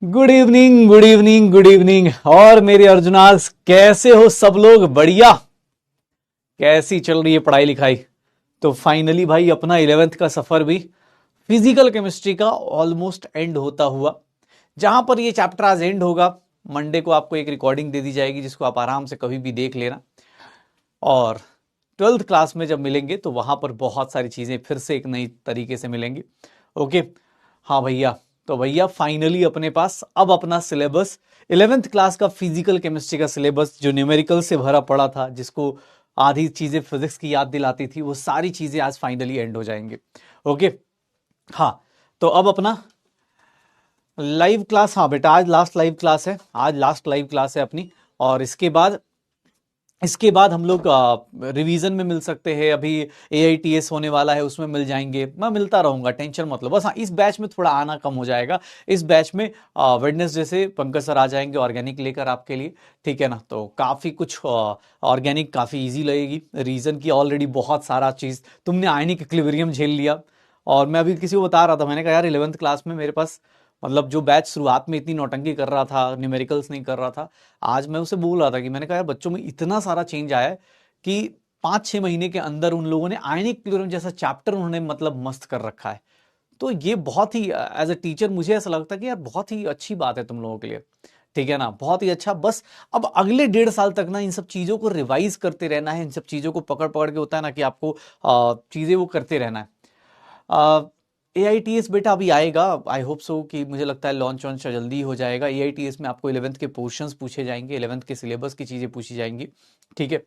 Good evening, good evening, good evening. और मेरे अर्जुनास कैसे हो सब लोग? बढ़िया। कैसी चल रही है पढ़ाई लिखाई? तो फाइनली भाई अपना 11th का सफर भी फिजिकल केमिस्ट्री का ऑलमोस्ट एंड होता हुआ, जहां पर ये चैप्टर आज एंड होगा। मंडे को आपको एक रिकॉर्डिंग दे दी जाएगी जिसको आप आराम से कभी भी देख लेना। और 12th क्लास में जब मिलेंगे तो वहां पर बहुत सारी चीजें फिर से एक नई तरीके से मिलेंगी। ओके। हाँ भैया। तो भैया फाइनली अपने पास अब अपना सिलेबस 11th क्लास का फिजिकल केमिस्ट्री का सिलेबस जो न्यूमेरिकल से भरा पड़ा था, जिसको आधी चीजें फिजिक्स की याद दिलाती थी, वो सारी चीजें आज फाइनली एंड हो जाएंगे। ओके। हाँ। तो अब अपना लाइव क्लास, हाँ बेटा आज लास्ट लाइव क्लास है, आज लास्ट लाइव क्लास है अपनी। और इसके बाद हम लोग रिवीजन में मिल सकते हैं। अभी AITS होने वाला है, उसमें मिल जाएंगे। मैं मिलता रहूंगा, टेंशन मत लो। बस हाँ, इस बैच में थोड़ा आना कम हो जाएगा। इस बैच में वेडनेसडे से पंकज सर आ जाएंगे ऑर्गेनिक लेकर आपके लिए। ठीक है ना? तो काफी कुछ ऑर्गेनिक काफी इजी लगेगी। रीजन की ऑलरेडी बहुत सारा चीज तुमने आयनिक इक्विलिब्रियम झेल लिया। और मैं अभी किसी को बता रहा था, मैंने कहा यार 11th क्लास में मेरे पास मतलब जो बैच शुरुआत में इतनी नौटंकी कर रहा था, न्यूमेरिकल्स नहीं कर रहा था, आज मैं उसे बोल रहा था कि मैंने कहा यार बच्चों में इतना सारा चेंज आया है कि 5-6 महीने के अंदर उन लोगों ने आयनिक क्लोरीन जैसा चैप्टर उन्होंने मतलब मस्त कर रखा है। तो ये बहुत ही एज अ टीचर मुझे ऐसा लगता है कि यार बहुत ही अच्छी बात है तुम लोगों के लिए। ठीक है ना? बहुत ही अच्छा। बस अब अगले 1.5 साल तक ना इन सब चीजों को रिवाइज करते रहना है, इन सब चीजों को पकड़ पकड़ के, होता है ना कि आपको चीजें वो करते रहना है। AITS बेटा अभी आएगा, आई होप सो कि मुझे लगता है लॉन्च वॉन्च जल्दी हो जाएगा। AITS में आपको 11th के पोर्शंस पूछे जाएंगे, 11th के सिलेबस की चीजें पूछी जाएंगी। ठीक है?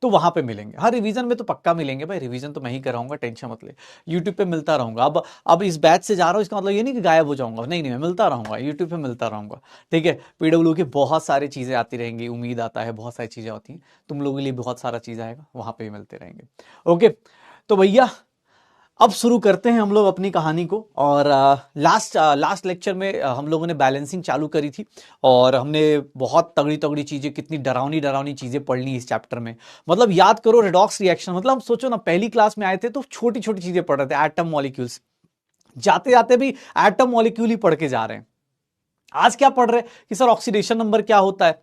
तो वहां पे मिलेंगे। हाँ, रिवीजन में तो पक्का मिलेंगे भाई, रिवीजन तो मैं ही कराऊंगा, टेंशन मत ले। यूट्यूब पे मिलता रहूंगा। अब इस बैच से जा रहा हूँ, इसका मतलब ये नहीं कि गायब हो जाऊंगा, नहीं नहीं, मैं मिलता रहूंगा, यूट्यूब पे मिलता रहूंगा। ठीक है? PW की बहुत सारी चीजें आती रहेंगी, उम्मीद आता है बहुत सारी चीजें होती हैं, तुम लोगों के लिए बहुत सारा चीज आएगा, वहां पे भी मिलते रहेंगे। ओके। तो भैया अब शुरू करते हैं हम लोग अपनी कहानी को। और लास्ट लेक्चर में हम लोगों ने बैलेंसिंग चालू करी थी, और हमने बहुत तगड़ी तगड़ी चीजें, कितनी डरावनी डरावनी चीजें पढ़ ली इस चैप्टर में। मतलब याद करो, रेडॉक्स रिएक्शन, मतलब हम सोचो ना, पहली क्लास में आए थे तो छोटी छोटी चीजें पढ़ रहे थे, एटम मॉलिक्यूल्स, जाते जाते भी एटम मॉलिक्यूल ही पढ़ के जा रहे हैं। आज क्या पढ़ रहे हैं कि सर ऑक्सीडेशन नंबर क्या होता है,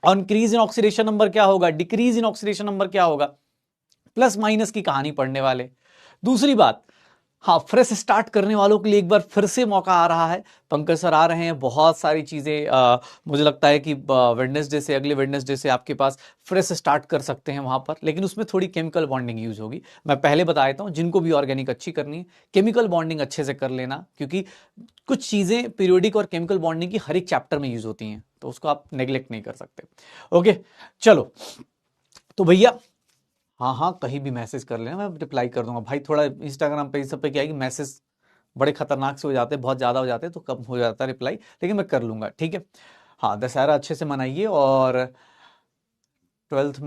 इंक्रीज इन ऑक्सीडेशन नंबर क्या होगा, डिक्रीज इन ऑक्सीडेशन नंबर क्या होगा, प्लस माइनस की कहानी पढ़ने वाले। दूसरी बात, हाँ, फ्रेश स्टार्ट करने वालों के लिए एक बार फिर से मौका आ रहा है। पंकज सर आ रहे हैं, बहुत सारी चीजें मुझे लगता है कि वेडनेसडे से, अगले वेडनेसडे से आपके पास फ्रेश स्टार्ट कर सकते हैं वहां पर, लेकिन उसमें थोड़ी केमिकल बॉन्डिंग यूज होगी। मैं पहले बता देता हूं, जिनको भी ऑर्गेनिक अच्छी करनी है, केमिकल बॉन्डिंग अच्छे से कर लेना, क्योंकि कुछ चीजें पीरियोडिक और केमिकल बॉन्डिंग की हर एक चैप्टर में यूज होती हैं, तो उसको आप नेग्लेक्ट नहीं कर सकते। ओके। चलो। तो भैया, हाँ हाँ, कहीं भी मैसेज कर लेना, मैं रिप्लाई कर दूंगा भाई। थोड़ा इंस्टाग्राम पे इस सब पे क्या है कि मैसेज बड़े खतरनाक से हो जाते हैं, बहुत ज्यादा हो जाते हैं, तो कम हो जाता है रिप्लाई, लेकिन मैं कर लूंगा। ठीक है? हाँ, दशहरा अच्छे से मनाइए। और ट्वेल्थ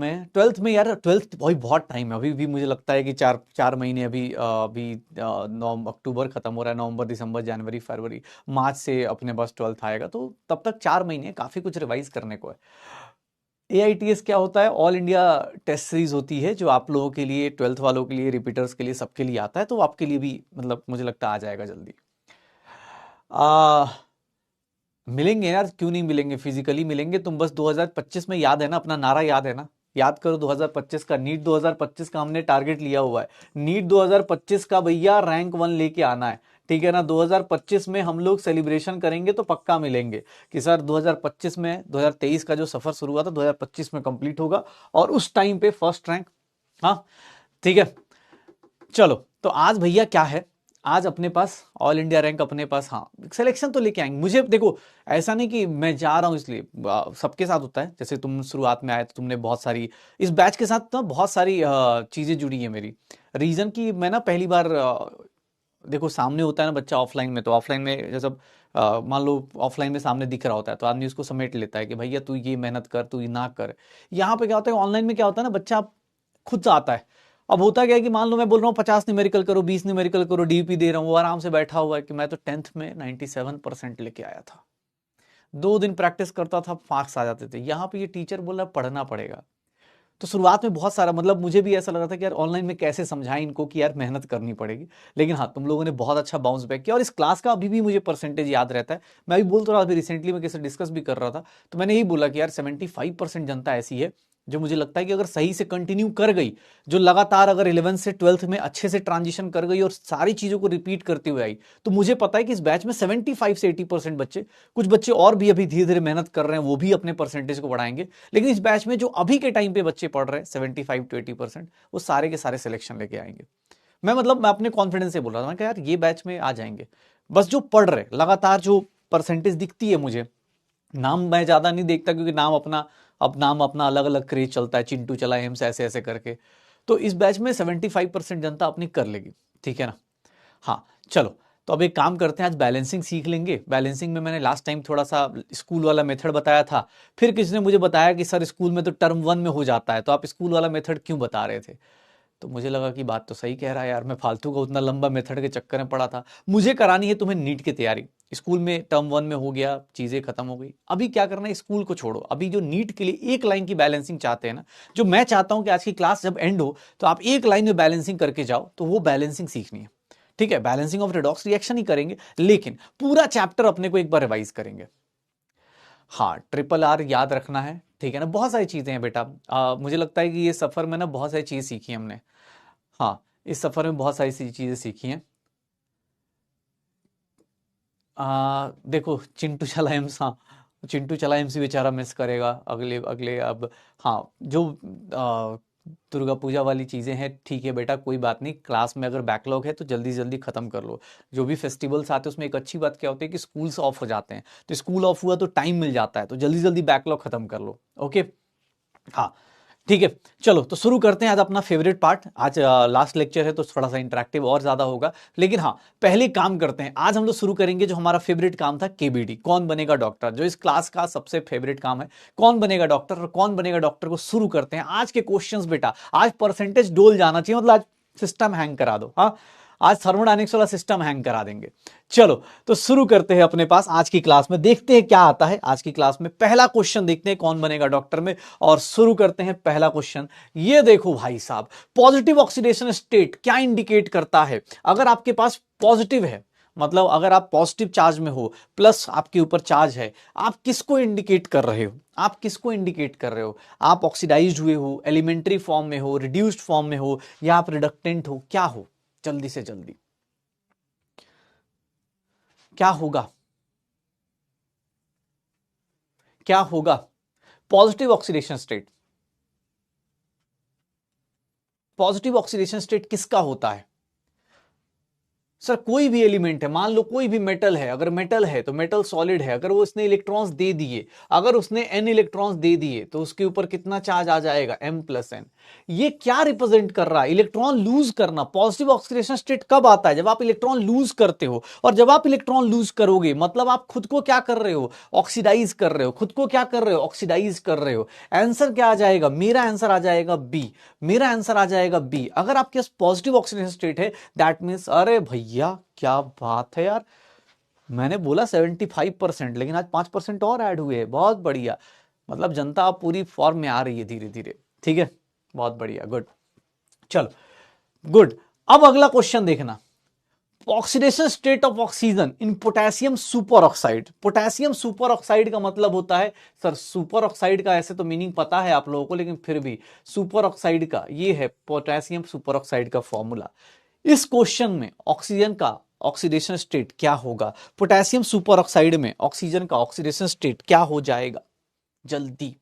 में यार, ट्वेल्थ भाई बहुत टाइम है अभी भी, मुझे लगता है कि 4 4 महीने अभी 9 अक्टूबर खत्म हो रहा है, नवंबर दिसंबर जनवरी फरवरी मार्च से अपने पास 12th आएगा, तो तब तक 4 महीने काफी कुछ रिवाइज करने को है। AITS क्या होता है? ऑल इंडिया टेस्ट सीरीज होती है, जो आप लोगों के लिए, 12th वालों के लिए, रिपीटर्स के लिए, सबके लिए आता है, तो आपके लिए भी मतलब मुझे लगता है आ जाएगा जल्दी। आ, मिलेंगे यार, क्यों नहीं मिलेंगे, फिजिकली मिलेंगे। तुम बस 2025 में, याद है ना अपना नारा, याद है ना? याद करो 2025 का, नीट 2025 का हमने टारगेट लिया हुआ है। नीट 2025 का भैया रैंक 1 लेके आना है। ठीक है ना? 2025 में हम लोग सेलिब्रेशन करेंगे तो पक्का मिलेंगे कि सर 2025 में, 2023 का जो सफर शुरू हुआ था 2025 में कंप्लीट होगा, और उस टाइम पे फर्स्ट रैंक। हाँ, ठीक है। चलो, तो आज भैया क्या है, आज अपने पास ऑल इंडिया रैंक अपने पास, हाँ, सिलेक्शन तो लेके आएंगे। मुझे देखो, ऐसा नहीं कि मैं जा रहा हूं इसलिए, सबके साथ होता है। जैसे तुम शुरुआत में आए तो तुमने बहुत सारी, इस बैच के साथ ना बहुत सारी चीजें जुड़ी है मेरी। रीजन की मैं ना पहली बार देखो, सामने होता है ना बच्चा ऑफलाइन में, तो ऑफलाइन में जैसे मान लो ऑफलाइन में सामने दिख रहा होता है, तो आदमी उसको समेट लेता है कि भैया तू ये मेहनत कर, तू ये ना कर। यहाँ पे क्या होता है, ऑनलाइन में क्या होता है ना, बच्चा खुद से आता है। अब होता क्या है कि मान लो मैं बोल रहा हूँ 50 न्यूमेरिकल करो, 20 न्यूमेरिकल करो, DP दे रहा हूँ, वो आराम से बैठा हुआ है कि मैं तो 10th में 97% लेके आया था, 2 दिन प्रैक्टिस करता था, मार्क्स आ जाते थे। यहाँ पे ये टीचर बोल रहा है पढ़ना पड़ेगा। तो शुरुआत में बहुत सारा, मतलब मुझे भी ऐसा लग रहा था कि यार ऑनलाइन में कैसे समझाएं इनको कि यार मेहनत करनी पड़ेगी, लेकिन हाँ तुम लोगों ने बहुत अच्छा बाउंस बैक किया और इस क्लास का अभी भी मुझे परसेंटेज याद रहता है। मैं भी बोल तो रहा, अभी रिसेंटली मैं किसी से डिस्कस भी कर रहा था, तो मैंने यही बोला कि यार 75% जनता ऐसी है जो मुझे लगता है कि अगर सही से कंटिन्यू कर गई, जो लगातार अगर 11th से 12th में अच्छे से ट्रांजिशन कर गई और सारी चीजों को रिपीट करते हुए आई, तो मुझे पता है कि इस बैच में 75 से 80% बच्चे, कुछ बच्चे और भी अभी धीरे धीरे मेहनत कर रहे हैं, वो भी अपने परसेंटेज को बढ़ाएंगे, लेकिन इस बैच में जो अभी के टाइम पे बच्चे पढ़ रहे हैं 75 to 80%, वो सारे के सारे सिलेक्शन लेके आएंगे। मैं अपने कॉन्फिडेंस से बोल रहा था, मैं यार ये बैच में आ जाएंगे, बस जो पढ़ रहे लगातार, जो परसेंटेज दिखती है मुझे, नाम मैं ज्यादा नहीं देखता क्योंकि नाम अपना अलग अलग क्रेज चलता है, चिंटू चला एम्स ऐसे ऐसे करके, तो इस बैच में 75% जनता अपनी कर लेगी, ठीक है ना। हाँ चलो, तो अब एक काम करते हैं, आज बैलेंसिंग सीख लेंगे। बैलेंसिंग में मैंने लास्ट टाइम थोड़ा सा स्कूल वाला मेथड बताया था, फिर किसी ने मुझे बताया कि सर स्कूल में तो टर्म 1 में हो जाता है, तो आप स्कूल वाला मेथड क्यों बता रहे थे। तो मुझे लगा कि बात तो सही कह रहा है यार, मैं फालतू का उतना लंबा मेथड के चक्कर में पड़ा था। मुझे करानी है तुम्हें नीट की तैयारी, स्कूल में टर्म 1 में हो गया, चीजें खत्म हो गई, अभी क्या करना है, स्कूल को छोड़ो, अभी जो नीट के लिए एक लाइन की बैलेंसिंग चाहते हैं ना, जो मैं चाहता हूं कि आज की क्लास जब एंड हो तो आप एक लाइन में बैलेंसिंग करके जाओ, तो वो बैलेंसिंग सीखनी है, ठीक है। बैलेंसिंग ऑफ रेडॉक्स रिएक्शन ही करेंगे, लेकिन पूरा चैप्टर अपने को एक बार रिवाइज करेंगे। हाँ, ट्रिपल आर याद रखना है, ठीक है ना। बहुत सारी चीजें हैं बेटा, मुझे लगता है कि ये सफर में ना बहुत सारी चीज सीखी हमने। हाँ, इस सफर में बहुत सारी सी चीजें सीखी हैं। देखो चिंटू चला एम्स, हाँ चिंटू चला एम्स बेचारा मिस करेगा अगले अगले अब। हाँ, जो दुर्गा पूजा वाली चीजें हैं, ठीक है बेटा, कोई बात नहीं, क्लास में अगर बैकलॉग है तो जल्दी जल्दी खत्म कर लो। जो भी फेस्टिवल्स आते हैं उसमें एक अच्छी बात क्या होती है कि स्कूल्स ऑफ हो जाते हैं, तो स्कूल ऑफ हुआ तो टाइम मिल जाता है, तो जल्दी जल्दी बैकलॉग खत्म कर लो, ओके। हाँ ठीक है, चलो तो शुरू करते हैं आज अपना फेवरेट पार्ट। आज लास्ट लेक्चर है तो थोड़ा सा इंटरेक्टिव और ज्यादा होगा, लेकिन हाँ पहले काम करते हैं, आज हम लोग शुरू करेंगे जो हमारा फेवरेट काम था, केबीडी, कौन बनेगा डॉक्टर, जो इस क्लास का सबसे फेवरेट काम है, कौन बनेगा डॉक्टर। और कौन बनेगा डॉक्टर को शुरू करते हैं। आज के क्वेश्चंस बेटा, आज परसेंटेज डोल जाना चाहिए, मतलब आज सिस्टम हैंग करा दो। हाँ, आज थर्मोडायनेमिक्स वाला सिस्टम हैंग करा देंगे। चलो तो शुरू करते हैं अपने पास आज की क्लास में, देखते हैं क्या आता है आज की क्लास में। पहला क्वेश्चन देखते हैं कौन बनेगा डॉक्टर में, और शुरू करते हैं पहला क्वेश्चन। ये देखो भाई साहब, पॉजिटिव ऑक्सीडेशन स्टेट क्या इंडिकेट करता है। अगर आपके पास पॉजिटिव है, मतलब अगर आप पॉजिटिव चार्ज में हो, प्लस आपके ऊपर चार्ज है, आप किसको इंडिकेट कर रहे हो, आप किसको इंडिकेट कर रहे हो। आप ऑक्सीडाइज्ड हुए हो, एलिमेंट्री फॉर्म में हो, रिड्यूस्ड फॉर्म में हो, या आप रिडक्टेंट हो, क्या हो, जल्दी से जल्दी क्या होगा, क्या होगा। Positive oxidation state, positive oxidation state किसका होता है। सर कोई भी एलिमेंट है, मान लो कोई भी मेटल है, अगर मेटल है तो मेटल सॉलिड है, अगर वो उसने इलेक्ट्रॉन्स दे दिए, अगर उसने n इलेक्ट्रॉन्स दे दिए तो उसके ऊपर कितना चार्ज आ जाएगा, m+n। ये क्या रिप्रेजेंट कर रहा है, इलेक्ट्रॉन लूज करना। पॉजिटिव ऑक्सीडेशन स्टेट कब आता है, जब आप इलेक्ट्रॉन लूज करते हो, और जब आप इलेक्ट्रॉन लूज करोगे मतलब आप खुद को क्या कर रहे हो, ऑक्सीडाइज कर रहे हो, खुद को क्या कर रहे हो, ऑक्सीडाइज कर रहे हो। आंसर क्या आ जाएगा, मेरा आंसर आ जाएगा बी, मेरा आंसर आ जाएगा बी। अगर आपके पास पॉजिटिव ऑक्सीडेशन स्टेट है, दैट मीन्स, अरे भैया क्या बात है यार, मैंने बोला 75%, लेकिन आज 5% और ऐड हुए, बहुत बढ़िया। मतलब जनता अब पूरी फॉर्म में आ रही है धीरे धीरे, ठीक है, बहुत बढ़िया, गुड। चलो गुड, अब अगला क्वेश्चन देखना। Oxidation state of oxygen in potassium super oxide. Potassium super oxide का मतलब होता है, सर सुपर ऑक्साइड का ऐसे तो मीनिंग पता है आप लोगों को, लेकिन फिर भी सुपर ऑक्साइड का ये है पोटेशियम सुपर ऑक्साइड का फॉर्मूला। इस क्वेश्चन में ऑक्सीजन का ऑक्सीडेशन स्टेट क्या होगा, पोटेशियम सुपर ऑक्साइड में ऑक्सीजन का ऑक्सीडेशन स्टेट क्या हो जाएगा, जल्दी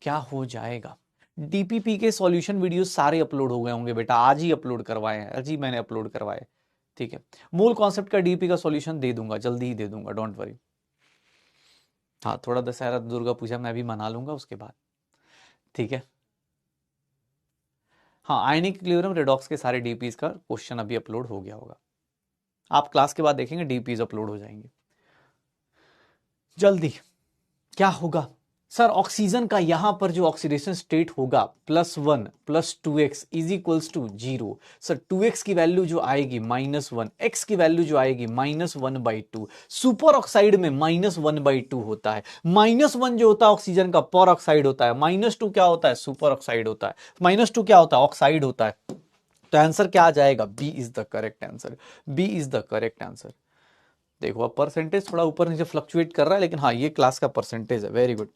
क्या हो जाएगा। डीपीपी के सॉल्यूशन वीडियो सारे अपलोड हो गए होंगे बेटा, आज ही अपलोड करवाए हैं, आज ही मैंने अपलोड करवाए, ठीक है। मूल कॉन्सेप्ट का डीपी का सॉल्यूशन दे दूंगा, जल्दी ही दे दूंगा, डोंट वरी। हाँ, थोड़ा दशहरा दुर्गा पूजा मैं भी मना लूंगा उसके बाद, ठीक है। हाँ, आयनिक इक्विलिब्रियम रेडॉक्स के सारे डीपीज का क्वेश्चन अभी अपलोड हो गया होगा, आप क्लास के बाद देखेंगे डीपीज अपलोड हो जाएंगे। जल्दी क्या होगा, सर ऑक्सीजन का यहां पर जो ऑक्सीडेशन स्टेट होगा +1 +2x is equals to 0। Sir 2x की वैल्यू जो आएगी -1, x की वैल्यू जो आएगी -1/2। सुपर ऑक्साइड में -1/2 होता है। -1 जो होता है ऑक्सीजन का पर ऑक्साइड होता है, -2 क्या होता है सुपर ऑक्साइड होता है, -2 क्या होता है ऑक्साइड होता है। तो आंसर क्या आ जाएगा, B is the correct answer, B is the correct answer. देखो अब परसेंटेज थोड़ा ऊपर नीचे फ्लक्चुएट कर रहा है, लेकिन हाँ ये क्लास का परसेंटेज है, वेरी गुड।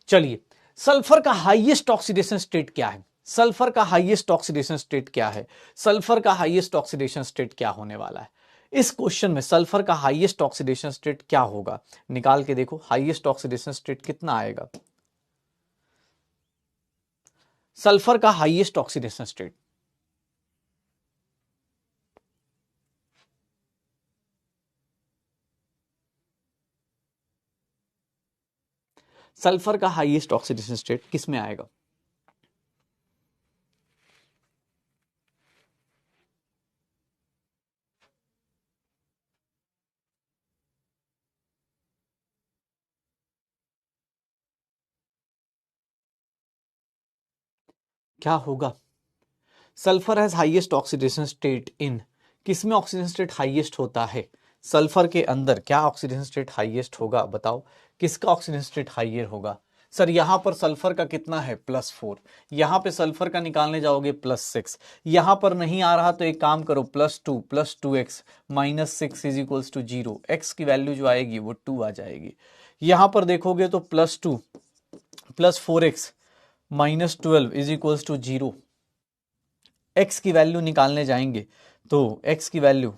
चलिए सल्फर का हाईएस्ट ऑक्सीडेशन स्टेट क्या है, सल्फर का हाईएस्ट ऑक्सीडेशन स्टेट क्या है, सल्फर का हाईएस्ट ऑक्सीडेशन स्टेट क्या होने वाला है। इस क्वेश्चन में सल्फर का हाईएस्ट ऑक्सीडेशन स्टेट क्या होगा, निकाल के देखो हाईएस्ट ऑक्सीडेशन स्टेट कितना आएगा। सल्फर का हाईएस्ट ऑक्सीडेशन स्टेट, सल्फर का हाईएस्ट ऑक्सीडेशन स्टेट किस में आएगा। क्या होगा, sulphur has highest oxidation state in, किसमें ऑक्सीडेशन स्टेट हाईएस्ट होता है, सल्फर के अंदर क्या ऑक्सीडेशन स्टेट हाईएस्ट होगा बताओ, किसका ऑक्सीडेशन स्टेट हाईयर होगा। सर यहां पर सल्फर का कितना है +4, यहां पे सल्फर का निकालने जाओगे +6, यहां पर नहीं आ रहा तो एक काम करो +2 +2x -6 is equals to 0, x की वैल्यू जो आएगी वो 2 आ जाएगी। यहां पर देखोगे तो +2 +4x -12 is equals to 0, x की वैल्यू निकालने जाएंगे तो x की वैल्यू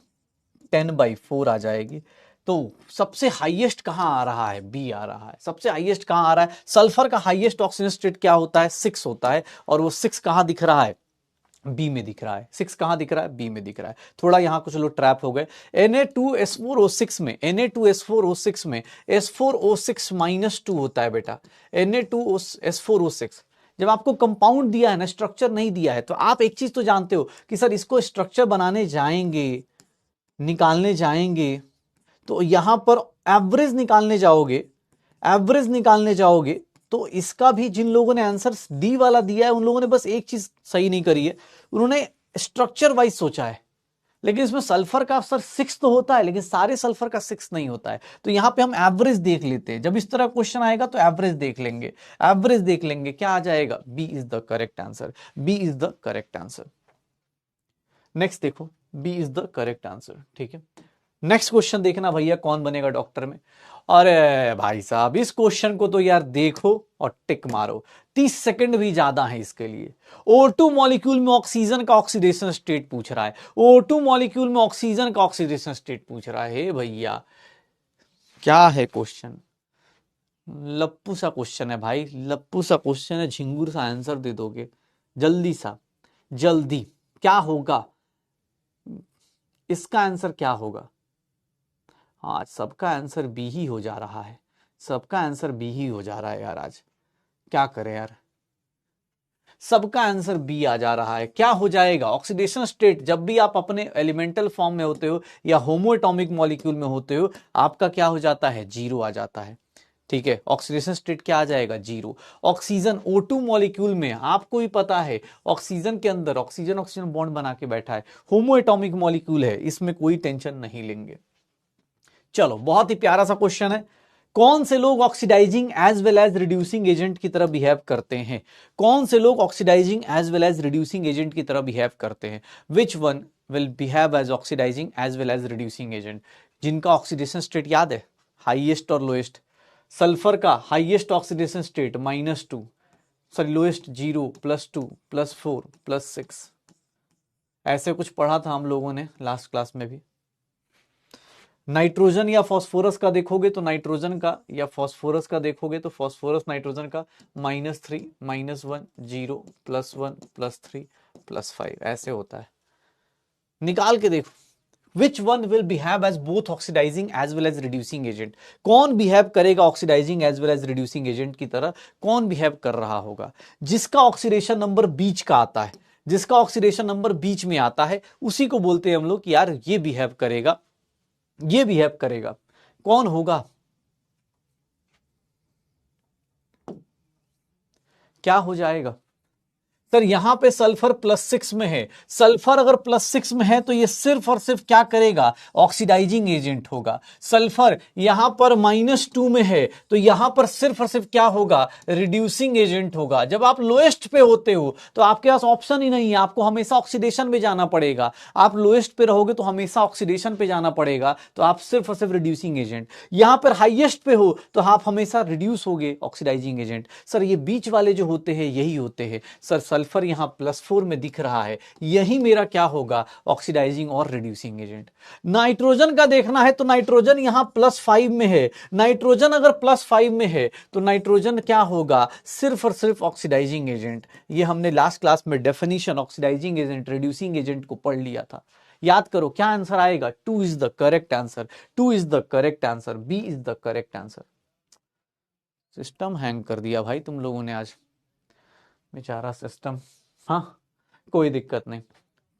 10/4 आ जाएगी। तो सबसे हाईएस्ट कहां आ रहा है, बी आ रहा है। सबसे हाईएस्ट कहां आ रहा है, सल्फर का हाईएस्ट ऑक्सीजन स्टेट क्या होता है 6 होता है, और वो 6 कहां दिख रहा है, बी में दिख रहा है। 6 कहां दिख रहा है, बी में दिख रहा है। थोड़ा यहां कुछ लोग ट्रैप हो गए। Na2S4O6 में, Na2S4O6 में S4O6 -2 होता है बेटा, Na2S4O6। जब आपको कंपाउंड दिया है ना, स्ट्रक्चर नहीं दिया है, तो आप एक चीज तो जानते हो कि सर इसको स्ट्रक्चर बनाने जाएंगे, निकालने जाएंगे, तो यहां पर एवरेज निकालने जाओगे, एवरेज निकालने जाओगे तो इसका भी जिन लोगों ने आंसर डी वाला दिया है उन लोगों ने बस एक चीज सही नहीं करी है, उन्होंने स्ट्रक्चर वाइज सोचा है। लेकिन इसमें सल्फर का सर 6 तो होता है, लेकिन सारे सल्फर का 6 नहीं होता है। तो यहां पे हम एवरेज देख लेते हैं, जब इस तरह क्वेश्चन आएगा तो एवरेज देख लेंगे, एवरेज देख लेंगे क्या आ जाएगा, B is the correct answer, B is the correct answer. Next देखो, B is the correct answer, ठीक है। नेक्स्ट क्वेश्चन देखना भैया, कौन बनेगा डॉक्टर में। अरे भाई साहब इस क्वेश्चन को तो यार देखो और टिक मारो, 30 सेकंड भी ज्यादा है इसके लिए। O2 मॉलिक्यूल में ऑक्सीजन का ऑक्सीडेशन स्टेट पूछ रहा है, O2 मॉलिक्यूल में ऑक्सीजन का ऑक्सीडेशन स्टेट पूछ रहा है भैया। क्या है क्वेश्चन, लप्पू सा क्वेश्चन है भाई, लप्पू सा क्वेश्चन है, झिंगुर सा आंसर दे दोगे जल्दी सा, जल्दी। क्या होगा इसका आंसर, क्या होगा। हाँ सबका आंसर बी ही हो जा रहा है, सबका आंसर बी ही हो जा रहा है यार, आज क्या करें यार, सबका आंसर बी आ जा रहा है। क्या हो जाएगा ऑक्सीडेशन स्टेट, जब भी आप अपने एलिमेंटल फॉर्म में होते हो या होमोएटॉमिक मॉलिक्यूल में होते हो, आपका क्या हो जाता है, 0 आ जाता है, ठीक है। ऑक्सीडेशन स्टेट क्या आ जाएगा, 0। ऑक्सीजन O2 मॉलिक्यूल में आपको ही पता है, ऑक्सीजन के अंदर ऑक्सीजन ऑक्सीजन बॉन्ड बना के बैठा है, होमोएटॉमिक मॉलिक्यूल है, इसमें कोई टेंशन नहीं लेंगे। चलो बहुत ही प्यारा सा क्वेश्चन है, कौन से लोग oxidising as well as reducing agent की तरह बिहेव करते हैं, कौन से लोग oxidising as well as reducing agent की तरह बिहेव करते हैं, which one will behave as oxidising as well as reducing agent, जिनका ऑक्सीडेशन स्टेट याद है हाईएस्ट और लोएस्ट। सल्फर का highest oxidation state -2, sorry lowest 0 +2 +4 +6, ऐसे कुछ पढ़ा था हम लोगों ने लास्ट क्लास में भी। नाइट्रोजन या फास्फोरस का देखोगे तो नाइट्रोजन का, या फास्फोरस का देखोगे तो फास्फोरस नाइट्रोजन का -3 -1 0 +1 +3 +5 ऐसे होता है, निकाल के देखो। Which one will behave as both oxidising as well as reducing agent, कौन बिहेव करेगा oxidising as well as reducing agent की तरह, कौन बिहेव कर रहा होगा। जिसका ऑक्सीडेशन नंबर बीच का आता है, जिसका ऑक्सीडेशन नंबर बीच में आता है उसी को बोलते हैं हम लोग कि यार ये बिहेव करेगा, ये बिहेव करेगा। कौन होगा, क्या हो जाएगा सर? यहां पे सल्फर +6 में है, सल्फर अगर +6 में है तो ये सिर्फ और सिर्फ क्या करेगा? ऑक्सीडाइजिंग एजेंट होगा। सल्फर यहां पर -2 में है तो यहां पर सिर्फ और सिर्फ क्या होगा? रिड्यूसिंग एजेंट होगा। जब आप लोएस्ट पे होते हो तो आपके पास ऑप्शन ही नहीं है, आपको हमेशा ऑक्सीडेशन में जाना पड़ेगा। आप लोएस्ट पे रहोगे तो हमेशा ऑक्सीडेशन पे जाना पड़ेगा, तो आप सिर्फ और सिर्फ रिड्यूसिंग एजेंट। यहां पर हाईएस्ट पे हो तो आप हमेशा रिड्यूस होगे, ऑक्सीडाइजिंग एजेंट। सर ये बीच वाले जो होते हैं यही होते हैं सर। सल्फर यहां +4 में दिख रहा है, यही मेरा क्या होगा? ऑक्सीडाइजिंग और रिड्यूसिंग एजेंट। नाइट्रोजन का देखना है तो नाइट्रोजन यहां +5 में है। नाइट्रोजन अगर +5 में है तो नाइट्रोजन क्या होगा? सिर्फ और सिर्फ ऑक्सीडाइजिंग एजेंट। ये हमने लास्ट क्लास में definition oxidising agent, reducing agent को पढ़ लिया था। याद करो क्या आंसर आएगा? 2 is the correct answer. 2 is the correct answer. B is the correct answer. System hang कर दिया भाई तुम लोगों ने आज, बेचारा सिस्टम। हाँ कोई दिक्कत नहीं,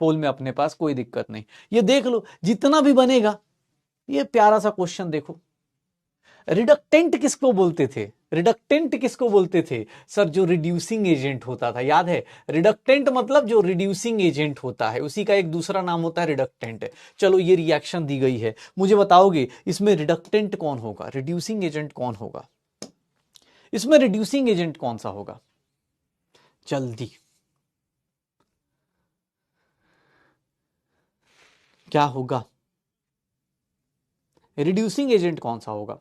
पोल में अपने पास कोई दिक्कत नहीं। ये देख लो जितना भी बनेगा, ये प्यारा सा क्वेश्चन देखो। रिडक्टेंट किसको बोलते थे? रिडक्टेंट किसको बोलते थे सर? जो रिड्यूसिंग एजेंट होता था, याद है? रिडक्टेंट मतलब जो रिड्यूसिंग एजेंट होता है, उसी का एक दूसरा नाम होता है रिडक्टेंट। चलो ये रिएक्शन दी गई है, मुझे बताओगे इसमें रिडक्टेंट कौन होगा, रिड्यूसिंग एजेंट कौन होगा? इसमें रिड्यूसिंग एजेंट कौन सा होगा? जल्दी क्या होगा? रिड्यूसिंग एजेंट कौन सा होगा?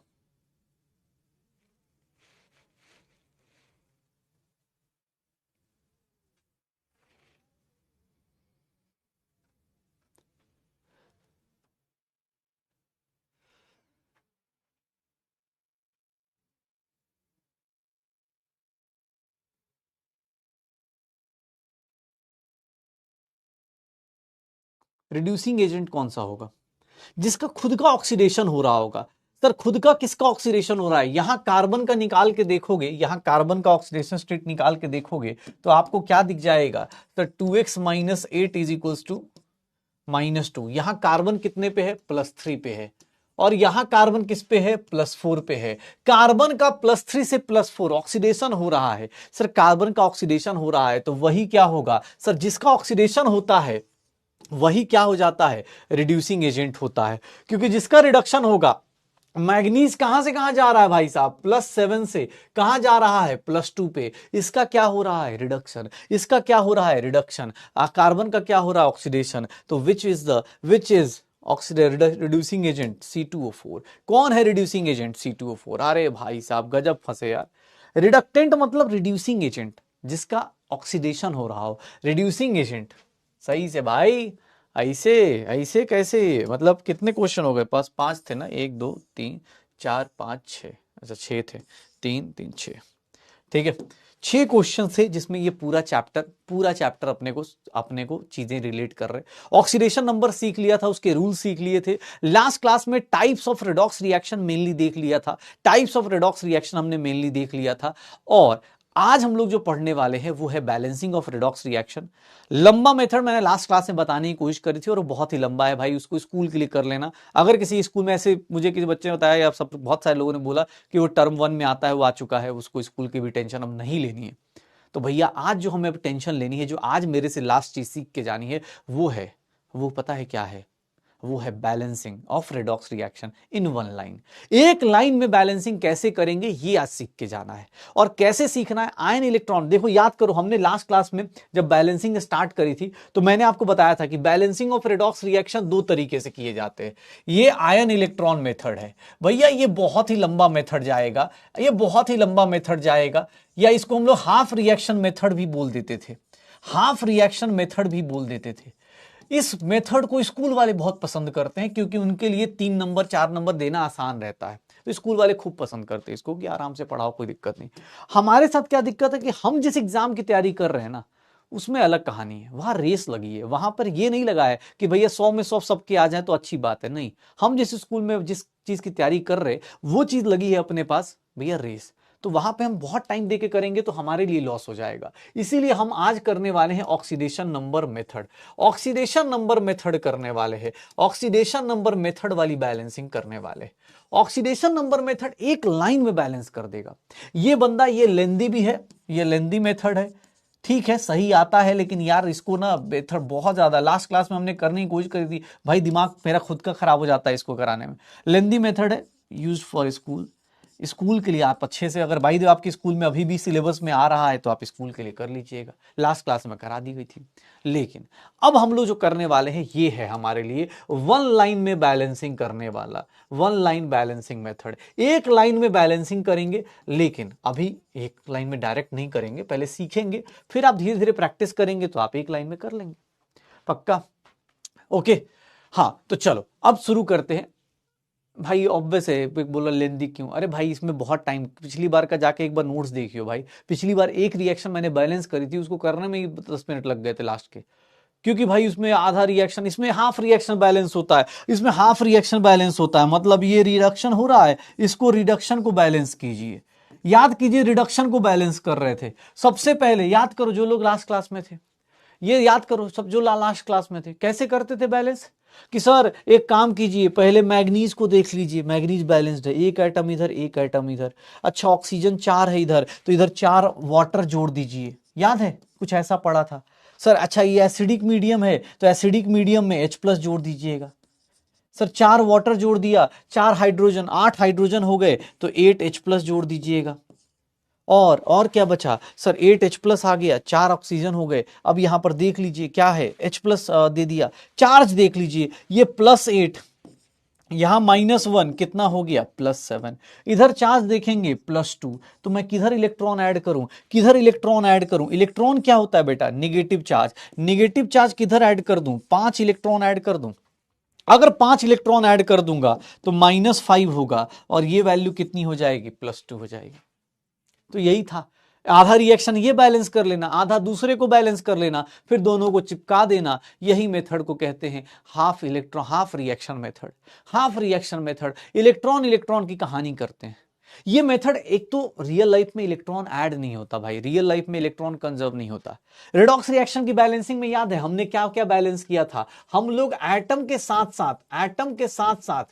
रिड्यूसिंग एजेंट कौन सा होगा? जिसका खुद का ऑक्सीडेशन हो रहा होगा। सर खुद का किसका ऑक्सीडेशन हो रहा है? यहां कार्बन का निकाल के देखोगे, यहां कार्बन का ऑक्सीडेशन स्टेट निकाल के देखोगे तो आपको क्या दिख जाएगा सर? 2x - 8 = -2। यहां कार्बन कितने पे है? +3 पे है। और यहां कार्बन किस पे है? +4 पे है। कार्बन का +3 से +4 ऑक्सीडेशन हो रहा है। सर कार्बन का ऑक्सीडेशन हो रहा है तो वही क्या होगा सर? जिसका ऑक्सीडेशन होता है वही क्या हो जाता है? रिड्यूसिंग एजेंट होता है। क्योंकि जिसका रिडक्शन होगा, मैग्नीज कहां से कहां जा रहा है भाई साहब? +7 से कहां जा रहा है? +2 पे। इसका क्या हो रहा है? रिडक्शन। इसका क्या हो रहा है? रिडक्शन। कार्बन का क्या हो रहा है? ऑक्सीडेशन। तो which is reducing agent? C2O4। कौन है रिड्यूसिंग एजेंट? C2O4। अरे भाई साहब गजब फंसे यार। रिडक्टेंट मतलब रिड्यूसिंग एजेंट, जिसका ऑक्सीडेशन हो रहा हो, रिड्यूसिंग एजेंट। सही से भाई। ऐसे ऐसे कैसे? मतलब कितने क्वेश्चन हो गए? पास 5 थे ना, 1 2 3 4 5 6। अच्छा 6 थे, 3 3 6। ठीक है, 6 क्वेश्चन थे जिसमें ये पूरा चैप्टर अपने को चीजें रिलेट कर रहे। ऑक्सीडेशन नंबर सीख लिया था, उसके रूल सीख लिए थे। लास्ट क्लास में types of redox reaction mainly देख लिया था। टाइप्स ऑफ रेडॉक्स रिएक्शन हमने मेनली देख लिया था। और आज हम लोग जो पढ़ने वाले हैं वो है बैलेंसिंग ऑफ रेडॉक्स रिएक्शन। लंबा मेथड मैंने लास्ट क्लास में बताने की कोशिश करी थी और वो बहुत ही लंबा है भाई, उसको स्कूल के लिए कर लेना। अगर किसी स्कूल में ऐसे, मुझे किसी बच्चे ने बताया या सब बहुत सारे लोगों ने बोला कि वो टर्म 1 में आता है, वो आ चुका है, उसको स्कूल की भी टेंशन अब नहीं लेनी है। तो भैया आज जो हमें टेंशन लेनी है, जो आज मेरे से लास्ट चीज सीख के जानी है, वो पता है क्या है? वो है balancing of redox reaction in 1 line. एक लाइन में बैलेंसिंग कैसे करेंगे ये आज सीख के जाना है। और कैसे सीखना है? Ion electron. देखो याद करो, हमने लास्ट क्लास में जब बैलेंसिंग स्टार्ट करी थी तो मैंने आपको बताया था कि बैलेंसिंग ऑफ रेडॉक्स रिएक्शन 2 तरीके से किए जाते हैं। ये आयन इलेक्ट्रॉन मेथड है भैया, ये बहुत ही लंबा मेथड जाएगा, या इसको हम लोग हाफ रिएक्शन मेथड भी बोल देते थे। इस मेथड को स्कूल वाले बहुत पसंद करते हैं क्योंकि उनके लिए 3 नंबर 4 नंबर देना आसान रहता है, तो स्कूल वाले खूब पसंद करते हैं इसको कि आराम से पढ़ाओ, कोई दिक्कत नहीं। हमारे साथ क्या दिक्कत है कि हम जिस एग्जाम की तैयारी कर रहे हैं ना, उसमें अलग कहानी है। वहां रेस लगी है, वहां पर ये नहीं लगा है कि भैया 100 में 100 सबके आ जाए तो अच्छी बात है। नहीं, हम जिस स्कूल में जिस चीज की तैयारी कर रहे वो चीज लगी है अपने पास भैया रेस। तो वहां पे हम बहुत टाइम देके करेंगे तो हमारे लिए लॉस हो जाएगा। इसीलिए हम आज करने वाले हैं oxidation number method. Oxidation number method करने वाले हैं, ऑक्सीडेशन नंबर मेथड वाली बैलेंसिंग करने वाले। ऑक्सीडेशन नंबर मेथड एक लाइन में बैलेंस कर देगा। ये बंदा ये लेंदी भी है, ये लेंदी मेथड है, ठीक है सही आता है, लेकिन यार इसको ना मेथड बहुत ज्यादा, लास्ट क्लास में हमने करने की कोशिश करी थी भाई, दिमाग मेरा खुद का खराब हो जाता है इसको कराने में। लेंदी मेथड है, यूज फॉर स्कूल, स्कूल के लिए आप अच्छे से, अगर भाई देव आपके स्कूल में अभी भी सिलेबस में आ रहा है तो आप स्कूल के लिए कर लीजिएगा, लास्ट क्लास में करा दी गई थी। लेकिन अब हम लोग जो करने वाले हैं ये है हमारे लिए वन लाइन में बैलेंसिंग करने वाला, वन लाइन बैलेंसिंग मेथड। एक लाइन में बैलेंसिंग करेंगे, लेकिन अभी एक लाइन में डायरेक्ट नहीं करेंगे, पहले सीखेंगे, फिर आप धीरे धीरे प्रैक्टिस करेंगे तो आप एक लाइन में कर लेंगे, पक्का? ओके हाँ, तो चलो अब शुरू करते हैं। भाई ऑब्वियस है, बोला लेंदी क्यों? अरे भाई इसमें बहुत टाइम, पिछली बार का जाके एक बार नोट्स देखियो भाई, पिछली बार एक रिएक्शन मैंने बैलेंस करी थी, उसको करने में ही 10 मिनट लग गए थे लास्ट के, क्योंकि भाई उसमें आधा रिएक्शन, इसमें हाफ रिएक्शन बैलेंस होता है, इसमें हाफ रिएक्शन बैलेंस होता है, मतलब ये रिडक्शन हो रहा है, इसको रिडक्शन को बैलेंस कीजिए। याद कीजिए रिडक्शन को बैलेंस कर रहे थे सबसे पहले, याद करो जो लोग लास्ट क्लास में थे, ये याद करो सब जो लास्ट क्लास में थे कैसे करते थे बैलेंस, कि सर एक काम कीजिए पहले मैग्नीज को देख लीजिए, मैग्नीज बैलेंस्ड है, एक एटम इधर एक एटम इधर, अच्छा ऑक्सीजन 4 है इधर, तो इधर 4 वाटर जोड़ दीजिए, याद है कुछ ऐसा पड़ा था सर। अच्छा ये एसिडिक मीडियम है तो एसिडिक मीडियम में H+ जोड़ दीजिएगा, सर 4 वाटर जोड़ दिया, 4 हाइड्रोजन, 8 हाइड्रोजन हो गए तो 8 H+ जोड़ दीजिएगा, और क्या बचा सर 8 H+ आ गया, 4 ऑक्सीजन हो गए। अब यहां पर देख लीजिए क्या है, H+ दे दिया, चार्ज देख लीजिए ये +8, यहां -1 कितना हो गया +7, इधर चार्ज देखेंगे +2, तो मैं किधर इलेक्ट्रॉन ऐड करूं, किधर इलेक्ट्रॉन ऐड करूं? इलेक्ट्रॉन क्या होता है बेटा, निगेटिव चार्ज, निगेटिव चार्ज किधर ऐड कर दूं, 5 इलेक्ट्रॉन ऐड कर दूं। अगर 5 इलेक्ट्रॉन ऐड कर दूंगा तो -5 होगा, और ये वैल्यू कितनी हो जाएगी, +2 हो जाएगी। तो यही था, आधा रिएक्शन ये बैलेंस कर लेना, आधा दूसरे को बैलेंस कर लेना, फिर दोनों को चिपका देना, यही मेथड को कहते हैं half electron, half reaction method. Half reaction method electron electron की कहानी करते हैं। ये मेथड, एक तो रियल लाइफ में इलेक्ट्रॉन ऐड नहीं होता भाई, रियल लाइफ में इलेक्ट्रॉन कंजर्व नहीं होता। रेडॉक्स रिएक्शन की बैलेंसिंग में याद है हमने क्या क्या बैलेंस किया था, हम लोग एटम के साथ साथ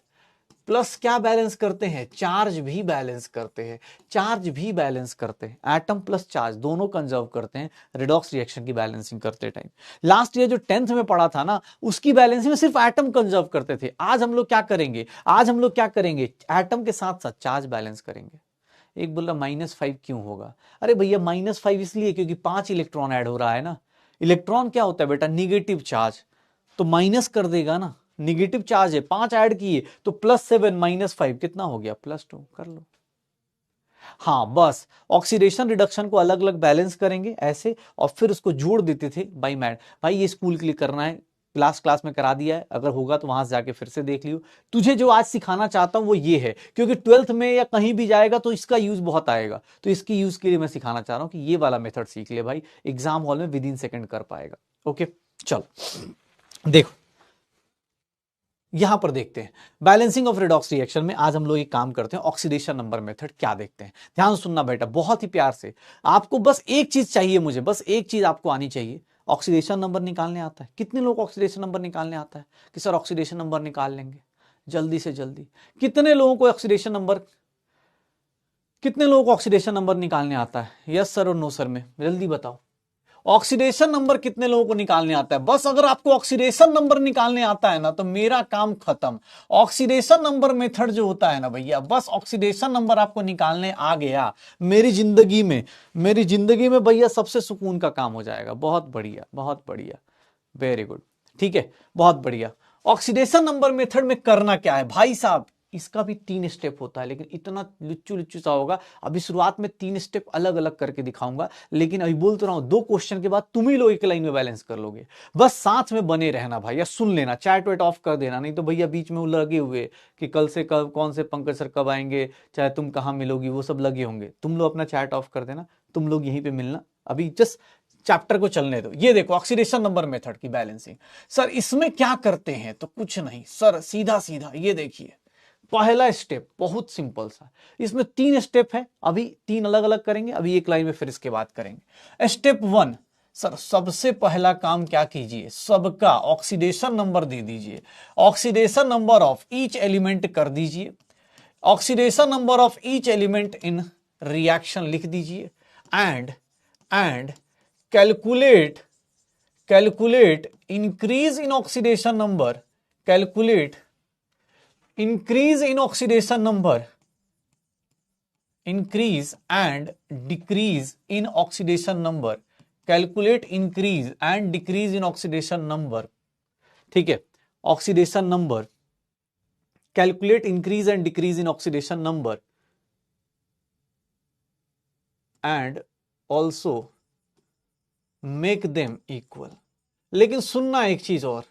प्लस क्या बैलेंस करते हैं, चार्ज भी बैलेंस करते हैं, चार्ज भी बैलेंस करते हैं, एटम प्लस चार्ज दोनों कंजर्व करते हैं रेडॉक्स रिएक्शन की बैलेंसिंग करते टाइम। लास्ट ईयर जो 10th में पढ़ा था ना, उसकी बैलेंसिंग में सिर्फ एटम कंजर्व करते थे। आज हम लोग क्या करेंगे, आज हम लोग क्या करेंगे, एटम के साथ साथ चार्ज बैलेंस करेंगे। एक बोल रहा -5 क्यों होगा, अरे भैया -5 इसलिए क्योंकि 5 इलेक्ट्रॉन ऐड हो रहा है ना। इलेक्ट्रॉन क्या होता है बेटा, निगेटिव चार्ज, तो माइनस कर देगा ना, निगेटिव चार्ज है, 5 ऐड किए तो +7 -5 कितना हो गया, +2, कर लो। हाँ बस ऑक्सीडेशन रिडक्शन को अलग अलग बैलेंस करेंगे ऐसे, और फिर उसको जोड़ देते थे बाई मैट। भाई ये स्कूल के लिए करना है, लास्ट क्लास में करा दिया है, अगर होगा तो वहां से जाके फिर से देख लियो। तुझे जो आज सिखाना चाहता हूं वो ये है, क्योंकि 12th में या कहीं भी जाएगा तो इसका यूज बहुत आएगा, तो इसकी यूज के लिए मैं सिखाना चाह रहा हूं कि ये वाला मेथड सीख ले भाई, एग्जाम हॉल में विदिन सेकंड कर पाएगा। ओके चलो देखो यहां पर देखते हैं बैलेंसिंग ऑफ रेडॉक्स रिएक्शन में। आज हम लोग एक काम करते हैं, ऑक्सीडेशन नंबर मेथड क्या देखते हैं। ध्यान सुनना बेटा बहुत ही प्यार से, आपको बस एक चीज चाहिए, मुझे बस एक चीज आपको आनी चाहिए, ऑक्सीडेशन नंबर निकालने आता है। कितने लोग ऑक्सीडेशन नंबर निकालने आता है कि सर ऑक्सीडेशन नंबर निकाल लेंगे, जल्दी से जल्दी कितने लोगों को ऑक्सीडेशन नंबर, कितने लोगों को ऑक्सीडेशन नंबर निकालने आता है, यस सर और नो सर में जल्दी बताओ। ऑक्सीडेशन नंबर कितने लोगों को निकालने आता है? बस अगर आपको ऑक्सीडेशन नंबर निकालने आता है ना तो मेरा काम खत्म। ऑक्सीडेशन नंबर मेथड जो होता है ना भैया, बस ऑक्सीडेशन नंबर आपको निकालने आ गया, मेरी जिंदगी में भैया सबसे सुकून का काम हो जाएगा। बहुत बढ़िया, बहुत बढ़िया, वेरी गुड, ठीक है, बहुत बढ़िया। ऑक्सीडेशन नंबर मेथड में करना क्या है भाई साहब, इसका भी 3 स्टेप होता है, लेकिन इतना लुच्चू सा होगा। अभी शुरुआत में 3 स्टेप अलग अलग करके दिखाऊंगा, लेकिन अभी बोल तो रहा हूं 2 क्वेश्चन के बाद तुम ही लोग एक लाइन में बैलेंस कर लोगे। बस साथ में बने रहना भाई, या सुन लेना, चैट वेट ऑफ कर देना, नहीं तो भैया बीच में वो लगे हुए कि कल से कब कौन से पंकज सर कब आएंगे, चाहे तुम कहां मिलोगी, वो सब लगे होंगे। तुम लोग अपना चैट ऑफ कर देना, तुम लोग यहीं पे मिलना, अभी जस्ट चैप्टर को चलने दो। ये देखो ऑक्सीडेशन नंबर मेथड की बैलेंसिंग। सर इसमें क्या करते हैं, तो कुछ नहीं सर, सीधा सीधा ये देखिए, पहला स्टेप बहुत सिंपल सा, इसमें 3 स्टेप है, अभी 3 अलग अलग करेंगे, अभी एक लाइन में फिर इसके बाद करेंगे। स्टेप 1, सर सबसे पहला काम क्या कीजिए, सबका ऑक्सीडेशन नंबर दे दीजिए, oxidation number of each element कर दीजिए, oxidation number of each element in reaction लिख दीजिए, and calculate increase in oxidation number, calculate increase in oxidation number, increase and decrease in oxidation number, calculate increase and decrease in oxidation number, ठीक है, oxidation number, calculate increase and decrease in oxidation number, and also make them equal. लेकिन सुनना एक चीज और,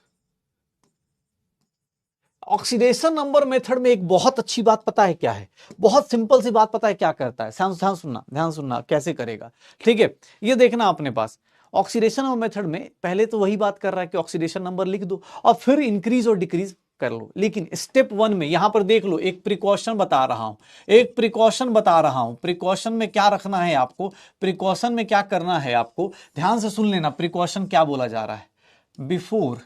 oxidation number method में एक बहुत अच्छी बात पता है क्या है, बहुत सिंपल सी बात पता है क्या करता है, ध्यान सुनना कैसे करेगा, ठीक है। ये देखना अपने पास ऑक्सीडेशन नंबर मेथड में पहले तो वही बात कर रहा है कि ऑक्सीडेशन नंबर लिख दो और फिर इंक्रीज और डिक्रीज कर लो, लेकिन स्टेप 1 में यहां पर देख लो, एक प्रिकॉशन बता रहा हूं, प्रिकॉशन में क्या रखना है आपको, प्रिकॉशन में क्या करना है आपको, ध्यान से सुन लेना, प्रिकॉशन क्या बोला जा रहा है, before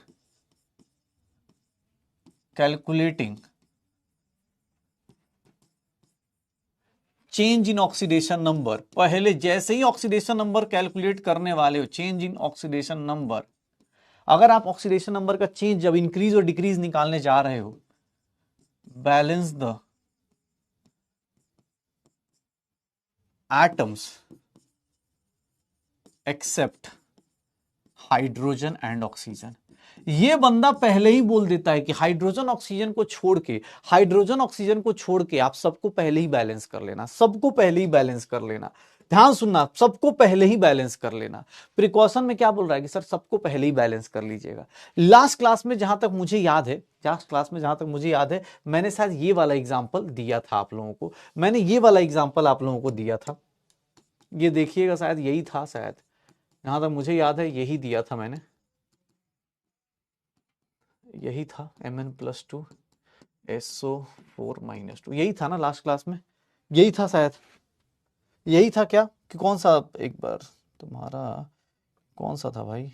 calculating change in oxidation number, पहले जैसे ही ऑक्सीडेशन नंबर कैलकुलेट करने वाले हो, चेंज इन ऑक्सीडेशन नंबर, अगर आप ऑक्सीडेशन नंबर का चेंज जब इंक्रीज और डिक्रीज निकालने जा रहे हो, balance the atoms except hydrogen and oxygen. ये बंदा पहले ही बोल देता है कि हाइड्रोजन ऑक्सीजन को छोड़ के आप सबको पहले ही बैलेंस कर लेना, ध्यान सुनना, सबको पहले ही बैलेंस कर लेना। प्रिकॉशन में क्या बोल रहा है कि सर सबको पहले ही बैलेंस कर लीजिएगा। लास्ट क्लास में जहां तक मुझे याद है, मैंने शायद ये वाला एग्जांपल दिया था आप लोगों को, ये देखिएगा, शायद यही था, शायद जहां तक मुझे याद है यही दिया था मैंने, यही था Mn+2 SO4-2, यही था ना लास्ट क्लास में, यही था शायद, यही था क्या, कि कौन सा, एक बार तुम्हारा कौन सा था भाई,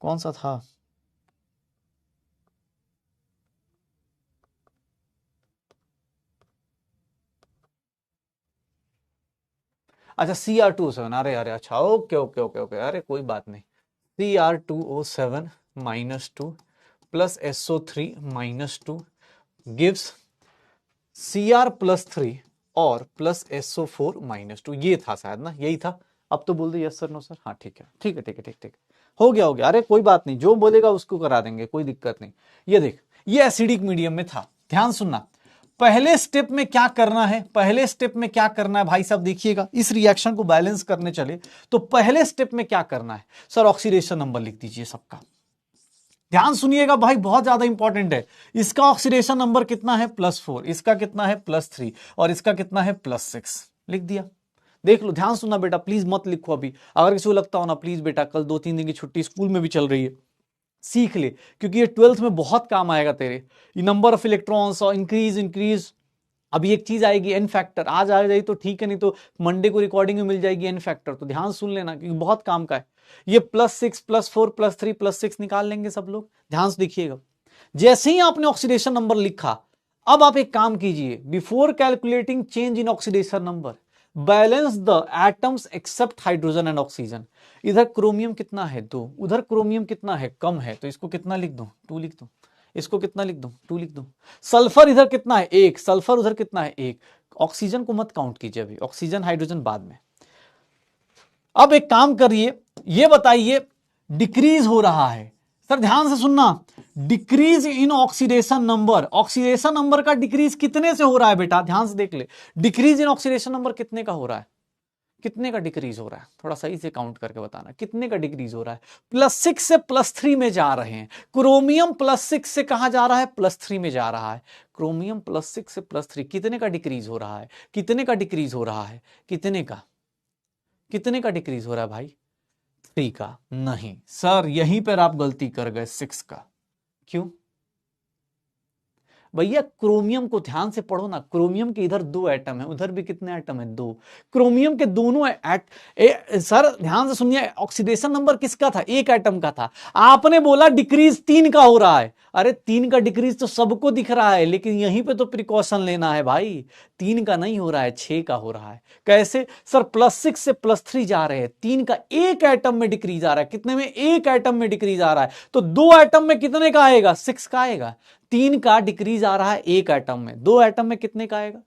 कौन सा था, अच्छा Cr2O7, अरे अच्छा, ओके, अरे कोई बात नहीं, Cr2O7-2 plus SO3-2 gives Cr+3 और प्लस SO4-2, ये था शायद ना, यही था। अब तो बोल दे यस सर, नो सर, हाँ ठीक है, हो गया, अरे कोई बात नहीं, जो बोलेगा उसको करा देंगे, कोई दिक्कत नहीं। ये देख, ये एसिडिक मीडियम में था, ध्यान सुनना, पहले स्टेप में क्या करना है भाई साहब, देखिएगा, इस रिएक्शन को बैलेंस करने चले तो पहले स्टेप में क्या करना है, सर ऑक्सीडेशन नंबर लिख दीजिए सबका, ध्यान सुनिएगा भाई, बहुत ज्यादा इंपॉर्टेंट है। इसका ऑक्सीडेशन नंबर कितना है, +4, इसका कितना है, +3, और इसका कितना है, +6, लिख दिया। देख लो, ध्यान सुनना बेटा, प्लीज मत लिखो अभी, अगर किसी को लगता हो ना, प्लीज बेटा, कल 2-3 दिन की छुट्टी स्कूल में भी चल रही है, सीख ले, क्योंकि ये 12th में बहुत काम आएगा तेरे, ये नंबर ऑफ इलेक्ट्रॉन्स और इंक्रीज। अभी एक चीज आएगी एन फैक्टर, आज आ जाए तो ठीक है, नहीं तो मंडे को रिकॉर्डिंग में मिल जाएगी एन फैक्टर, तो ध्यान सुन लेना क्योंकि बहुत काम का है। ये +6, +4, +3, +6 निकाल लेंगे सब लोग, ध्यान से देखिएगा। जैसे ही आपने ऑक्सीडेशन नंबर लिखा, अब आप एक काम कीजिए, before calculating change in oxidation number, balance the atoms except hydrogen and oxygen. इधर क्रोमियम कितना है, 2, उधर क्रोमियम कितना है, कम है, तो इसको कितना लिख दूं, 2 लिख दूं, इसको कितना लिख दूं, 2 लिख दूं। सल्फर इधर कितना है, 1, सल्फर उधर कितना है, 1। ऑक्सीजन को मत काउंट कीजिए अभी, ऑक्सीजन हाइड्रोजन बाद में। अब एक काम करिए, ये बताइए डिक्रीज हो रहा है, सर ध्यान से सुनना, डिक्रीज इन ऑक्सीडेशन नंबर का डिक्रीज कितने से हो रहा है बेटा, ध्यान से देख ले, डिक्रीज इन ऑक्सीडेशन नंबर कितने का हो रहा है, कितने का डिक्रीज हो रहा है, थोड़ा सही से काउंट करके बताना, कितने का डिक्रीज हो रहा है। +6 से +3 में जा रहे हैं, क्रोमियम +6 से कहां जा रहा है, +3 में जा रहा है, क्रोमियम +6 से +3, कितने का डिक्रीज हो रहा है, कितने का डिक्रीज हो रहा है, कितने का डिक्रीज हो रहा है भाई, 3 का। नहीं सर, यहीं पर आप गलती कर गए, 6 का, क्यों भैया? क्रोमियम को ध्यान से पढ़ो ना, क्रोमियम के इधर 2 एटम है, उधर भी कितने एटम है? 2। क्रोमियम के दोनों सर ध्यान से सुनिए, ऑक्सीडेशन नंबर किसका था? 1 एटम का था। आपने बोला डिक्रीज 3 का हो रहा है। अरे 3 का डिक्रीज तो सबको दिख रहा है, लेकिन यहीं पे तो प्रिकॉशन लेना है भाई। 3 का नहीं हो रहा है, 6 का हो रहा है। कैसे सर? +6 से +3 जा रहे हैं, 3 का 1 एटम में डिक्रीज आ रहा है। कितने में? 1 एटम में डिक्रीज आ रहा है। तो 2 एटम में कितने का आएगा? 6 का आएगा। 3 का डिक्रीज आ रहा है 1 एटम में, 2 एटम में कितने का आएगा?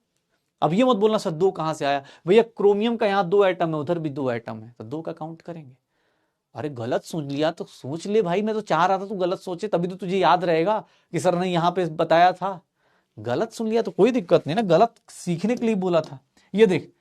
अब ये मत बोलना सर 2 कहां से आया भैया, क्रोमियम का यहां 2 एटम है, उधर भी 2 एटम है, तो 2 का काउंट करेंगे। अरे गलत सुन लिया तो सोच ले भाई, मैं तो चाह रहा था तू गलत सोचे, तभी तो तुझे याद रहेगा कि सर ने यहां पे बताया था। गलत सुन लिया तो कोई दिक्कत नहीं ना, गलत सीखने के लिए बोला था। ये देख,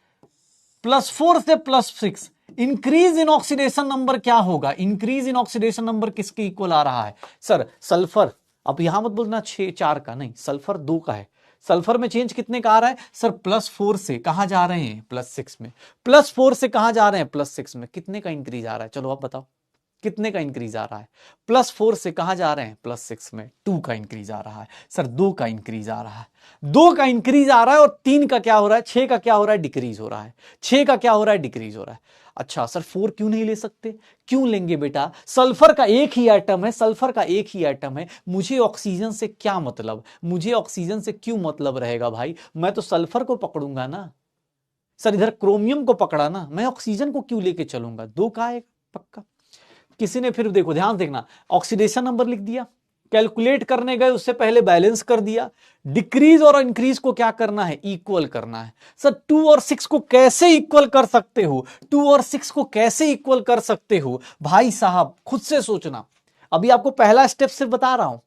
+4 से +6 इंक्रीज इन ऑक्सीडेशन नंबर क्या होगा? इंक्रीज इन ऑक्सीडेशन नंबर किसके इक्वल आ रहा है सर? सल्फर। अब यहां मत बोलना 4 का, नहीं, सल्फर 2 का है। सल्फर में चेंज कितने का आ रहा है सर? +4 से कहां जा रहे हैं? +6 में। +4 से कहां जा रहे हैं? +6 में। कितने का इंक्रीज आ रहा है? चलो आप बताओ कितने का इंक्रीज आ रहा है? +4 से कहां जा रहे हैं? +6 में। 2 का इंक्रीज आ रहा है सर, 2 का इंक्रीज आ रहा है, 2 का इंक्रीज आ रहा है। और 3 का क्या हो रहा है? 6 का क्या हो रहा है? डिक्रीज हो रहा है। 6 का क्या हो रहा है? डिक्रीज हो रहा है। अच्छा सर 4 क्यों नहीं ले सकते? क्यों लेंगे बेटा? सल्फर का एक ही एटम है, सल्फर का एक ही एटम है, मुझे ऑक्सीजन से क्या मतलब? मुझे ऑक्सीजन से क्यों मतलब रहेगा भाई? मैं तो सल्फर को पकड़ूंगा ना सर, इधर क्रोमियम को पकड़ा ना, मैं ऑक्सीजन को क्यों लेके चलूंगा? 2 का है पक्का। किसी ने फिर देखो, ध्यान देखना, ऑक्सीडेशन नंबर लिख दिया, कैलकुलेट करने गए उससे पहले बैलेंस कर दिया। डिक्रीज और इंक्रीज को क्या करना है? इक्वल करना है। सर 2 और 6 को कैसे इक्वल कर सकते हो? 2 और 6 को कैसे इक्वल कर सकते हो भाई साहब? खुद से सोचना। अभी आपको पहला स्टेप सिर्फ बता रहा हूं,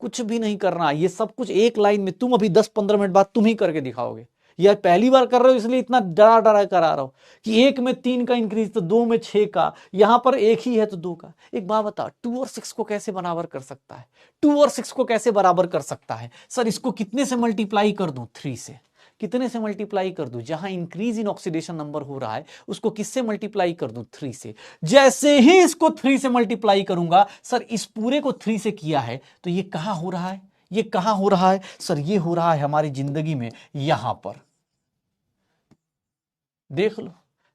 कुछ भी नहीं करना, ये सब कुछ एक लाइन में तुम अभी 10-15 मिनट बाद तुम ही करके दिखाओगे। यह पहली बार कर रहे हो इसलिए इतना डरा डरा करा रहा हूं कि 1 में 3 का इंक्रीज तो 2 में 6 का, यहां पर एक ही है तो 2 का। एक बात बता, 2 और 6 को कैसे बराबर कर सकता है? 2 और 6 को कैसे बराबर कर सकता है सर? इसको कितने से मल्टीप्लाई कर दूं? 3 से। कितने से मल्टीप्लाई कर दूं? जहां इंक्रीज इन ऑक्सीडेशन नंबर हो रहा है उसको किससे मल्टीप्लाई कर दूं? 3 से। जैसे ही इसको 3 से मल्टीप्लाई करूंगा सर, इस पूरे को 3 से किया है तो ये कहां हो रहा है? ये कहां हो रहा है सर? ये हो रहा है हमारी जिंदगी में, यहां पर देख लो।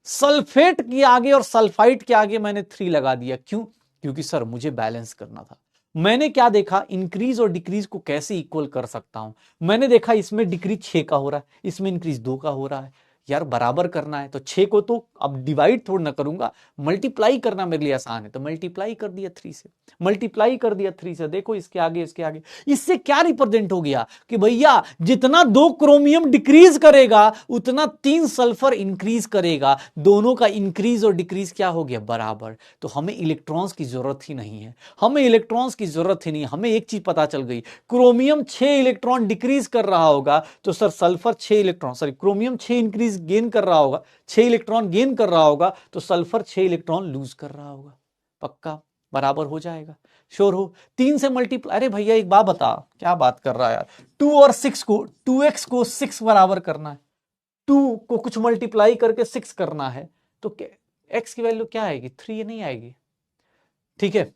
सल्फेट के आगे और सल्फाइड के आगे मैंने 3 लगा दिया, क्यों? क्योंकि सर मुझे बैलेंस करना था। मैंने क्या देखा? इंक्रीज और डिक्रीज को कैसे इक्वल कर सकता हूं। मैंने देखा इसमें डिक्रीज 6 का हो रहा है, इसमें इंक्रीज 2 का हो रहा है। यार बराबर करना है तो 6 को तो अब डिवाइड थोड़ा ना करूंगा, मल्टीप्लाई करना मेरे लिए आसान है, तो मल्टीप्लाई कर दिया 3 से। मल्टीप्लाई कर दिया 3 से। देखो इसके आगे इसके आगे, इससे क्या रिप्रेजेंट हो गया कि भैया जितना 2 क्रोमियम डिक्रीज करेगा उतना 3 सल्फर इंक्रीज करेगा। दोनों का इंक्रीज और डिक्रीज क्या हो गया? बराबर। तो हमें इलेक्ट्रॉन्स की जरूरत ही नहीं है, हमें इलेक्ट्रॉन्स की जरूरत ही नहीं। हमें एक चीज पता चल गई, क्रोमियम 6 इलेक्ट्रॉन डिक्रीज कर रहा होगा तो sir sulphur 6 electron, sorry chromium 6 increase gain कर रहा होगा, 6 इलेक्ट्रॉन गेन कर रहा होगा तो सल्फर 6 इलेक्ट्रॉन लूज कर रहा होगा। पक्का बराबर हो जाएगा? श्योर हो? 3 से मल्टीप्लाई, अरे भैया एक बात बता, क्या बात कर रहा है यार? 2 और 6 को, 2x को 6 बराबर करना है, 2 को कुछ मल्टीप्लाई करके 6 करना है तो x की वैल्यू क्या आएगी? 3 नहीं आएगी। ठीक है।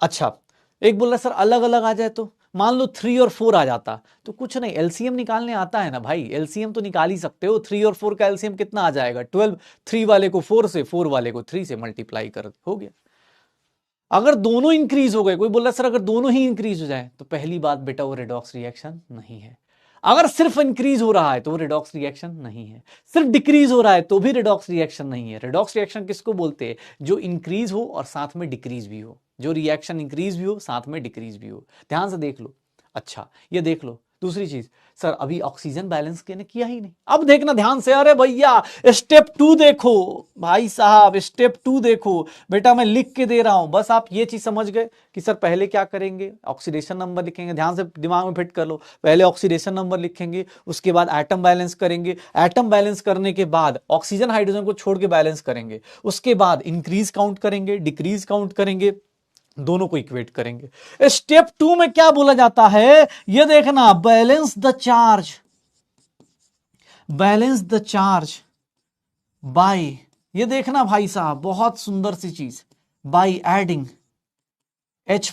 अच्छा एक बोल रहा सर अलग अलग आ जाए तो, मान लो 3 और 4 आ जाता तो कुछ नहीं, एलसीएम निकालने आता है ना भाई, एलसीएम तो निकाल ही सकते हो। 3 और 4 का एलसीएम कितना आ जाएगा? 12। 3 वाले को 4 से, 4 वाले को 3 से मल्टीप्लाई कर, हो गया। अगर दोनों इंक्रीज हो गए, कोई बोल रहा सर अगर दोनों ही इंक्रीज हो जाए तो पहली बात बेटा वो रेडॉक्स रिएक्शन नहीं है। अगर सिर्फ इंक्रीज हो रहा है तो वो रेडॉक्स रिएक्शन नहीं है, सिर्फ डिक्रीज हो रहा है तो भी रेडॉक्स रिएक्शन नहीं है। रेडॉक्स रिएक्शन किसको बोलते हैं? जो इंक्रीज हो और साथ में डिक्रीज भी हो, जो रिएक्शन इंक्रीज भी हो साथ में डिक्रीज भी हो। ध्यान से देख लो। अच्छा ये देख लो दूसरी चीज, सर अभी ऑक्सीजन बैलेंस किया ही नहीं। अब देखना ध्यान से, अरे भैया स्टेप 2 देखो भाई साहब, स्टेप 2 देखो बेटा, मैं लिख के दे रहा हूं, बस आप ये चीज समझ गए कि सर पहले क्या करेंगे? ऑक्सीडेशन नंबर लिखेंगे, ध्यान से दिमाग में फिट कर लो। पहले ऑक्सीडेशन नंबर लिखेंगे, उसके बाद एटम बैलेंस करेंगे, एटम बैलेंस करने के बाद ऑक्सीजन हाइड्रोजन को छोड़ के बैलेंस करेंगे, उसके बाद इंक्रीज काउंट करेंगे, डिक्रीज काउंट करेंगे, दोनों को इक्वेट करेंगे। स्टेप 2 में क्या बोला जाता है? ये देखना, balance the charge, balance the charge by, ये देखना भाई साहब बहुत सुंदर सी चीज, by adding H+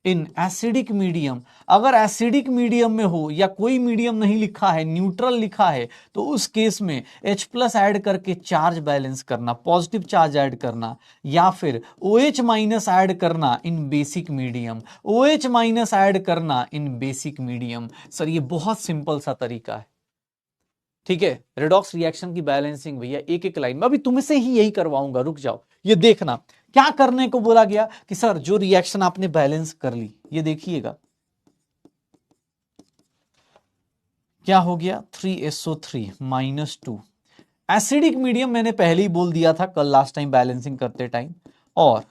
in acidic medium, अगर एसिडिक मीडियम में हो या कोई मीडियम नहीं लिखा है, न्यूट्रल लिखा है, तो उस केस में H प्लस ऐड करके चार्ज बैलेंस करना, पॉजिटिव चार्ज ऐड करना, या फिर OH माइनस ऐड करना in basic medium, OH minus add करना इन बेसिक मीडियम। सर ये बहुत सिंपल सा तरीका है, ठीक है। रेडॉक्स रिएक्शन की बैलेंसिंग भैया एक एक लाइन में, अभी तुमसे ही यही करवाऊंगा, रुक जाओ। ये देखना क्या करने को बोला गया कि सर जो रिएक्शन आपने बैलेंस कर ली, ये देखिएगा क्या हो गया, 3SO3 -2। एसिडिक मीडियम मैंने पहले ही बोल दिया था कल लास्ट टाइम बैलेंसिंग करते टाइम, और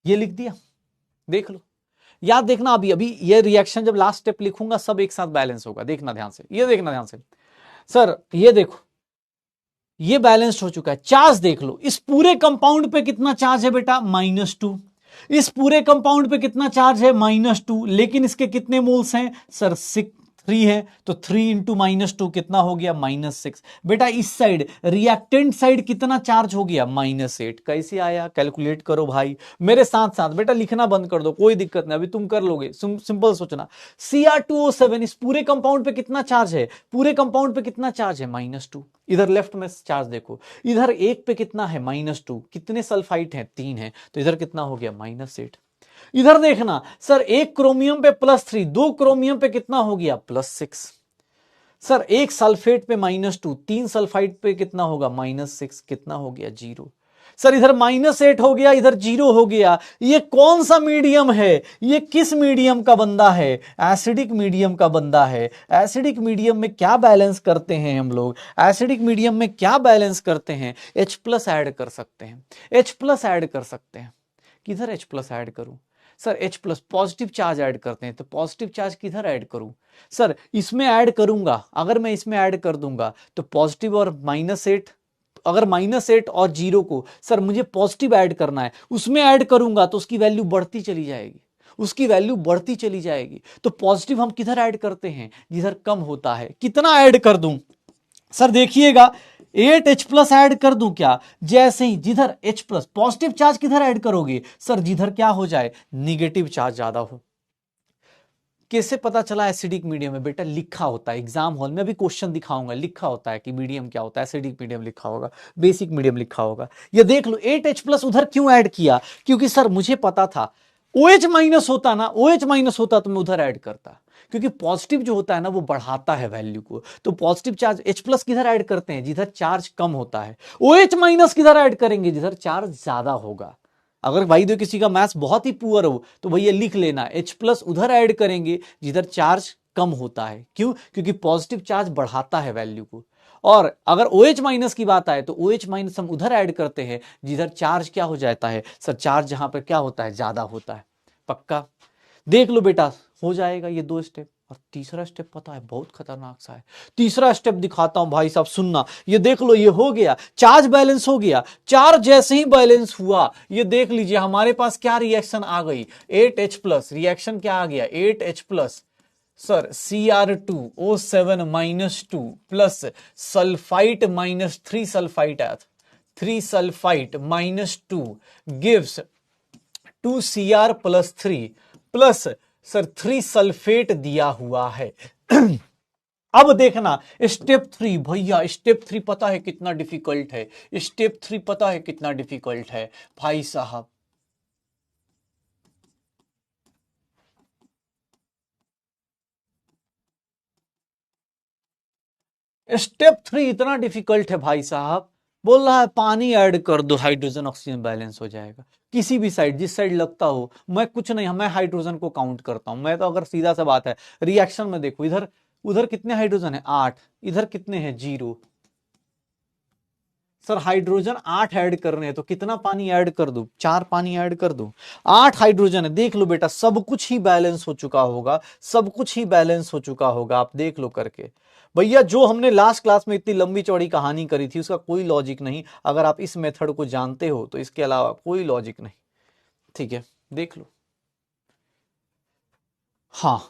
ये लिख दिया, देख लो, याद देखना। अभी अभी ये रिएक्शन जब लास्ट स्टेप लिखूंगा सब एक साथ बैलेंस होगा, देखना ध्यान से, ये देखना ध्यान से। सर ये देखो, ये बैलेंस्ड हो चुका है, चार्ज देख लो, इस पूरे कंपाउंड पे कितना चार्ज है बेटा, -2। इस पूरे कंपाउंड पे कितना चार्ज है, -2, लेकिन इसके कितने मोल्स हैं सर, 3 है, तो 3 इंटू -2 कितना हो गया, -6। बेटा इस साइड रिएक्टेंट साइड कितना चार्ज हो गया, -8। कैसे आया, कैलकुलेट करो भाई मेरे साथ साथ, बेटा लिखना बंद कर दो, कोई दिक्कत नहीं, अभी तुम कर लोगे, सिंपल सोचना। Cr2O7 इस पूरे कंपाउंड पे कितना चार्ज है, पूरे कंपाउंड पे कितना चार्ज है, -2। इधर लेफ्ट में चार्ज देखो, इधर एक पे कितना है, -2, कितने सल्फाइट हैं, 3 है, तो इधर कितना हो गया, -8। इधर देखना सर, एक क्रोमियम पे +3, दो क्रोमियम पे कितना हो गया, +6। सर एक सल्फेट पे -2, 3 सल्फाइट पे कितना होगा, -6, कितना हो गया, 0। सर इधर -8 हो गया, इधर 0 हो गया। ये कौन सा मीडियम है, ये किस मीडियम का बंदा है, एसिडिक मीडियम का बंदा है। एसिडिक मीडियम में क्या बैलेंस करते हैं हम लोग, एसिडिक मीडियम में क्या बैलेंस करते हैं, H प्लस ऐड कर सकते हैं, H प्लस ऐड कर सकते हैं। किधर H प्लस ऐड करूं sir, H plus positive charge add करते हैं, तो पॉजिटिव चार्ज किधर ऐड करूं सर, इसमें ऐड करूंगा, अगर मैं इसमें ऐड कर दूंगा तो पॉजिटिव और -8, अगर -8 और 0 को सर मुझे पॉजिटिव ऐड करना है, उसमें ऐड करूंगा तो उसकी वैल्यू बढ़ती चली जाएगी, उसकी वैल्यू बढ़ती चली जाएगी। तो पॉजिटिव हम किधर ऐड करते हैं, जिधर कम होता है। कितना ऐड कर दूं सर, देखिएगा 8H प्लस ऐड कर दूं क्या, जैसे ही जिधर H प्लस पॉजिटिव चार्ज किधर ऐड करोगे सर, जिधर क्या हो जाए, निगेटिव चार्ज ज्यादा हो। कैसे पता चला एसिडिक मीडियम में, बेटा लिखा होता है एग्जाम हॉल में, अभी क्वेश्चन दिखाऊंगा, लिखा होता है कि मीडियम क्या होता है, एसिडिक मीडियम लिखा होगा, बेसिक मीडियम लिखा होगा। ये देख लो 8H प्लस उधर क्यों ऐड किया, क्योंकि सर मुझे पता था OH माइनस होता ना, OH माइनस होता तो मैं उधर ऐड करता, क्योंकि पॉजिटिव जो होता है ना वो बढ़ाता है वैल्यू को, तो पॉजिटिव चार्ज H प्लस किधर ऐड करते हैं, जिधर चार्ज कम होता है। OH माइनस किधर ऐड करेंगे, जिधर चार्ज ज्यादा होगा। अगर भाई दो किसी का मैथ्स बहुत ही पुअर हो तो भैया लिख लेना, H प्लस उधर ऐड करेंगे जिधर चार्ज कम होता है। क्यों, क्योंकि पॉजिटिव चार्ज बढ़ाता है वैल्यू को। और अगर OH माइनस की बात आए तो OH माइनस हम उधर ऐड करते हैं जिधर चार्ज क्या हो जाता है सर, चार्ज जहां पर क्या होता है, ज्यादा होता है। पक्का देख लो बेटा, हो जाएगा ये 2 स्टेप। और तीसरा स्टेप पता है बहुत खतरनाक सा है, तीसरा स्टेप दिखाता हूं भाई साहब, सुनना। ये देख लो, ये हो गया, चार्ज बैलेंस हो गया। चार्ज जैसे ही बैलेंस हुआ, ये देख लीजिए हमारे पास क्या रिएक्शन आ गई, 8H प्लस, रिएक्शन क्या आ गया, 8H plus sir Cr2O7 -2 plus sulphite -3 sulphite आया था, 3 sulphite -2 gives 2Cr plus 3 plus sir 3 sulphate दिया हुआ है। अब देखना स्टेप 3, भैया स्टेप 3 पता है कितना डिफिकल्ट है, स्टेप 3 पता है कितना डिफिकल्ट है भाई साहब। स्टेप 3 इतना डिफिकल्ट है भाई साहब, बोल रहा है पानी ऐड कर दो, हाइड्रोजन ऑक्सीजन बैलेंस हो जाएगा। किसी भी साइड, जिस साइड लगता हो, मैं कुछ नहीं, मैं हाइड्रोजन को काउंट करता हूं। मैं तो अगर सीधा सा बात है, रिएक्शन में देखो, इधर उधर कितने हाइड्रोजन है, 8, इधर कितने हैं, 0। सर हाइड्रोजन 8 ऐड कर रहे हैं तो कितना पानी ऐड कर दूं, 4 पानी ऐड कर दूं, 8 हाइड्रोजन है। देख लो बेटा, सब कुछ ही बैलेंस हो चुका होगा, सब कुछ ही बैलेंस हो चुका होगा, आप देख लो करके। भैया जो हमने लास्ट क्लास में इतनी लंबी चौड़ी कहानी करी थी उसका कोई लॉजिक नहीं, अगर आप इस मेथड को जानते हो तो इसके अलावा कोई लॉजिक नहीं। ठीक है, देख लो। हाँ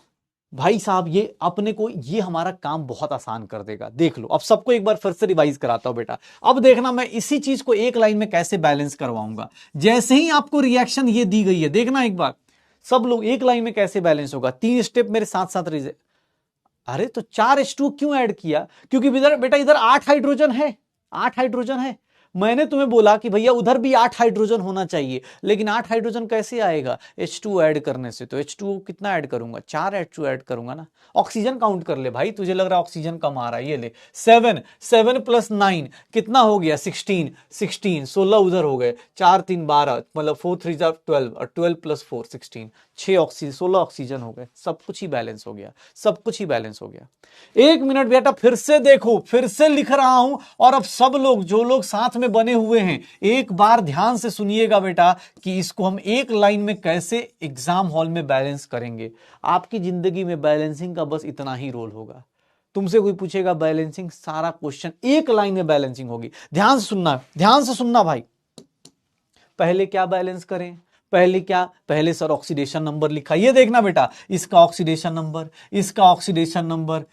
भाई साहब ये अपने को, ये हमारा काम बहुत आसान कर देगा। देख लो, अब सबको एक बार फिर से रिवाइज कराता हूं बेटा। अब देखना मैं इसी चीज को एक लाइन में कैसे बैलेंस करवाऊंगा। जैसे ही आपको रिएक्शन ये दी गई है, देखना एक बार सब लोग एक लाइन में कैसे बैलेंस होगा। 3 स्टेप मेरे साथ साथ अरे तो 4H2 क्यों ऐड किया? क्योंकि इधर बेटा इधर 8 हाइड्रोजन है, 8 हाइड्रोजन है। मैंने तुम्हें बोला कि भैया उधर भी 8 हाइड्रोजन होना चाहिए, लेकिन 8 हाइड्रोजन कैसे आएगा? H2 ऐड करने से। तो H2 कितना ऐड करूंगा? 4 H2 ऐड करूंगा ना। ऑक्सीजन काउंट कर ले भाई, तुझे लग रहा है ऑक्सीजन कम आ रहा है, ये ले 7 7 + 9 कितना हो गया? 16 16 16 उधर हो गए, 4 3 12, मतलब 4 3 12 और 12 + 4 16, 6 ऑक्सीजन 16 ऑक्सीजन हो गए। सब कुछ ही बैलेंस हो गया, सब कुछ ही बैलेंस हो गया। 1 मिनट बेटा, फिर से देखो, फिर से लिख रहा हूं। और अब सब लोग जो लोग साथ में बने हुए हैं, एक बार ध्यान से सुनिएगा बेटा कि इसको हम एक लाइन में कैसे एग्जाम हॉल में बैलेंस करेंगे। आपकी जिंदगी में बैलेंसिंग का बस इतना ही रोल होगा। तुमसे कोई पूछेगा बैलेंसिंग, सारा क्वेश्चन एक लाइन में बैलेंसिंग होगी। ध्यान से सुनना, ध्यान से सुनना भाई। पहले क्या बैलेंस करें? पहले क्या? पहले सर ऑक्सीडेशन नंबर लिखा, ये देखना बेटा, इसका ऑक्सीडेशन नंबर, इसका ऑक्सीडेशन नंबर,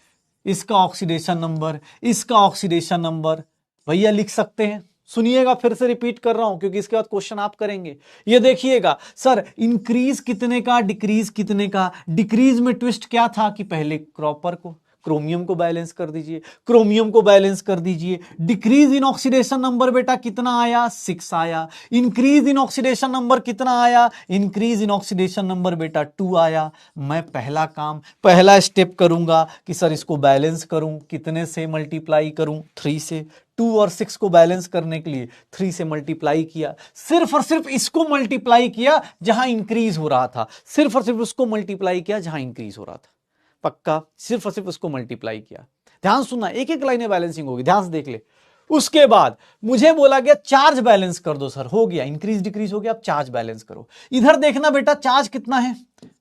इसका ऑक्सीडेशन नंबर, इसका ऑक्सीडेशन नंबर भैया लिख सकते हैं। सुनिएगा, फिर से रिपीट कर रहा हूं क्योंकि इसके बाद क्वेश्चन आप करेंगे। ये देखिएगा सर, इंक्रीज कितने का, डिक्रीज कितने का। डिक्रीज में ट्विस्ट क्या था कि पहले कॉपर को, क्रोमियम को बैलेंस कर दीजिए, क्रोमियम को बैलेंस कर दीजिए। डिक्रीज इन ऑक्सीडेशन नंबर बेटा कितना आया? 6 आया। इंक्रीज इन ऑक्सीडेशन नंबर कितना आया? इंक्रीज इन ऑक्सीडेशन नंबर बेटा 2 आया। मैं पहला काम, पहला स्टेप करूंगा कि सर इसको बैलेंस करूं, कितने से मल्टीप्लाई करूं? 3 से। 2 और 6 को बैलेंस करने के लिए 3 से मल्टीप्लाई किया, सिर्फ और सिर्फ इसको मल्टीप्लाई किया जहां इंक्रीज हो रहा था, सिर्फ और सिर्फ उसको मल्टीप्लाई किया जहां इंक्रीज हो रहा था। पक्का, सिर्फ और सिर्फ उसको मल्टीप्लाई किया। ध्यान सुनना, एक एक लाइन में बैलेंसिंग होगी, ध्यान से देख ले। उसके बाद मुझे बोला गया चार्ज बैलेंस कर दो। सर हो गया, इंक्रीज डिक्रीज हो गया, अब चार्ज बैलेंस करो। इधर देखना बेटा, चार्ज कितना है?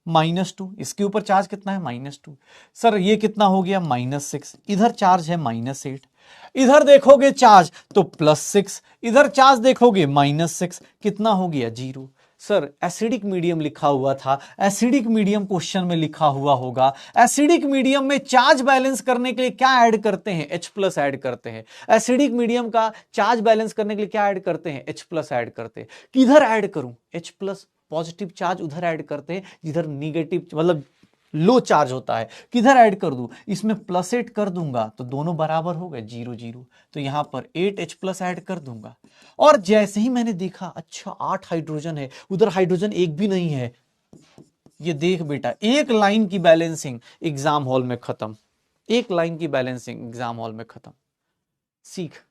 -2। इसके ऊपर चार्ज कितना है? -2। सर ये कितना हो गया? -6। इधर चार्ज है -8। इधर देखोगे चार्ज तो +6, इधर चार्ज देखोगे -6, कितना हो गया? 0। सर एसिडिक मीडियम लिखा हुआ था, एसिडिक मीडियम क्वेश्चन में लिखा हुआ होगा। एसिडिक मीडियम में चार्ज बैलेंस करने के लिए क्या ऐड करते हैं? H+ ऐड करते हैं। एसिडिक मीडियम का चार्ज बैलेंस करने के लिए क्या ऐड करते हैं? H+ ऐड करते हैं। किधर ऐड करूं? H+, पॉजिटिव चार्ज उधर ऐड करते हैं जिधर निगेटिव मतलब लो चार्ज होता है। किधर ऐड कर दूं? इसमें +8 कर दूंगा तो दोनों बराबर हो गए, 0 0। तो यहां पर 8H+ ऐड कर दूंगा। और जैसे ही मैंने देखा अच्छा 8 हाइड्रोजन है, उधर हाइड्रोजन एक भी नहीं है। ये देख बेटा, एक लाइन की बैलेंसिंग एग्जाम हॉल में खत्म, एक लाइन की बैलेंसिंग एग्जाम हॉल में खत्म। सीख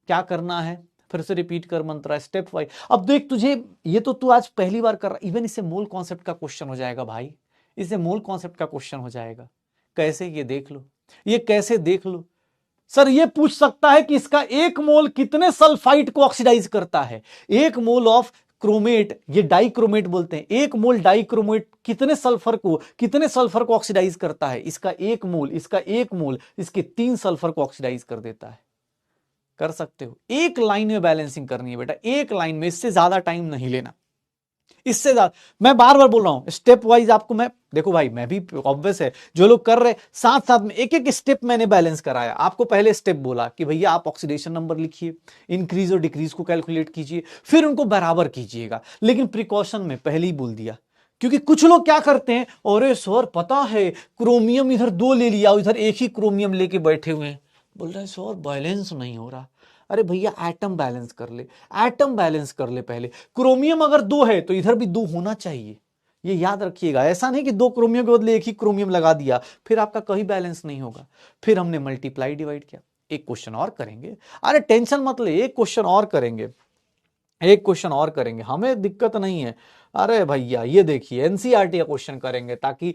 क्या करना है, फिर से रिपीट कर मंत्रा, स्टेप वाइज। अब देख तुझे, ये तो तू आज पहली बार कर रहा, इवन इससे मोल कॉन्सेप्ट का क्वेश्चन हो जाएगा भाई, इससे मोल कॉन्सेप्ट का क्वेश्चन हो जाएगा। कैसे? ये देख लो, ये कैसे देख लो। सर ये पूछ सकता है कि इसका 1 मोल कितने सल्फाइड को ऑक्सीडाइज करता है? 1 मोल ऑफ क्रोमेट, ये डाइक्रोमेट बोलते हैं, 1 मोल डाइक्रोमेट कितने सल्फर को ऑक्सीडाइज करता है? इसका 1 मोल, इसका 1 मोल इसके 3 सल्फर को ऑक्सीडाइज कर देता है। कर सकते हो, एक लाइन में बैलेंसिंग करनी है बेटा, एक लाइन में, इससे ज्यादा टाइम नहीं लेना, इससे ज्यादा। मैं बार बार बोल रहा हूं, स्टेप वाइज आपको मैं, देखो भाई मैं भी ऑब्वियस है, जो लोग कर रहे साथ साथ में एक एक स्टेप मैंने बैलेंस कराया। आपको पहले स्टेप बोला कि भैया आप ऑक्सीडेशन नंबर लिखिए, इंक्रीज और डिक्रीज को कैलकुलेट कीजिए, फिर उनको बराबर कीजिएगा। लेकिन प्रिकॉशन में पहले ही बोल दिया, क्योंकि कुछ लोग क्या करते हैं, अरे सर पता है क्रोमियम इधर 2 ले लिया, इधर एक ही क्रोमियम लेके बैठे हुए हैं, बोल रहे सर बैलेंस नहीं हो रहा। अरे भैया एटम बैलेंस कर ले, एटम बैलेंस कर ले पहले। क्रोमियम अगर 2 है तो इधर भी 2 होना चाहिए, ये याद रखिएगा। ऐसा नहीं कि 2 क्रोमियम के बदले एक ही क्रोमियम लगा दिया, फिर आपका कहीं बैलेंस नहीं होगा। फिर हमने मल्टीप्लाई डिवाइड किया। एक क्वेश्चन और करेंगे, अरे टेंशन मत ले, एक क्वेश्चन और करेंगे, एक क्वेश्चन और करेंगे, हमें दिक्कत नहीं है। अरे भैया ये देखिए एनसीईआरटी का क्वेश्चन करेंगे, ताकि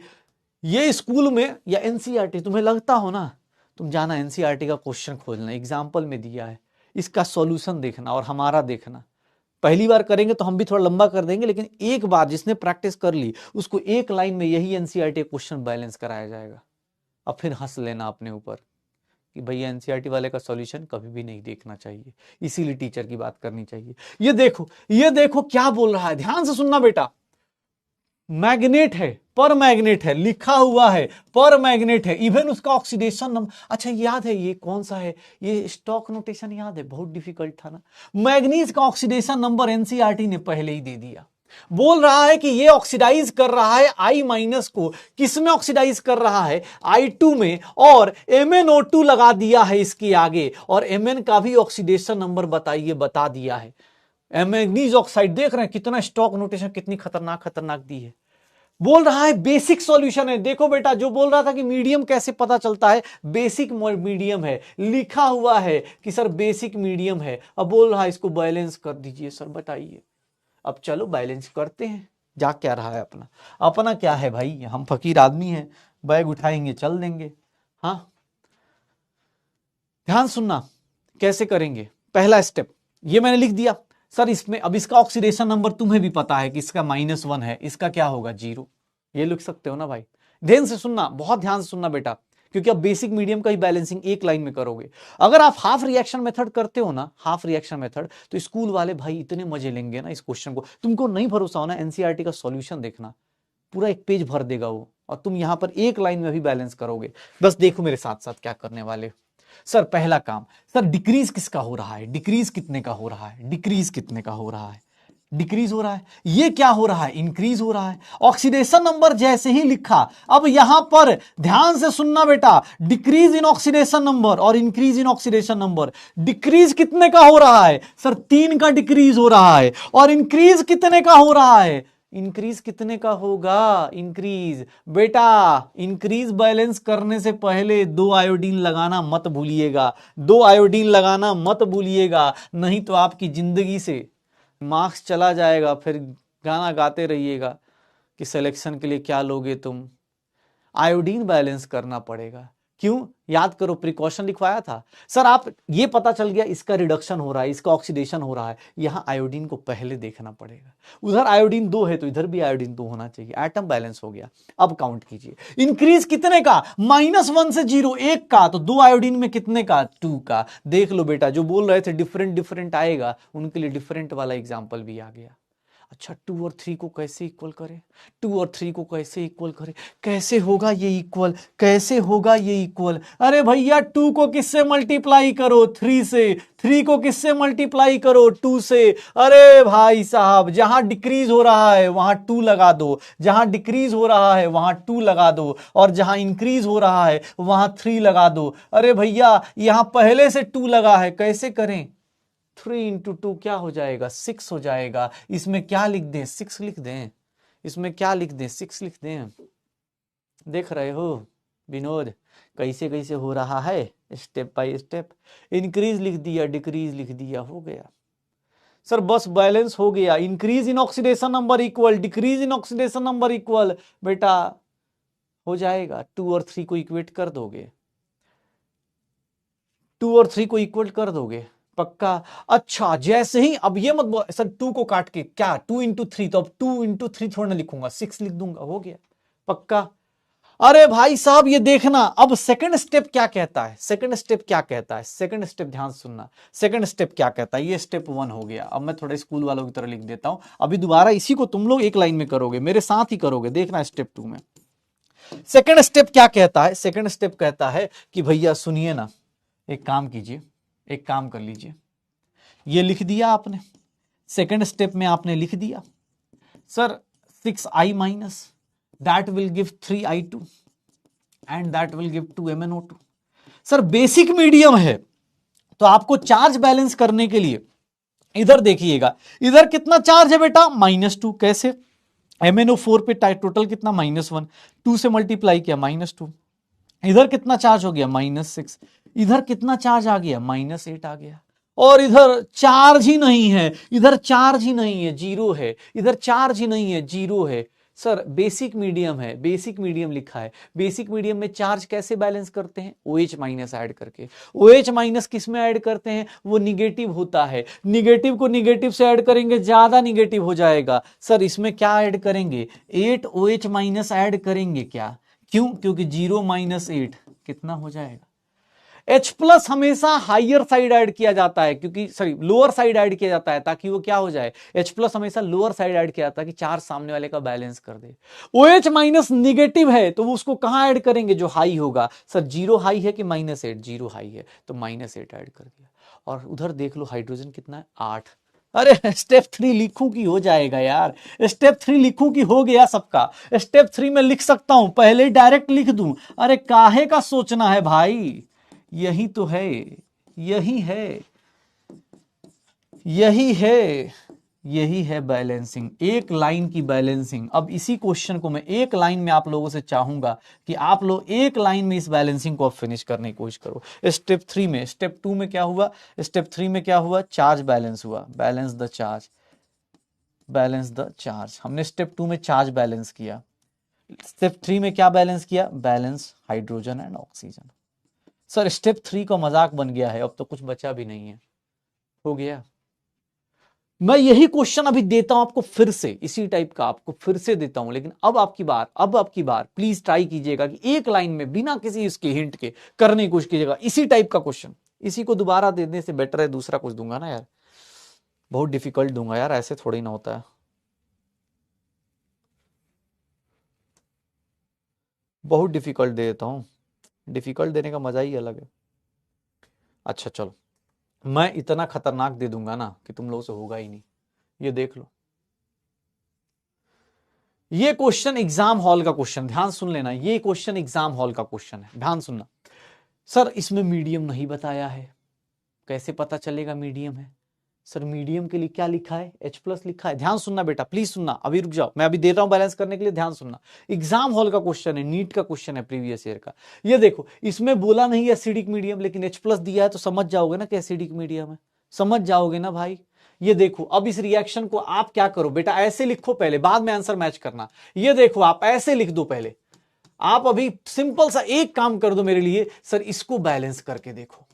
ये स्कूल में या एनसीईआरटी तुम्हें लगता हो ना, तुम जाना एनसीईआरटी का क्वेश्चन खोजना, एग्जाम्पल में दिया है, इसका सॉल्यूशन देखना और हमारा देखना। पहली बार करेंगे तो हम भी थोड़ा लंबा कर देंगे, लेकिन एक बार जिसने प्रैक्टिस कर ली उसको एक लाइन में यही एनसीईआरटी क्वेश्चन बैलेंस कराया जाएगा। अब फिर हंस लेना अपने ऊपर कि भैया एनसीईआरटी वाले का सॉल्यूशन कभी भी नहीं देखना चाहिए, इसीलिए टीचर की बात करनी चाहिए। ये देखो क्या बोल रहा है, ध्यान से सुनना बेटा। मैग्नेट है, पर मैग्नेट है, लिखा हुआ है पर मैग्नेट है। इवन उसका ऑक्सीडेशन नंबर, अच्छा याद है ये कौन सा है, ये स्टॉक नोटेशन याद है, बहुत डिफिकल्ट था ना। मैग्नीज का ऑक्सीडेशन नंबर एनसीईआरटी ने पहले ही दे दिया। बोल रहा है कि ये ऑक्सीडाइज कर रहा है आई माइनस को, किसमें ऑक्सीडाइज कर रहा है, I2 में, और MnO2 लगा दिया है इसके आगे, और Mn का भी ऑक्सीडेशन नंबर बताइए, बता दिया है। मैग्नीज ऑक्साइड, देख रहे हैं कितना स्टॉक नोटेशन कितनी खतरनाक दी है। बोल रहा है बेसिक सॉल्यूशन है। देखो बेटा, जो बोल रहा था कि मीडियम कैसे पता चलता है, बेसिक मीडियम है, लिखा हुआ है कि सर बेसिक मीडियम है। अब बोल रहा है इसको बैलेंस कर दीजिए सर, बताइए। अब चलो बैलेंस करते हैं। जा क्या रहा है अपना, अपना क्या है भाई, हम फकीर आदमी हैं, बैग उठाएंगे चल देंगे। हाँ, ध्यान सुनना कैसे करेंगे। पहला स्टेप ये मैंने लिख दिया सर, इसमें अब इसका ऑक्सीडेशन नंबर तुम्हें भी पता है कि इसका -1 है, इसका क्या होगा 0, ये लिख सकते हो ना भाई। ध्यान से सुनना, बहुत ध्यान से सुनना बेटा, क्योंकि अब बेसिक मीडियम का ही बैलेंसिंग एक लाइन में करोगे। अगर आप हाफ रिएक्शन मेथड करते हो ना, हाफ रिएक्शन मेथड, तो स्कूल वाले भाई इतने मजे लेंगे ना इस क्वेश्चन को। तुमको नहीं भरोसा हो ना, एनसीईआरटी का सॉल्यूशन देखना, पूरा एक पेज भर देगा वो, और तुम यहां पर एक लाइन में भी बैलेंस करोगे। बस देखो मेरे साथ साथ क्या करने वाले। सर पहला काम, सर डिक्रीज किसका हो रहा है, डिक्रीज कितने का हो रहा है, डिक्रीज कितने का हो रहा है, डिक्रीज हो रहा है। ये क्या हो रहा है, इंक्रीज हो रहा है। ऑक्सीडेशन नंबर जैसे ही लिखा, अब यहां पर ध्यान से सुनना बेटा, डिक्रीज इन ऑक्सीडेशन नंबर और increase in oxidation number. Decrease कितने का हो रहा है, सर 3 का डिक्रीज हो रहा है, और इंक्रीज कितने का हो रहा है, इंक्रीज कितने का होगा, इंक्रीज। बेटा इंक्रीज बैलेंस करने से पहले 2 आयोडीन लगाना मत भूलिएगा, 2 आयोडीन लगाना मत भूलिएगा, नहीं तो आपकी जिंदगी से मार्क्स चला जाएगा। फिर गाना गाते रहिएगा कि सिलेक्शन के लिए क्या लोगे तुम। आयोडीन बैलेंस करना पड़ेगा। क्यों, याद करो, प्रिकॉशन लिखवाया था सर। आप ये पता चल गया इसका रिडक्शन हो रहा है, इसका ऑक्सीडेशन हो रहा है, यहां आयोडीन को पहले देखना पड़ेगा। उधर आयोडीन 2 है तो इधर भी आयोडीन 2 होना चाहिए। एटम बैलेंस हो गया। अब काउंट कीजिए, इंक्रीज कितने का, -1 से 0, 1 का, तो 2 आयोडीन में कितने का, 2 का। देख लो बेटा, जो बोल रहे थे डिफरेंट डिफरेंट आएगा, उनके लिए डिफरेंट वाला एग्जाम्पल भी आ गया। अच्छा 2 और 3 को कैसे इक्वल करें, 2 और 3 को कैसे इक्वल करें, कैसे होगा ये इक्वल, कैसे होगा ये इक्वल। अरे भैया 2 को किससे मल्टीप्लाई करो, 3 से, 3 को किससे मल्टीप्लाई करो, 2 से। अरे भाई साहब, जहां डिक्रीज हो रहा है वहां 2 लगा दो, जहां डिक्रीज हो रहा है वहां 2 लगा दो, और जहां इंक्रीज हो रहा है वहां 3 लगा दो। अरे भैया यहां पहले से 2 लगा है, कैसे करें, 3 × 2 क्या हो जाएगा, 6 हो जाएगा। इसमें क्या लिख दें, 6 लिख दें, इसमें क्या लिख दें, 6 लिख दें। देख रहे हो विनोद कैसे कैसे हो रहा है, स्टेप बाय स्टेप। इंक्रीज लिख दिया, डिक्रीज लिख दिया, हो गया सर, बस बैलेंस हो गया। Increase in oxidation number equal, decrease in oxidation number equal, बेटा हो जाएगा। 2 और 3 को इक्वेट कर दोगे, 2 और 3 को इक्वल कर दोगे, पक्का। अच्छा जैसे ही, अब ये मत बोल सर 2 को काट के क्या, 2 × 3, तो अब 2 × 3 थोड़ा ना लिखूंगा, 6 लिख दूंगा, हो गया, पक्का। अरे भाई साहब ये देखना, अब सेकंड स्टेप क्या कहता है, सेकंड स्टेप क्या कहता है, सेकंड स्टेप ध्यान सुनना, सेकंड स्टेप क्या कहता है। ये स्टेप 1 हो गया। अब मैं थोड़ा स्कूल वालों की तरह लिख देता हूं, अभी दोबारा इसी को तुम लोग एक लाइन में करोगे, मेरे साथ ही करोगे, देखना स्टेप 2 में। सेकंड स्टेप क्या कहता है, सेकंड स्टेप कहता है कि भैया सुनिए ना, एक काम कीजिए, एक काम कर लीजिए, ये लिख दिया आपने, सेकंड स्टेप में आपने लिख दिया sir 6I minus, that will give 3I2 and that will give 2MnO2। Sir basic medium है, तो आपको चार्ज बैलेंस करने के लिए इधर देखिएगा, इधर कितना चार्ज है बेटा, -2। कैसे, MnO4 पे टोटल कितना, -1, 2 से मल्टीप्लाई किया, -2। इधर कितना चार्ज हो गया, -6। इधर कितना चार्ज आ गया, -8 आ गया। और इधर चार्ज ही नहीं है, इधर चार्ज ही नहीं है, 0 है। इधर चार्ज ही नहीं है, 0 है। सर बेसिक मीडियम है, बेसिक मीडियम लिखा है। बेसिक मीडियम में चार्ज कैसे बैलेंस करते हैं, OH माइनस ऐड करके। OH माइनस किस में ऐड करते हैं, वो निगेटिव होता है, निगेटिव को निगेटिव से ऐड करेंगे ज्यादा निगेटिव हो जाएगा। सर इसमें क्या ऐड करेंगे, 8 OH माइनस ऐड करेंगे क्या, क्यों, क्योंकि 0 - 8 कितना हो जाएगा, H प्लस हमेशा हाइयर साइड ऐड किया जाता है, क्योंकि सॉरी लोअर साइड ऐड किया जाता है, ताकि वो क्या हो जाए, H प्लस हमेशा लोअर साइड ऐड किया जाता है कि चार्ज सामने वाले का बैलेंस कर दे। OH माइनस निगेटिव है तो वो उसको कहां ऐड करेंगे, जो हाई होगा। सर जीरो हाई है कि -8, जीरो हाई है तो -8 ऐड कर दिया। और उधर देख लो हाइड्रोजन कितना है, 8। अरे स्टेप 3 लिखूं कि हो जाएगा यार, स्टेप 3 लिखूं कि हो गया सबका। स्टेप 3 में लिख सकता हूं, पहले डायरेक्ट लिख दूं। अरे काहे का सोचना है भाई, यही तो है, यही है, यही है, यही है बैलेंसिंग, एक लाइन की बैलेंसिंग। अब इसी क्वेश्चन को मैं एक लाइन में आप लोगों से चाहूंगा कि आप लोग एक लाइन में इस बैलेंसिंग को फिनिश करने की कोशिश करो। स्टेप 3 में, स्टेप 2 में क्या हुआ, स्टेप 3 में क्या हुआ, चार्ज बैलेंस हुआ, balance the charge, balance the charge. हमने स्टेप 2 में चार्ज बैलेंस किया, स्टेप 3 में क्या बैलेंस किया, balance hydrogen and oxygen. Sir step 3 का मजाक बन गया है, अब तो कुछ बचा भी नहीं है, हो गया। मैं यही क्वेश्चन अभी देता हूं आपको फिर से, इसी टाइप का आपको फिर से देता हूं, लेकिन अब आपकी बार, अब आपकी बार प्लीज ट्राई कीजिएगा कि एक लाइन में बिना किसी इसके हिंट के करने की कोशिश कीजिएगा, इसी टाइप का क्वेश्चन। इसी को दोबारा देने से बेटर है दूसरा कुछ दूंगा ना यार, बहुत डिफिकल्ट दूंगा यार, ऐसे थोड़ी ना होता है, बहुत डिफिकल्ट दे देता हूं, डिफिकल्ट देने का मजा ही अलग है। अच्छा चलो, मैं इतना खतरनाक दे दूंगा ना कि तुम लोगों से होगा ही नहीं। ये देख लो, ये क्वेश्चन एग्जाम हॉल का क्वेश्चन, ध्यान सुन लेना, ये क्वेश्चन एग्जाम हॉल का क्वेश्चन है, ध्यान सुनना। सर इसमें मीडियम नहीं बताया है, कैसे पता चलेगा मीडियम है। सर मीडियम के लिए क्या लिखा है, H प्लस लिखा है। ध्यान सुनना बेटा, प्लीज सुनना, अभी रुक जाओ, मैं अभी दे रहा हूं बैलेंस करने के लिए, ध्यान सुनना। एग्जाम हॉल का क्वेश्चन है, नीट का क्वेश्चन है, प्रीवियस ईयर का। ये देखो, इसमें बोला नहीं एसिडिक मीडियम, लेकिन H प्लस दिया है तो समझ जाओगे ना कि एसिडिक मीडियम है, समझ जाओगे ना भाई। ये देखो, अब इस रिएक्शन को आप क्या करो बेटा, ऐसे लिखो पहले, बाद में आंसर मैच करना। ये देखो आप ऐसे लिख दो पहले, आप अभी सिंपल सा एक काम कर दो मेरे लिए, सर इसको बैलेंस करके देखो,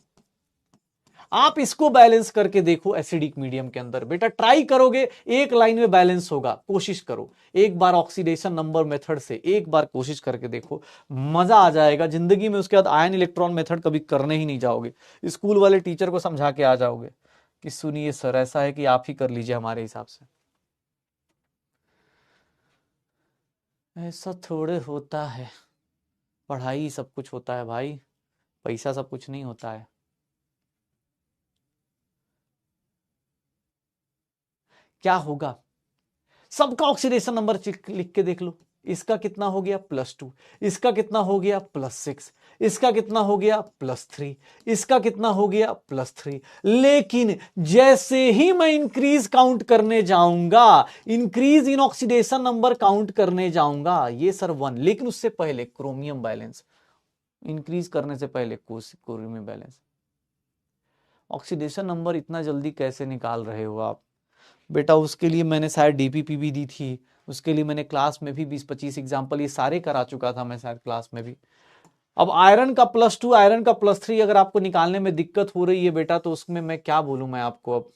आप इसको बैलेंस करके देखो एसिडिक मीडियम के अंदर। बेटा ट्राई करोगे एक लाइन में बैलेंस होगा, कोशिश करो एक बार ऑक्सीडेशन नंबर मेथड से, एक बार कोशिश करके देखो, मजा आ जाएगा जिंदगी में। उसके बाद आयन इलेक्ट्रॉन मेथड कभी करने ही नहीं जाओगे, स्कूल वाले टीचर को समझा के आ जाओगे कि सुनिए सर ऐसा है कि आप ही कर लीजिए हमारे हिसाब से। ऐसा थोड़े होता है, पढ़ाई सब कुछ होता है भाई, पैसा सब कुछ नहीं होता है। क्या होगा, सबका ऑक्सीडेशन नंबर लिख के देख लो, इसका कितना हो गया +2, इसका कितना हो गया +6, इसका कितना हो गया +3, इसका कितना हो गया +3। लेकिन जैसे ही मैं इंक्रीज काउंट करने जाऊंगा, increase in oxidation number count करने जाऊंगा, ये सर 1, लेकिन उससे पहले क्रोमियम बैलेंस, इंक्रीज करने से पहले क्रोमियम बैलेंस। ऑक्सीडेशन नंबर इतना जल्दी कैसे निकाल रहे हो आप बेटा, उसके लिए मैंने शायद डीपीपी भी दी थी, उसके लिए मैंने क्लास में भी 20-25 एग्जाम्पल ये सारे करा चुका था मैं शायद क्लास में भी। अब आयरन का +2, आयरन का +3 अगर आपको निकालने में दिक्कत हो रही है बेटा, तो उसमें मैं क्या बोलूं मैं आपको। अब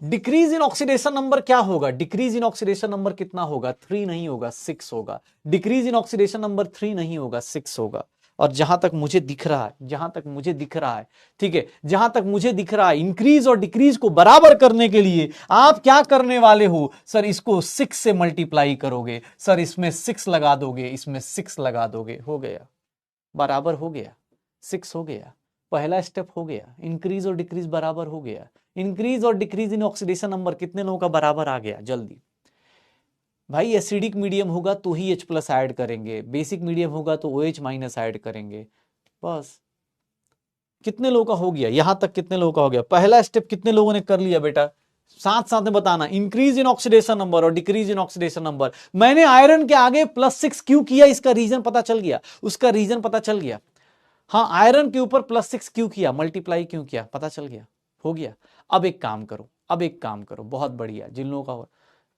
डिक्रीज इन ऑक्सीडेशन नंबर क्या होगा, डिक्रीज इन ऑक्सीडेशन नंबर कितना होगा, 3 नहीं होगा 6 होगा। डिक्रीज इन ऑक्सीडेशन नंबर 3 नहीं होगा 6 होगा। और जहां तक मुझे दिख रहा है, जहां तक मुझे दिख रहा है, ठीक है, जहां तक मुझे दिख रहा है, इंक्रीज और डिक्रीज को बराबर करने के लिए आप क्या करने वाले हो, सर इसको 6 से मल्टीप्लाई करोगे, सर इसमें 6 लगा दोगे, इसमें 6 लगा दोगे, हो गया, बराबर हो गया, 6 हो गया, पहला स्टेप हो गया, इंक्रीज और डिक्रीज बराबर हो गया। इंक्रीज और डिक्रीज इन ऑक्सीडेशन नंबर कितने लोगों का बराबर आ गया, जल्दी भाई। एसिडिक मीडियम होगा तो ही H प्लस ऐड करेंगे, बेसिक मीडियम होगा तो OH माइनस ऐड करेंगे, बस। कितने लोगों का हो गया यहां तक, कितने लोगों का हो गया, पहला स्टेप कितने लोगों ने कर लिया बेटा, साथ साथ में बताना, इंक्रीज इन ऑक्सीडेशन नंबर और डिक्रीज इन ऑक्सीडेशन नंबर। मैंने आयरन के आगे +6 क्यों किया, इसका रीजन पता चल गया, उसका रीजन पता चल गया। हाँ, आयरन के ऊपर +6 क्यों किया, मल्टीप्लाई क्यों किया, पता चल गया, हो गया। अब एक काम करो, अब एक काम करो, बहुत बढ़िया, जिन लोगों का हो,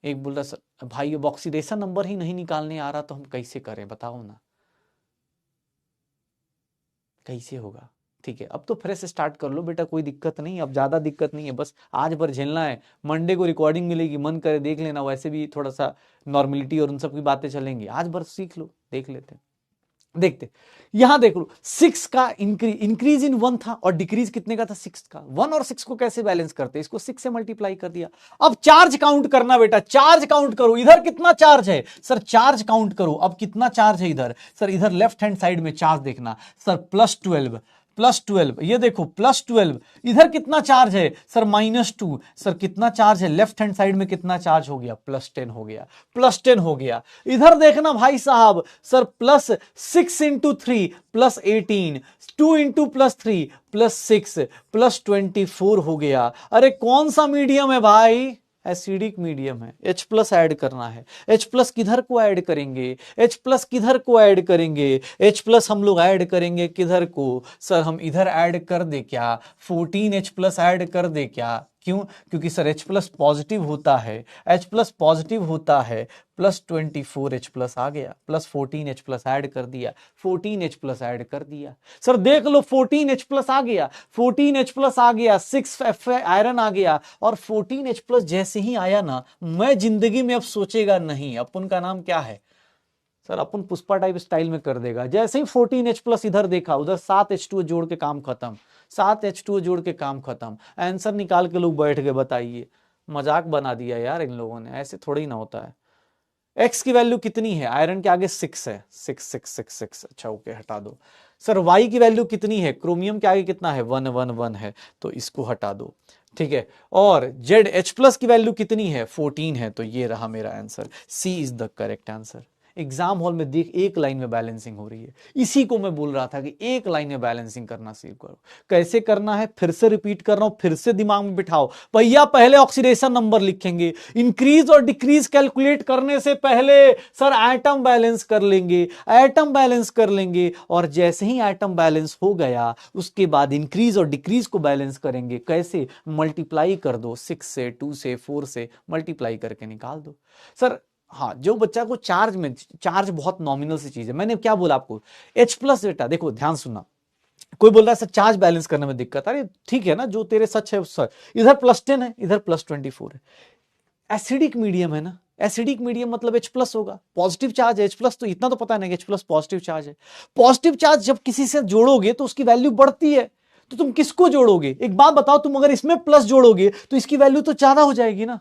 एक बोल रहा सर भाई अब ऑक्सीडेशन नंबर ही नहीं निकालने आ रहा तो हम कैसे करें, बताओ ना कैसे होगा। ठीक है, अब तो फ्रेश स्टार्ट कर लो बेटा, कोई दिक्कत नहीं, अब ज्यादा दिक्कत नहीं है, बस आज भर झेलना है। मंडे को रिकॉर्डिंग मिलेगी, मन करे देख लेना, वैसे भी थोड़ा सा नॉर्मलिटी और उन सब की बातें चलेंगी, आज भर सीख लो, देख लेते हैं। देखते, यहां देख लो 6 का इंक्रीज इन 1 था और डिक्रीज कितने का था 6 का। 1 और 6 को कैसे बैलेंस करते, इसको 6 से मल्टीप्लाई कर दिया। अब चार्ज काउंट करना बेटा, चार्ज काउंट करो, इधर कितना चार्ज है सर, चार्ज काउंट करो। अब कितना चार्ज है इधर सर, इधर लेफ्ट हैंड साइड में चार्ज देखना सर, +12 +12, ये देखो +12। इधर कितना चार्ज है सर, -2। सर कितना चार्ज है लेफ्ट हैंड साइड में, कितना चार्ज हो गया, +10 हो गया, +10 हो गया। इधर देखना भाई साहब सर, +6 × 3 +18, 2 × +3 +6 +24 हो गया। अरे कौन सा मीडियम है भाई, एसिडिक मीडियम है। H+ ऐड करना है। H+ किधर को ऐड करेंगे, H+ किधर को ऐड करेंगे, H+ हम लोग ऐड करेंगे किधर को सर, हम इधर ऐड कर दे क्या, 14H+ ऐड कर दे क्या, क्यों, क्योंकि सर H+ पॉजिटिव होता है, H+ पॉजिटिव होता है। +24H+ आ गया, +14H+ ऐड कर दिया, 14H+ ऐड कर दिया। सर देख लो 14H+ आ गया, 14H+ आ गया, 6F आयरन आ गया। और 14H+ जैसे ही आया ना, मैं जिंदगी में अब सोचेगा नहीं अपन का नाम क्या है सर, अपन पुष्पा टाइप स्टाइल में कर देगा। जैसे ही 14H+ इधर देखा, उधर 7H2O जोड़ के काम खत्म, 7H2O जोड़ के काम खत्म। आंसर निकाल के लोग बैठ गए, बताइए। मजाक बना दिया यार इन लोगों ने, ऐसे थोड़ी ना होता है। एक्स की वैल्यू कितनी है, आयरन के आगे 6 है, 6 6 6 6, अच्छा ओके हटा दो। सर वाई की वैल्यू कितनी है, क्रोमियम के आगे कितना है, 1 1 1 है, तो इसको हटा दो, ठीक है। और जेड H+ की वैल्यू कितनी है, 14 है, तो ये रहा मेरा answer, C is the correct answer. Exam hall में देख, एक लाइन में बैलेंसिंग हो रही है, इसी को मैं बोल रहा था कि एक लाइन में बैलेंसिंग करना सीख करो। कैसे करना है फिर से रिपीट कर रहा हूं, फिर से दिमाग में बिठाओ भैया। पहले ऑक्सीडेशन नंबर लिखेंगे, इंक्रीज और डिक्रीज कैलकुलेट करने से पहले सर एटम बैलेंस कर लेंगे, एटम बैलेंस कर लेंगे। और जैसे ही एटम बैलेंस हो गया, उसके बाद इंक्रीज और डिक्रीज को बैलेंस करेंगे। कैसे, मल्टीप्लाई कर दो, 6 से, 2 से, 4 से मल्टीप्लाई करके निकाल दो। सर हाँ, जो बच्चा को चार्ज में, चार्ज बहुत नॉमिनल सी चीज है, मैंने क्या बोला आपको, H+ बेटा देखो ध्यान सुनना। कोई बोल रहा है सर चार्ज बैलेंस करने में दिक्कत, अरे ठीक है ना, जो तेरे सच है उस सच, इधर +10 है, इधर +24 है। एसिडिक मीडियम है ना, एसिडिक मीडियम मतलब H+ होगा, पॉजिटिव चार्ज है H+, तो इतना तो पता नहीं कि H+ पॉजिटिव चार्ज है। पॉजिटिव चार्ज जब किसी से जोड़ोगे तो उसकी वैल्यू बढ़ती है, तो तुम किसको जोड़ोगे, एक बात बताओ, तुम अगर इसमें प्लस जोड़ोगे तो इसकी वैल्यू तो ज्यादा हो जाएगी ना।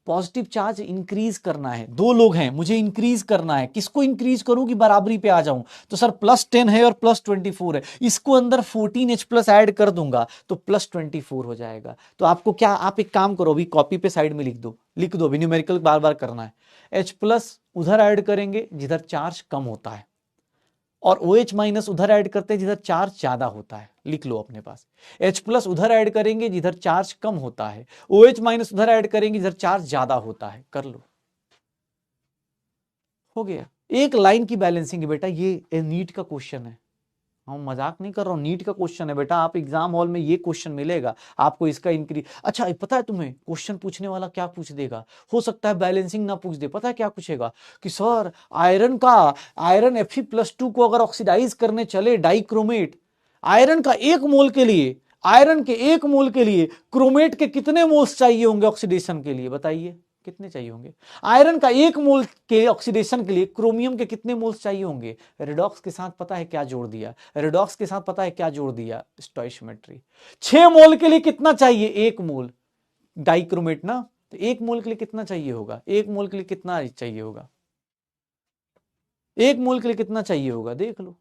पॉजिटिव चार्ज इंक्रीज करना है, दो लोग हैं, मुझे इंक्रीज करना है, किसको इंक्रीज करूं कि बराबरी पे आ जाऊं, तो सर +10 है और +24 है, इसको अंदर 14H+ ऐड कर दूंगा तो +24 हो जाएगा। तो आपको क्या, आप एक काम करो, अभी कॉपी पे साइड में लिख दो, लिख दो, अभी न्यूमेरिकल बार बार करना है। H+ उधर ऐड करेंगे जिधर चार्ज कम होता है, और OH- उधर ऐड करते हैं जिधर चार्ज ज्यादा होता है, लिख लो अपने पास। H+ उधर ऐड करेंगे जिधर चार्ज कम होता है, OH- उधर ऐड करेंगे जिधर चार्ज ज्यादा होता है, कर लो, हो गया। एक लाइन की बैलेंसिंग है बेटा, ये नीट का क्वेश्चन है, हम मजाक नहीं कर रहा हूं, नीट का क्वेश्चन है बेटा। आप एग्जाम हॉल में ये क्वेश्चन मिलेगा आपको, इसका इंक्रीज। अच्छा पता है तुम्हें क्वेश्चन पूछने वाला क्या पूछ देगा, हो सकता है बैलेंसिंग ना पूछ दे, पता है क्या पूछेगा कि सर आयरन Fe+2 को अगर ऑक्सीडाइज करने चले डाइक्रोमेट, आयरन का 1 मोल के लिए, आयरन के 1 मोल के लिए क्रोमेट के कितने मोल्स चाहिए होंगे ऑक्सीडेशन के लिए, बताइए कितने चाहिए होंगे। आयरन का 1 मोल के ऑक्सीडेशन के लिए क्रोमियम के कितने मोल्स चाहिए होंगे। रेडॉक्स के साथ पता है क्या जोड़ दिया, रेडॉक्स के साथ पता है क्या जोड़ दिया, स्टोइचियोमेट्री। 6 मोल के लिए कितना चाहिए, 1 मोल डाइक्रोमेट ना, तो 1 मोल के लिए कितना चाहिए होगा, 1 मोल के लिए कितना चाहिए होगा, 1 मोल के लिए कितना चाहिए होगा, देख लो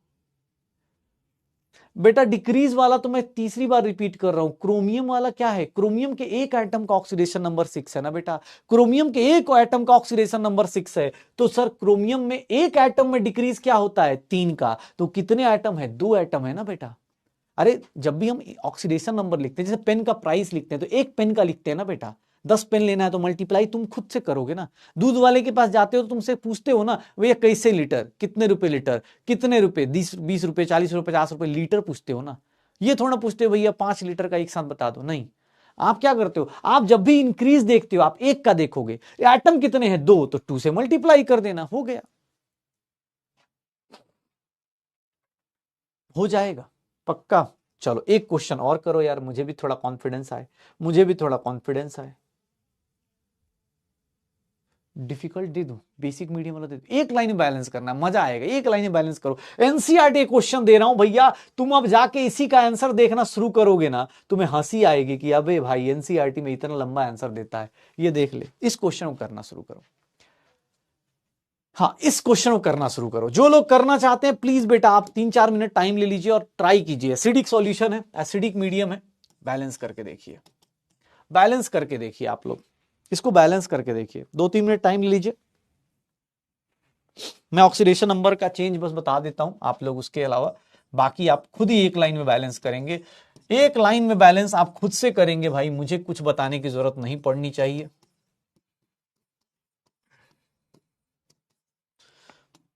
बेटा। डिक्रीज वाला तो मैं तीसरी बार रिपीट कर रहा हूं, क्रोमियम वाला क्या है, क्रोमियम के एक एटम का ऑक्सीडेशन नंबर 6 है ना बेटा, क्रोमियम के एक एटम का ऑक्सीडेशन नंबर 6 है, तो सर क्रोमियम में एक एटम में डिक्रीज क्या होता है, 3 का, तो कितने एटम है, 2 एटम है ना बेटा। अरे जब भी हम ऑक्सीडेशन नंबर लिखते हैं, जैसे पेन का प्राइस लिखते हैं, तो एक पेन का लिखते हैं ना बेटा, 10 पेन लेना है तो मल्टीप्लाई तुम खुद से करोगे ना। दूध वाले के पास जाते हो तो तुमसे पूछते हो ना, भैया कैसे लीटर, कितने रुपए लीटर, कितने रुपए, 20 रुपए, 40 रुपए, 50 रुपए लीटर पूछते हो ना। ये थोड़ा पूछते हो भैया 5 लीटर का एक साथ बता दो, नहीं। आप क्या करते हो, आप जब भी इंक्रीज देखते हो आप एक का देखोगे, एटम कितने हैं, 2, तो 2 से मल्टीप्लाई कर देना, हो गया, हो जाएगा पक्का। चलो एक क्वेश्चन और करो यार, मुझे भी थोड़ा कॉन्फिडेंस आए, मुझे भी थोड़ा कॉन्फिडेंस आए। डिफिकल्ट दे दूं, बेसिक मीडियम वाला दे दूं, एक लाइन में बैलेंस करना है, मजा आएगा, एक लाइन में बैलेंस करो। एनसीईआरटी क्वेश्चन दे रहा हूं भैया, तुम अब जाके इसी का आंसर देखना शुरू करोगे ना, तुम्हें हंसी आएगी कि अबे भाई एनसीईआरटी में इतना लंबा आंसर देता है। ये देख ले, इस क्वेश्चन को करना शुरू करो। हाँ, इस क्वेश्चन को करना शुरू करो। जो लोग करना चाहते हैं प्लीज बेटा आप 3-4 मिनट टाइम ले लीजिए और ट्राई कीजिए। एसिडिक सॉल्यूशन है, एसिडिक मीडियम है, बैलेंस करके देखिए, बैलेंस करके देखिए। आप लोग इसको बैलेंस करके देखिए, 2-3 मिनट टाइम ले लीजिए। मैं ऑक्सीडेशन नंबर का चेंज बस बता देता हूं आप लोग, उसके अलावा बाकी आप खुद ही एक लाइन में बैलेंस करेंगे। एक लाइन में बैलेंस आप खुद से करेंगे भाई, मुझे कुछ बताने की जरूरत नहीं पड़नी चाहिए।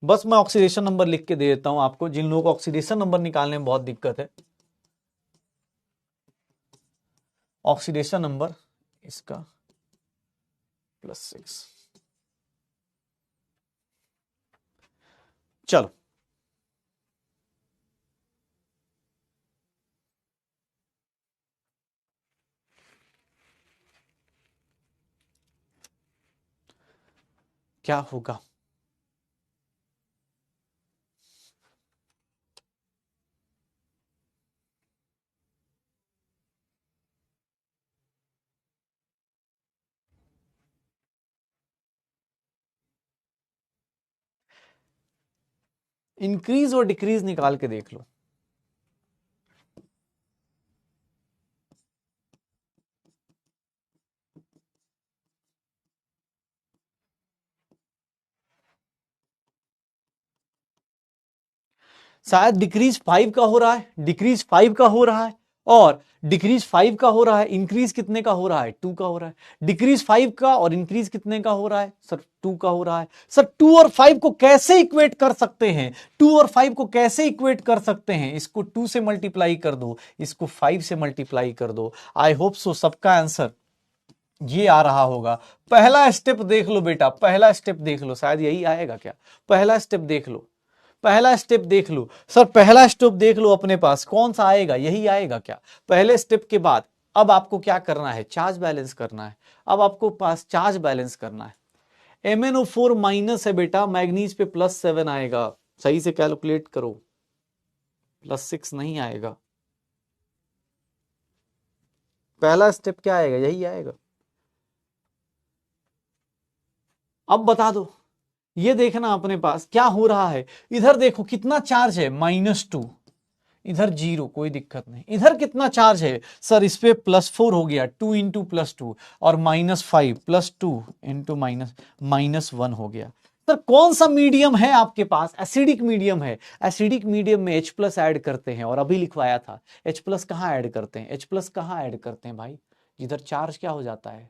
बस मैं ऑक्सीडेशन नंबर लिख के दे देता हूं आपको, जिन लोगों को ऑक्सीडेशन नंबर निकालने में बहुत दिक्कत है। ऑक्सीडेशन नंबर इसका +6। चलो क्या होगा, इंक्रीज और डिक्रीज निकाल के देख लो। शायद डिक्रीज 5 का हो रहा है, डिक्रीज 5 का हो रहा है, और डिक्रीज 5 का हो रहा है, इंक्रीज कितने का हो रहा है, 2 का हो रहा है। डिक्रीज 5 का और इंक्रीज कितने का हो रहा है सर, 2 का हो रहा है। सर 2 और 5 को कैसे इक्वेट कर सकते हैं, 2 और 5 को कैसे इक्वेट कर सकते हैं? इसको 2 से मल्टीप्लाई कर दो, इसको 5 से मल्टीप्लाई कर दो। आई होप सो सबका आंसर ये आ रहा होगा। पहला स्टेप देख लो बेटा, पहला स्टेप देख लो, शायद यही आएगा क्या? पहला स्टेप देख लो, पहला स्टेप देख लो सर, पहला स्टेप देख लो अपने पास कौन सा आएगा, यही आएगा क्या? पहले स्टेप के बाद अब आपको क्या करना है, चार्ज बैलेंस करना है। अब आपको पास चार्ज बैलेंस करना है। MnO4 माइनस है बेटा, मैग्नीज पे +7 आएगा, सही से कैलकुलेट करो, +6 नहीं आएगा। पहला स्टेप क्या आएगा, यही आएगा। अब बता दो, ये देखना अपने पास क्या हो रहा है। इधर देखो कितना चार्ज है, -2, इधर 0, कोई दिक्कत नहीं। इधर कितना चार्ज है सर, इस पे +4 हो गया, 2 इंटू +2, और -5 +2 इंटू -1 हो गया। सर कौन सा मीडियम है आपके पास, एसिडिक मीडियम है। एसिडिक मीडियम में H+ ऐड करते हैं, और अभी लिखवाया था H+ कहाँ ऐड करते हैं, H+ कहाँ ऐड करते हैं भाई, जिधर चार्ज क्या हो जाता है,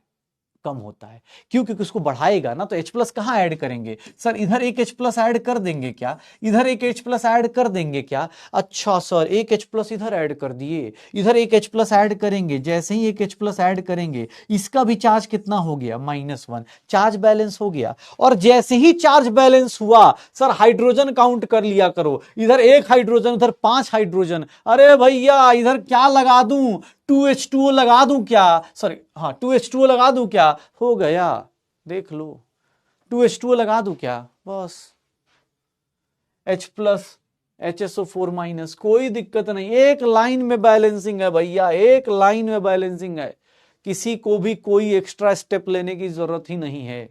कम होता है। क्यों? क्योंकि उसको बढ़ाएगा ना, तो H+ कहाँ ऐड करेंगे सर, इधर एक H+ ऐड कर देंगे क्या, इधर एक H+ ऐड कर देंगे क्या? अच्छा सर, एक H+ इधर ऐड कर दिए, इधर एक H+ ऐड करेंगे, जैसे ही एक H+ ऐड करेंगे इसका भी चार्ज कितना हो गया, -1, चार्ज बैलेंस हो गया। और जैसे ही चार्ज बैलेंस हुआ सर, हाइड्रोजन काउंट कर लिया करो, इधर एक हाइड्रोजन, उधर 5 हाइड्रोजन। अरे भैया इधर क्या लगा दूं, 2H2O लगा दूं क्या, सॉरी हाँ 2H2O लगा दूं क्या, हो गया, देख लो 2H2O लगा दूं क्या, बस H+ HSO4-, कोई दिक्कत नहीं। एक लाइन में बैलेंसिंग है भैया, एक लाइन में बैलेंसिंग है, किसी को भी कोई एक्स्ट्रा स्टेप लेने की जरूरत ही नहीं है।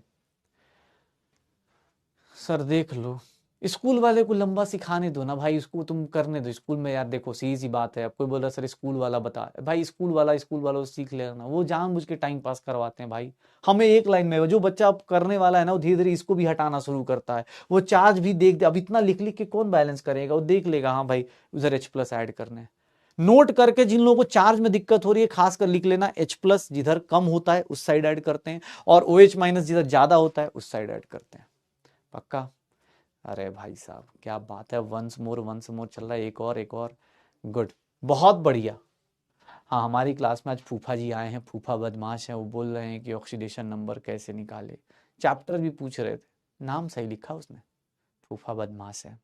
सर देख लो, स्कूल वाले को लंबा सिखाने दो ना भाई, उसको तुम करने दो। स्कूल में यार देखो सीधी सी बात है, अब कोई बोल रहा सर स्कूल वाला बता, भाई स्कूल वाला सीख लेना, वो जानबूझ के टाइम पास करवाते हैं भाई। हमें एक लाइन में, जो बच्चा अब करने वाला है ना, वो धीरे धीरे इसको भी हटाना शुरू करता है। वो चार्ज भी देख दे, अब इतना लिख लिख के कौन बैलेंस करेगा, वो देख लेगा हाँ भाई उधर H+ ऐड करने। नोट करके जिन लोगों को चार्ज में दिक्कत हो रही है खासकर लिख लेना, H+ जिधर कम होता है उस साइड ऐड करते हैं, और OH- जिधर ज्यादा होता है उस साइड ऐड करते हैं। पक्का? अरे भाई साहब क्या बात है, वंस मोर चल रहा है, एक और एक और, गुड, बहुत बढ़िया। हाँ हमारी क्लास में आज फूफा जी आए हैं, फूफा बदमाश हैं, वो बोल रहे हैं कि ऑक्सीडेशन नंबर कैसे निकाले, चैप्टर भी पूछ रहे थे, नाम सही लिखा उसने, फूफा बदमाश है।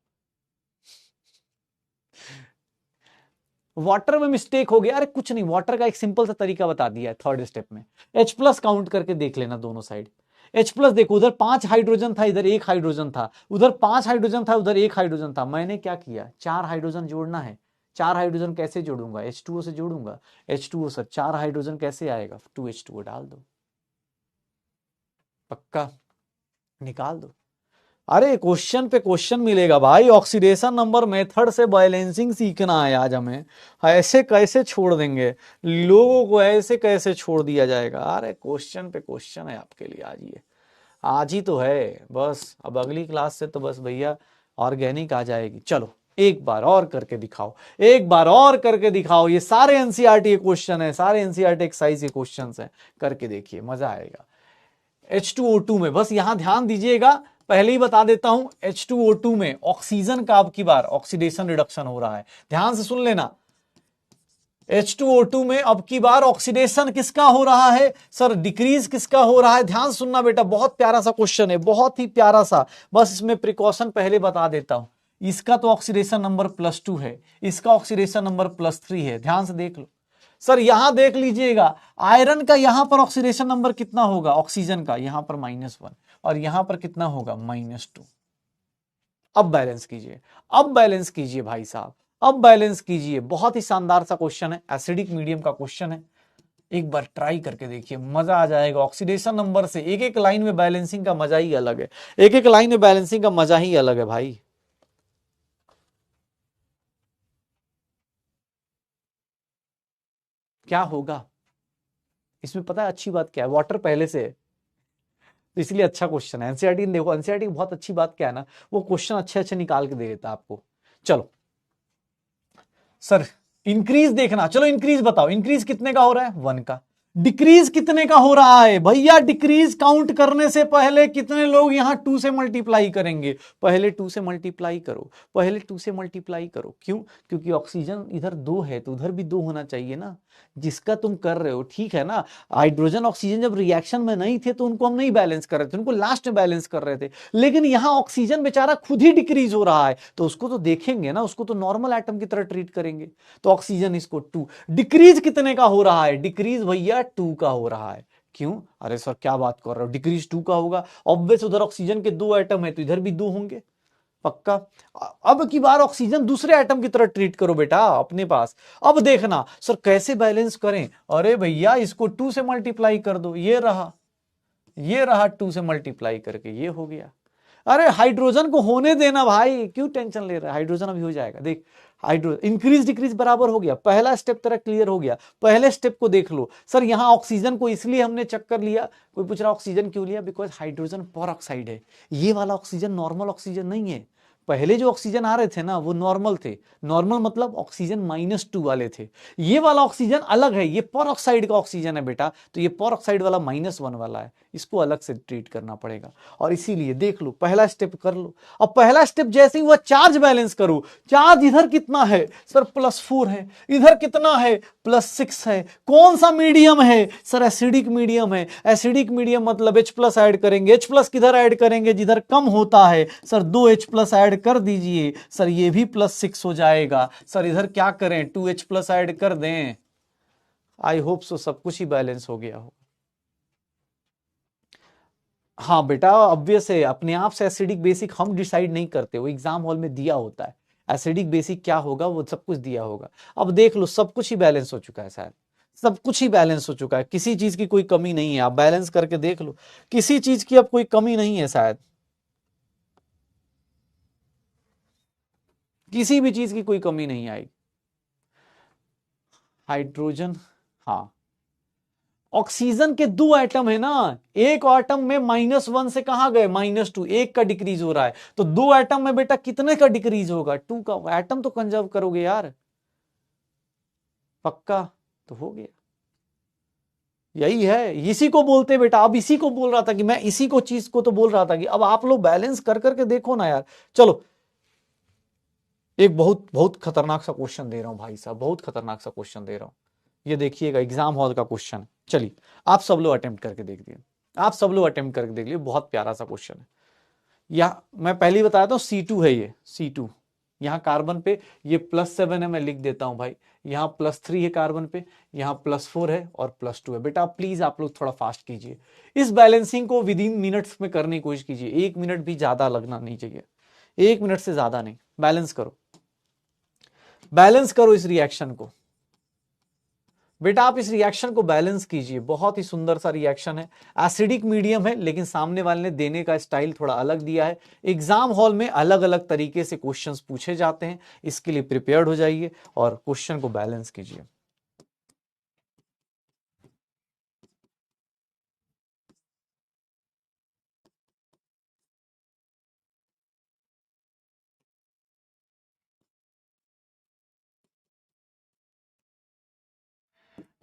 वाटर में मिस्टेक हो गया, अरे कुछ नहीं, वाटर का एक सिंपल सा तरीका बता दिया है थर्ड स्टेप में, H+ काउंट करके देख लेना दोनों साइड, H प्लस देखो, उधर 5 हाइड्रोजन था, इधर 1 हाइड्रोजन था, उधर 5 हाइड्रोजन था, उधर 1 हाइड्रोजन था। मैंने क्या किया, 4 हाइड्रोजन जोड़ना है। 4 हाइड्रोजन कैसे जोड़ूंगा, H2O से जोड़ूंगा। H2O सर 4 हाइड्रोजन कैसे आएगा, 2H2O डाल दो, पक्का निकाल दो। अरे क्वेश्चन पे क्वेश्चन मिलेगा भाई, ऑक्सीडेशन नंबर मेथड से बैलेंसिंग सीखना है आज हमें। ऐसे कैसे छोड़ देंगे लोगों को, ऐसे कैसे छोड़ दिया जाएगा। अरे क्वेश्चन पे क्वेश्चन है आपके लिए आज, ये आज ही तो है बस, अब अगली क्लास से तो बस भैया ऑर्गेनिक आ जाएगी। चलो एक बार और करके दिखाओ, एक बार और करके दिखाओ। ये सारे एनसीईआरटी के क्वेश्चन है, सारे एनसीईआरटी एक्सरसाइज के क्वेश्चन है, करके देखिए मजा आएगा। H2O2 में बस यहां ध्यान दीजिएगा, पहले ही बता देता हूं, H2O2 में ऑक्सीजन का अब की बार ऑक्सीडेशन रिडक्शन हो रहा है, ध्यान से सुन लेना। H2O2 में अब की बार ऑक्सीडेशन किसका हो रहा है सर, डिक्रीज किसका हो रहा है, ध्यान सुनना बेटा, बहुत प्यारा सा क्वेश्चन है, बहुत ही प्यारा सा। बस इसमें प्रिकॉशन पहले बता देता हूं, इसका तो ऑक्सीडेशन नंबर +2 है, इसका ऑक्सीडेशन नंबर +3 है, ध्यान से देख लो। सर यहां देख लीजिएगा, आयरन का यहां पर ऑक्सीडेशन नंबर कितना होगा, ऑक्सीजन का यहां पर -1, और यहां पर कितना होगा, -2। अब बैलेंस कीजिए, अब बैलेंस कीजिए भाई साहब, अब बैलेंस कीजिए। बहुत ही शानदार सा क्वेश्चन है, एसिडिक मीडियम का क्वेश्चन है, एक बार ट्राई करके देखिए, मजा आ जाएगा। ऑक्सीडेशन नंबर से एक एक लाइन में बैलेंसिंग का मजा ही अलग है, एक एक लाइन में बैलेंसिंग का मजा ही अलग है भाई। क्या होगा इसमें पता है, अच्छी बात क्या है, वाटर पहले से है, तो इसलिए अच्छा क्वेश्चन है। एनसीईआरटी देखो, एनसीईआरटी की बहुत अच्छी बात क्या है ना, वो क्वेश्चन अच्छे अच्छे निकाल के दे देता है आपको। चलो सर इंक्रीज देखना, चलो इंक्रीज बताओ, इंक्रीज कितने का हो रहा है, 1 का। डिक्रीज कितने का हो रहा है भैया, डिक्रीज काउंट करने से पहले कितने लोग यहां 2 से मल्टीप्लाई करेंगे, पहले 2 से मल्टीप्लाई करो, पहले 2 से मल्टीप्लाई करो। क्यों, क्योंकि ऑक्सीजन इधर 2 है तो उधर भी 2 होना चाहिए ना, जिसका तुम कर रहे हो, ठीक है ना। हाइड्रोजन ऑक्सीजन जब रिएक्शन में नहीं थे तो उनको हम नहीं बैलेंस कर रहे थे, उनको लास्ट में बैलेंस कर रहे थे, लेकिन यहां ऑक्सीजन बेचारा खुद ही डिक्रीज हो रहा है, तो उसको तो देखेंगे ना, उसको तो नॉर्मल एटम की तरह ट्रीट करेंगे। तो ऑक्सीजन इसको 2, डिक्रीज कितने का हो रहा है, डिक्रीज भैया 2 का हो रहा है। क्यों, अरे सर क्या बात कर रहे हो, डिक्रीज 2 का होगा, ऑब्वियस उधर ऑक्सीजन के 2 एटम है तो इधर भी 2 होंगे, पक्का। अब की बार ऑक्सीजन दूसरे एटम की तरह ट्रीट करो बेटा अपने पास। अब देखना सर कैसे बैलेंस करें, अरे भैया इसको 2 से मल्टीप्लाई कर दो, ये रहा, ये रहा 2 से मल्टीप्लाई करके ये हो गया। अरे हाइड्रोजन को होने देना भाई, क्यों टेंशन ले रहा है, हाइड्रोजन अभी हो जाएगा। देख हाइड्रोजन इंक्रीज डिक्रीज बराबर हो गया, पहला स्टेप तेरा क्लियर हो गया। पहले स्टेप को देख लो सर, यहां ऑक्सीजन को इसलिए हमने चक्कर लिया, कोई पूछ रहा ऑक्सीजन क्यों लिया, बिकॉज हाइड्रोजन परऑक्साइड है, ये वाला ऑक्सीजन नॉर्मल ऑक्सीजन नहीं है। पहले जो ऑक्सीजन आ रहे थे ना वो नॉर्मल थे, नॉर्मल मतलब ऑक्सीजन -2 वाले थे, ये वाला ऑक्सीजन अलग है, ये परऑक्साइड का ऑक्सीजन है बेटा, तो ये परऑक्साइड वाला -1 वाला है, इसको अलग से ट्रीट करना पड़ेगा। और इसीलिए देख लो पहला स्टेप कर लो। अब पहला स्टेप जैसे ही हुआ, चार्ज बैलेंस करो, चार्ज इधर कितना है सर, +4 है, इधर कितना है, +6 है, कौन सा मीडियम है सर, एसिडिक मीडियम है। एसिडिक मीडियम मतलब H+ ऐड करेंगे, H+ किधर ऐड करेंगे, जिधर कम होता है सर 2H+ ऐड कर दीजिए, सर ये भी +6 हो जाएगा। सर इधर क्या करें, 2H+ ऐड कर दें। आई होप सो सब कुछ ही बैलेंस हो गया हो। हाँ बेटा ऑब्वियस है, अपने आप से एसिडिक बेसिक हम डिसाइड नहीं करते, वो एग्जाम हॉल में दिया होता है, एसिडिक बेसिक क्या होगा वो सब कुछ दिया होगा। अब देख लो सब कुछ ही बैलेंस हो चुका है शायद, सब कुछ ही बैलेंस हो चुका है, किसी चीज की कोई कमी नहीं है, आप बैलेंस करके देख लो, किसी चीज की अब कोई कमी नहीं है शायद, किसी भी चीज की कोई कमी नहीं आएगी। हाइड्रोजन, हाँ ऑक्सीजन के 2 एटम है ना, एक एटम में -1 से कहां गए, -2, एक का डिक्रीज हो रहा है, तो 2 एटम में बेटा कितने का डिक्रीज होगा, 2 का। एटम तो कंजर्व करोगे यार, पक्का, तो हो गया, यही है, इसी को बोलते बेटा। अब इसी को बोल रहा था कि मैं इसी को चीज को तो बोल रहा था कि अब आप लोग बैलेंस कर करके देखो ना यार। चलो एक बहुत बहुत खतरनाक सा क्वेश्चन दे रहा हूं भाई साहब, बहुत खतरनाक सा क्वेश्चन दे रहा हूं, ये देखिएगा एग्जाम हॉल का क्वेश्चन। चलिए आप सब लोग अटेम्प्ट करके देख दिए, आप सब लोग अटेम्प्ट करके देख लिए, बहुत प्यारा सा क्वेश्चन है। या मैं पहले ही बताया था C2 है, ये C2 यहाँ कार्बन पे, ये +7 है, मैं लिख देता हूं भाई, यहाँ +3 है कार्बन पे, यहाँ +4 है और +2 है। बेटा प्लीज आप लोग थोड़ा फास्ट कीजिए, इस बैलेंसिंग को विद इन मिनट्स में करने की कोशिश कीजिए, 1 मिनट भी ज्यादा लगना नहीं चाहिए, 1 मिनट से ज्यादा नहीं। बैलेंस करो, बैलेंस करो इस रिएक्शन को। बेटा आप इस रिएक्शन को बैलेंस कीजिए, बहुत ही सुंदर सा रिएक्शन है, एसिडिक मीडियम है, लेकिन सामने वाले ने देने का स्टाइल थोड़ा अलग दिया है। एग्जाम हॉल में अलग अलग तरीके से क्वेश्चंस पूछे जाते हैं, इसके लिए प्रिपेयर्ड हो जाइए और क्वेश्चन को बैलेंस कीजिए।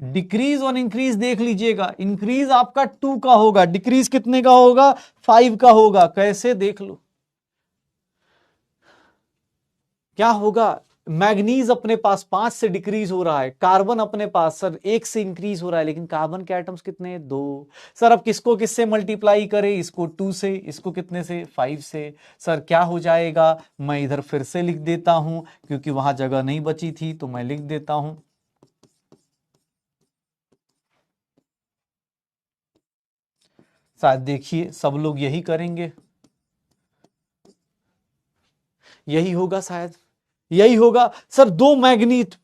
डिक्रीज और इंक्रीज देख लीजिएगा, इंक्रीज आपका 2 का होगा, डिक्रीज कितने का होगा, 5 का होगा। कैसे देख लो क्या होगा, मैग्नीज अपने पास 5 से डिक्रीज हो रहा है, कार्बन अपने पास सर 1 से इंक्रीज हो रहा है, लेकिन कार्बन के एटम्स कितने हैं, 2। सर अब किसको किससे मल्टीप्लाई करें, इसको 2 से, इसको कितने से, 5 से। सर क्या हो जाएगा, मैं इधर फिर से लिख देता हूं क्योंकि वहां जगह नहीं बची थी, तो मैं लिख देता हूं। शायद देखिए सब लोग यही करेंगे, यही होगा, शायद यही होगा। सर दो मैग्नेट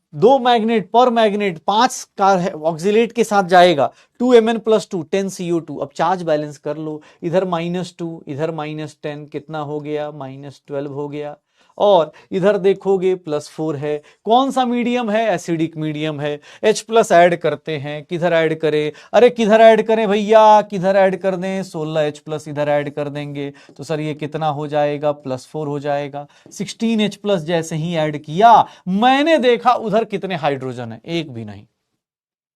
पर मैग्नेट 5 का ऑक्सिलेट के साथ जाएगा, 2Mn+2 10CO2। अब चार्ज बैलेंस कर लो, इधर -2 इधर -10, कितना हो गया, -12 हो गया। और इधर देखोगे +4 है, कौन सा मीडियम है, एसिडिक मीडियम है। H+ ऐड करते हैं, किधर ऐड करें, अरे किधर ऐड करें भैया, किधर ऐड कर दें, 16H+ इधर ऐड कर देंगे, तो सर ये कितना हो जाएगा, +4 हो जाएगा। 16H+ जैसे ही ऐड किया, मैंने देखा उधर कितने हाइड्रोजन है, एक भी नहीं।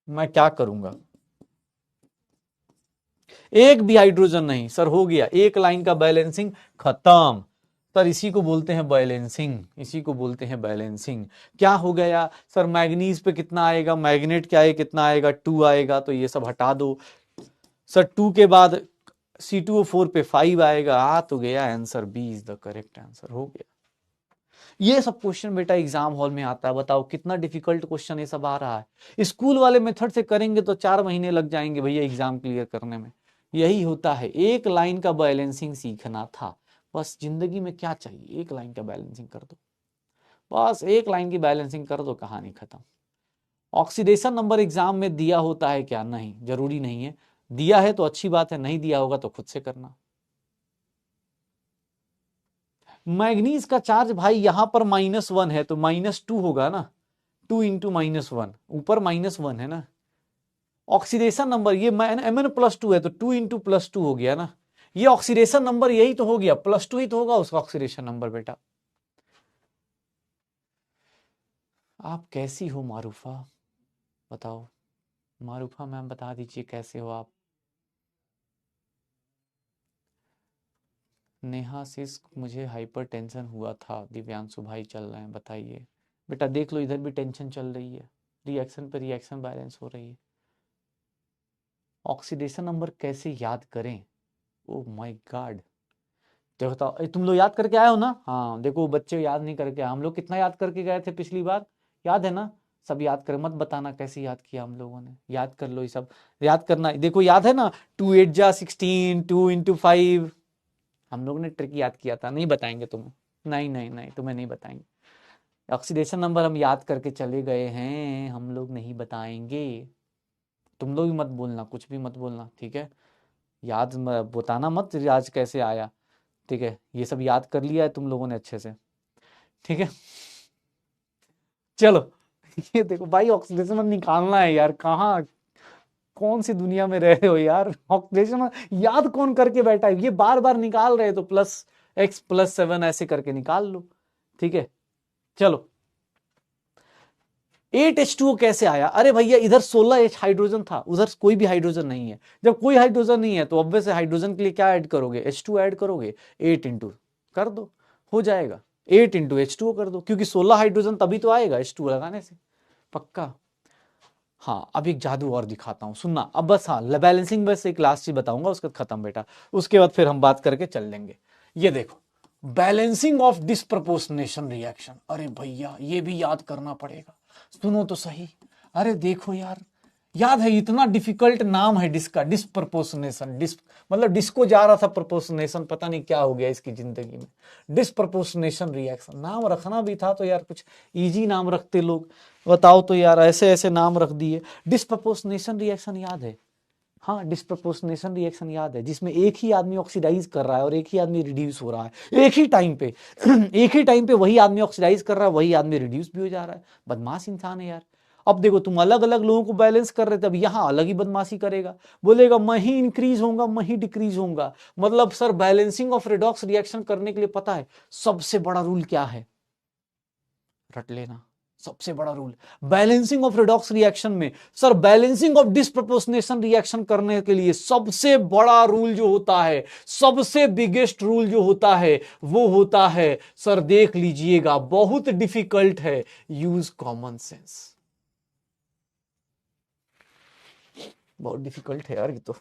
मैं क्या करूंगा, एक भी हाइड्रोजन नहीं। सर हो गया, एक लाइन का बैलेंसिंग खत्म। सर इसी को बोलते हैं बैलेंसिंग, इसी को बोलते हैं बैलेंसिंग। क्या हो गया सर, मैग्नीज पे कितना आएगा, मैग्नेट क्या है, कितना आएगा, 2 आएगा, तो ये सब हटा दो। सर 2 के बाद C2O4 पे 5 आएगा, आ तो गया answer, B is the correct answer, हो गया। ये सब क्वेश्चन बेटा एग्जाम हॉल में आता है, बताओ कितना डिफिकल्ट क्वेश्चन ये सब आ रहा है। स्कूल वाले मेथड से करेंगे तो 4 महीने लग जाएंगे भैया एग्जाम क्लियर करने में। यही होता है, एक लाइन का बैलेंसिंग सीखना था बस। जिंदगी में क्या चाहिए, एक लाइन का बैलेंसिंग कर दो, बस एक लाइन की बैलेंसिंग कर दो, कहानी खत्म। ऑक्सीडेशन नंबर एग्जाम में दिया होता है क्या, नहीं, जरूरी नहीं है। दिया है तो अच्छी बात है, नहीं दिया होगा तो खुद से करना। मैग्नीज का चार्ज भाई यहां पर -1 है तो -2 होगा ना, 2 इंटू -1, ऊपर -1 है ना। ऑक्सीडेशन नंबर ये Mn+2 है तो 2 इंटू +2 हो गया ना। ये ऑक्सीडेशन नंबर यही तो हो गया, +2 ही तो होगा उसका ऑक्सीडेशन नंबर। बेटा आप कैसी हो मारूफा, बताओ मारूफा मैम, बता दीजिए कैसे हो आप। नेहा सिस, मुझे हाइपर टेंशन हुआ था, दिव्यांशु भाई चल रहे हैं, बताइए। बेटा देख लो इधर भी टेंशन चल रही है, रिएक्शन पे रिएक्शन बैलेंस हो रही है। ऑक्सीडेशन नंबर कैसे याद करें, ओ माय गॉड। तो बताओ तुम लोग याद करके आए हो ना, हाँ देखो बच्चे याद नहीं करके आए, हम लोग कितना याद करके गए थे पिछली बार, याद है ना। सब याद कर, मत बताना कैसे याद किया हम लोगों ने, याद कर लो ये सब, याद करना। देखो याद है ना, 2 8 जा 16, 2 × 5। हम लोग ने ट्रिक याद किया था, नहीं बताएंगे तुम्हें, नहीं नहीं नहीं तुम्हें नहीं बताएंगे। ऑक्सीडेशन नंबर हम याद करके चले गए हैं, हम लोग नहीं बताएंगे। तुम लोग भी मत बोलना, कुछ भी मत बोलना, ठीक है। याद बताना मत आज कैसे आया, ठीक है। ये सब याद कर लिया है तुम लोगों ने अच्छे से, ठीक है। चलो ये देखो भाई, ऑक्सीडेशन निकालना है यार, कहाँ कौन सी दुनिया में रह रहे हो यार। ऑक्सीडेशन याद कौन करके बैठा है, ये बार बार निकाल रहे, तो +x+7 ऐसे करके निकाल लो, ठीक है। चलो 8H2O कैसे आया, अरे भैया इधर 16H हाइड्रोजन था, उधर कोई भी हाइड्रोजन नहीं है। जब कोई हाइड्रोजन नहीं है तो ऑब्वियस हाइड्रोजन के लिए क्या ऐड करोगे, H2 ऐड करोगे, 8 इंटू कर दो, हो जाएगा 8 इंटू H2O कर दो, क्योंकि 16 हाइड्रोजन तभी तो आएगा H2 लगाने से, पक्का। हाँ अब एक जादू और दिखाता हूं, सुनना अब बस। हाँ बैलेंसिंग बस एक लास्ट चीज बताऊंगा, उसके बाद खत्म बेटा, उसके बाद फिर हम बात करके चल लेंगे। ये देखो बैलेंसिंग ऑफ डिस्प्रपोर्शनेशन रिएक्शन, अरे भैया ये भी याद करना पड़ेगा। सुनो तो सही, अरे देखो यार, याद है इतना डिफिकल्ट नाम है डिस्क का, डिस्प्रपोर्शनेशन, मतलब डिस्को जा रहा था प्रपोर्शनेशन, पता नहीं क्या हो गया इसकी जिंदगी में, डिस्प्रपोर्शनेशन रिएक्शन नाम रखना भी था तो यार कुछ इजी नाम रखते लोग, बताओ तो यार ऐसे ऐसे नाम रख दिए। डिस्प्रपोर्शनेशन रिएक्शन याद है, हाँ डिस्प्रपोर्शनेशन रिएक्शन याद है, जिसमें एक ही आदमी ऑक्सीडाइज कर रहा है और एक ही आदमी रिड्यूस हो रहा है एक ही टाइम पे एक ही टाइम पे वही आदमी ऑक्सीडाइज कर रहा है, वही आदमी रिड्यूस भी हो जा रहा है। बदमाश इंसान है यार। अब देखो तुम अलग अलग लोगों को बैलेंस कर रहे थे, अब यहां अलग ही बदमाशी करेगा, बोलेगा मैं ही इंक्रीज होऊंगा मैं ही डिक्रीज होऊंगा। मतलब sir balancing of redox reaction करने के लिए पता है सबसे बड़ा रूल क्या है, रट लेना, सबसे बड़ा rule balancing of redox reaction में, sir balancing of disproportionation reaction करने के लिए सबसे बड़ा रूल जो होता है, सबसे बिगेस्ट रूल जो होता है वो होता है, सर देख लीजिएगा बहुत डिफिकल्ट है, यूज कॉमन सेंस। बहुत डिफिकल्ट है यार ये तो,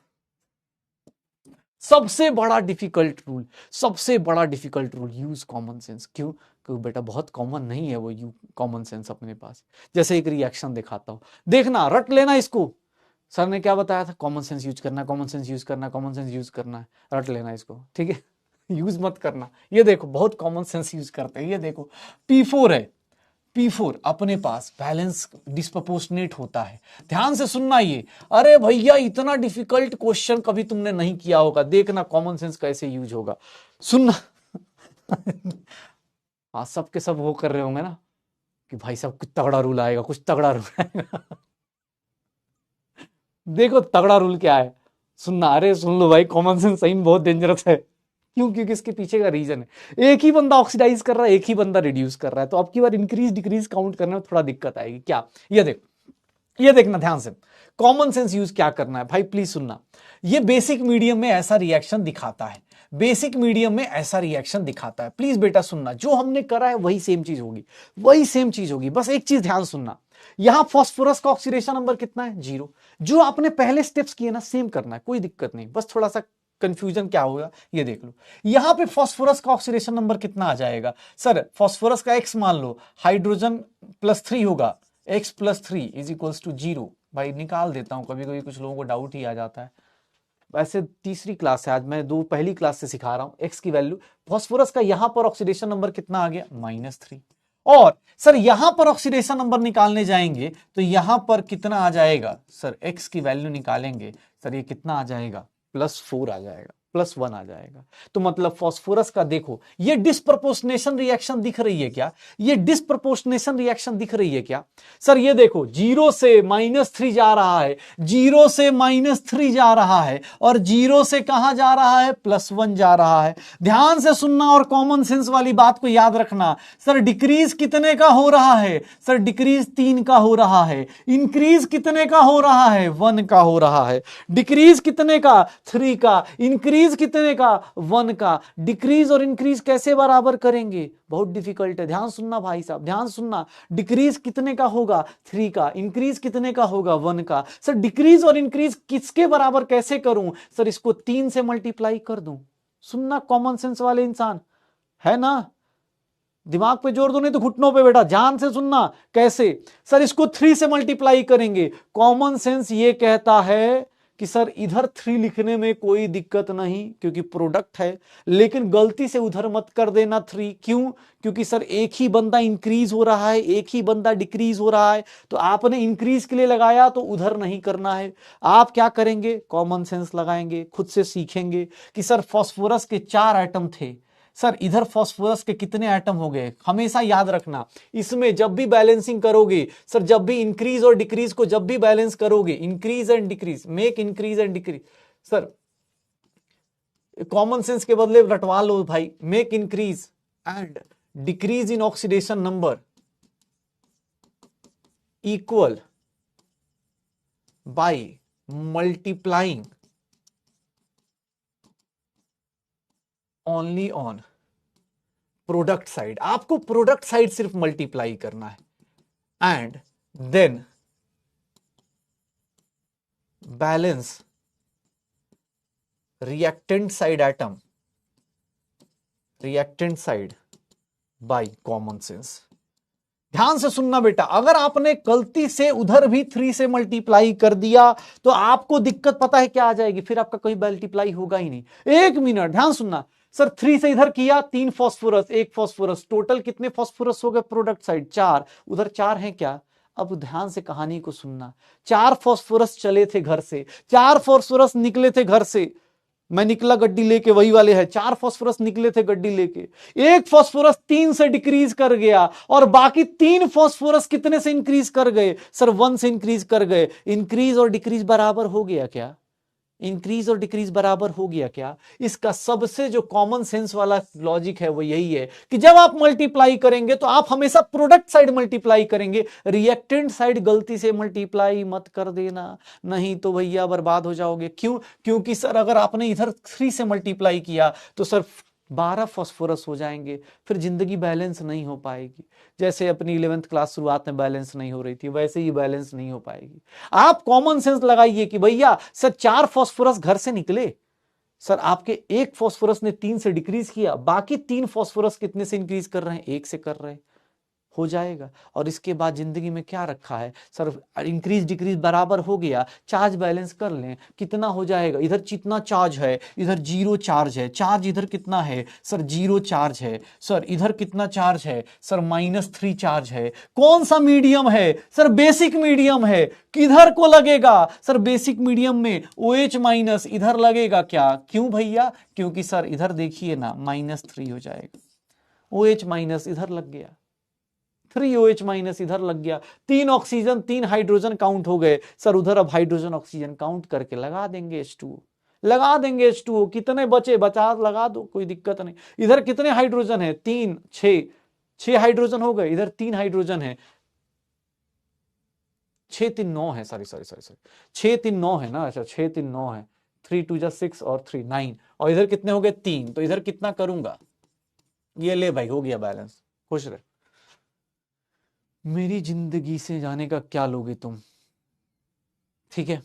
सबसे बड़ा डिफिकल्ट रूल, सबसे बड़ा difficult rule, use common sense. क्यों? क्योंकि बेटा बहुत कॉमन नहीं है वो यू कॉमन सेंस अपने पास। जैसे एक रिएक्शन दिखाता हूं, देखना रट लेना इसको, सर ने क्या बताया था, कॉमन सेंस यूज करना, कॉमन सेंस यूज करना, कॉमन सेंस यूज करना है, रट लेना इसको, ठीक है यूज मत करना। ये देखो बहुत कॉमन सेंस यूज करते हैं, ये देखो P4 है, P4 अपने पास बैलेंस डिस्प्रपोर्शनेट होता है, ध्यान से सुनना ये, अरे भैया इतना डिफिकल्ट क्वेश्चन कभी तुमने नहीं किया होगा, देखना कॉमन सेंस कैसे यूज होगा, सुनना हाँ सबके सब वो कर रहे होंगे ना कि भाई साहब कुछ तगड़ा रूल आएगा, कुछ तगड़ा रूल आएगा देखो तगड़ा रूल क्या है, सुनना, अरे सुन लो भाई कॉमन सेंस सही में बहुत डेंजरस है। क्यों? क्योंकि इसके पीछे का रीजन है, एक ही बंदा ऑक्सीडाइज कर रहा है, एक ही बंदा रिड्यूस कर रहा है, तो अब की बार इंक्रीज डिक्रीज काउंट करने में थोड़ा दिक्कत आएगी। क्या? ये देखो, ये देखना ध्यान से, कॉमन सेंस यूज क्या करना है भाई, प्लीज सुनना। ये बेसिक मीडियम में ऐसा रिएक्शन दिखाता है, बेसिक मीडियम में ऐसा रिएक्शन दिखाता है, प्लीज बेटा सुनना, जो हमने करा है वही सेम चीज होगी, वही सेम चीज होगी, बस एक चीज ध्यान सुनना, यहां फास्फोरस का ऑक्सीडेशन नंबर कितना है, 0, जो आपने पहले स्टेप्स किए ना सेम करना है, कोई दिक्कत नहीं, बस थोड़ा सा कंफ्यूजन क्या होगा ये देख लो। यहां पे फास्फोरस का ऑक्सीडेशन नंबर कितना आ जाएगा, सर फास्फोरस का x मान लो, हाइड्रोजन +3 होगा, x +3 इज इक्वल्स टू 0, भाई निकाल देता हूं, कभी कभी कुछ लोगों को डाउट ही आ जाता है, वैसे तीसरी क्लास है आज, मैं दो पहली क्लास से सिखा रहा हूं, x की वैल्यू, फास्फोरस का यहां पर ऑक्सीडेशन नंबर कितना आ गया, -3, और सर यहां पर ऑक्सीडेशन नंबर निकालने जाएंगे तो यहां पर कितना आ जाएगा, सर x की वैल्यू निकालेंगे, सर ये कितना आ जाएगा, +4 आ जाएगा, +1 आ जाएगा। तो मतलब फास्फोरस का देखो, ये डिस्प्रपोर्शनेशन रिएक्शन दिख रही है क्या, ये डिस्प्रपोर्शनेशन रिएक्शन दिख रही है क्या, सर ये देखो 0 से -3 जा रहा है, 0 से -3 जा रहा है, और 0 से कहां जा रहा है, +1 जा रहा है। ध्यान से सुनना और कॉमन सेंस वाली बात को याद रखना, सर डिक्रीज कितने का हो रहा है, सर डिक्रीज 3 का हो रहा है, इंक्रीज कितने का हो रहा है, 1 का हो रहा है, डिक्रीज कितने का, 3 का, इंक्रीज कितने का, 1 का। डिक्रीज और इंक्रीज कैसे बराबर करेंगे, बहुत डिफिकल्ट है, ध्यान सुनना भाई साहब, ध्यान सुनना, डिक्रीज कितने का होगा, 3 का, इंक्रीज कितने का होगा, 1 का। सर डिक्रीज और इंक्रीज किसके बराबर कैसे करूं, सर इसको 3 से मल्टीप्लाई कर दूं, सुनना कॉमन सेंस वाले इंसान, है ना, दिमाग पे जोर दो नहीं तो घुटनों पे बेटा, ध्यान से सुनना कैसे, सर इसको 3 से मल्टीप्लाई करेंगे, कॉमन सेंस ये कहता है कि सर इधर 3 लिखने में कोई दिक्कत नहीं क्योंकि प्रोडक्ट है, लेकिन गलती से उधर मत कर देना 3, क्यों, क्योंकि सर एक ही बंदा इंक्रीज हो रहा है, एक ही बंदा डिक्रीज हो रहा है, तो आपने इंक्रीज के लिए लगाया तो उधर नहीं करना है, आप क्या करेंगे, कॉमन सेंस लगाएंगे, खुद से सीखेंगे कि सर फास्फोरस के 4 एटम थे, सर इधर फास्फोरस के कितने एटम हो गए, हमेशा याद रखना, इसमें जब भी बैलेंसिंग करोगे, सर जब भी इंक्रीज और डिक्रीज को जब भी बैलेंस करोगे, increase and decrease, make increase and decrease, sir common sense के बदले रटवा लो भाई, make increase and decrease in oxidation number equal by multiplying only on product side, आपको प्रोडक्ट साइड सिर्फ मल्टीप्लाई करना है, and then balance reactant side atom, reactant side by common sense. ध्यान से सुनना बेटा, अगर आपने गलती से उधर भी 3 से मल्टीप्लाई कर दिया तो आपको दिक्कत पता है क्या आ जाएगी, फिर आपका कोई मल्टीप्लाई होगा ही नहीं। 1 मिनट ध्यान सुनना, सर 3 से इधर किया 3 फास्फोरस 1 फास्फोरस, टोटल कितने फास्फोरस हो गए प्रोडक्ट साइड 4, उधर 4 हैं क्या? अब ध्यान से कहानी को सुनना, 4 फास्फोरस चले थे घर से, 4 फास्फोरस निकले थे घर से, मैं निकला गड्डी लेके, वही वाले है 4 फास्फोरस निकले थे गड्डी लेके, 1 फास्फोरस 3 से डिक्रीज कर गया और बाकी 3 फास्फोरस कितने से इंक्रीज कर गए? सर 1 से इंक्रीज कर गए। इंक्रीज और डिक्रीज बराबर हो गया क्या? इंक्रीज और डिक्रीज बराबर हो गया क्या? इसका सबसे जो कॉमन सेंस वाला लॉजिक है वो यही है कि जब आप मल्टीप्लाई करेंगे तो आप हमेशा प्रोडक्ट साइड मल्टीप्लाई करेंगे, रिएक्टेंट साइड गलती से मल्टीप्लाई मत कर देना, नहीं तो भैया बर्बाद हो जाओगे। क्यों? क्योंकि सर अगर आपने इधर 3 से मल्टीप्लाई किया तो सर 12 फास्फोरस हो जाएंगे, फिर जिंदगी बैलेंस नहीं हो पाएगी। जैसे अपनी 11th क्लास शुरुआत में बैलेंस नहीं हो रही थी, वैसे ही बैलेंस नहीं हो पाएगी। आप कॉमन सेंस लगाइए कि भैया सर 4 फास्फोरस घर से निकले, सर आपके 1 फास्फोरस ने 3 से डिक्रीज किया, बाकी 3 फास्फोरस कितने से इंक्रीज कर रहे हैं? 1 से कर रहे हैं, हो जाएगा। और इसके बाद जिंदगी में क्या रखा है सर? इंक्रीज डिक्रीज बराबर हो गया, चार्ज बैलेंस कर लें, कितना हो जाएगा? इधर जितना चार्ज है इधर 0 चार्ज है, चार्ज इधर कितना है सर? 0 चार्ज है। सर इधर कितना चार्ज है सर? -3 चार्ज है। कौन सा मीडियम है सर? बेसिक मीडियम है। किधर को लगेगा सर? बेसिक मीडियम में OH- इधर लगेगा क्या? क्यों भैया? क्योंकि सर इधर देखिए ना -3 हो जाएगा, OH- इधर लग गया, 3 OH- इधर लग गया, 3 ऑक्सीजन 3 हाइड्रोजन काउंट हो गए सर। उधर अब हाइड्रोजन ऑक्सीजन काउंट करके लगा देंगे H2O, लगा देंगे H2O, कितने बचे बचा लगा दो, कोई दिक्कत नहीं। इधर कितने हाइड्रोजन है? 3 6 हाइड्रोजन हो गए, इधर 3 हाइड्रोजन है, 6 3 9 है, सॉरी 6 3 9 है ना, अच्छा 6 3 9 है, 3 2 जा 6 और 3 9, और इधर कितने हो गए? 3, तो इधर कितना करूंगा? ये ले भाई, हो गया बैलेंस, खुश रहे। मेरी जिंदगी से जाने का क्या लोगे तुम? ठीक है,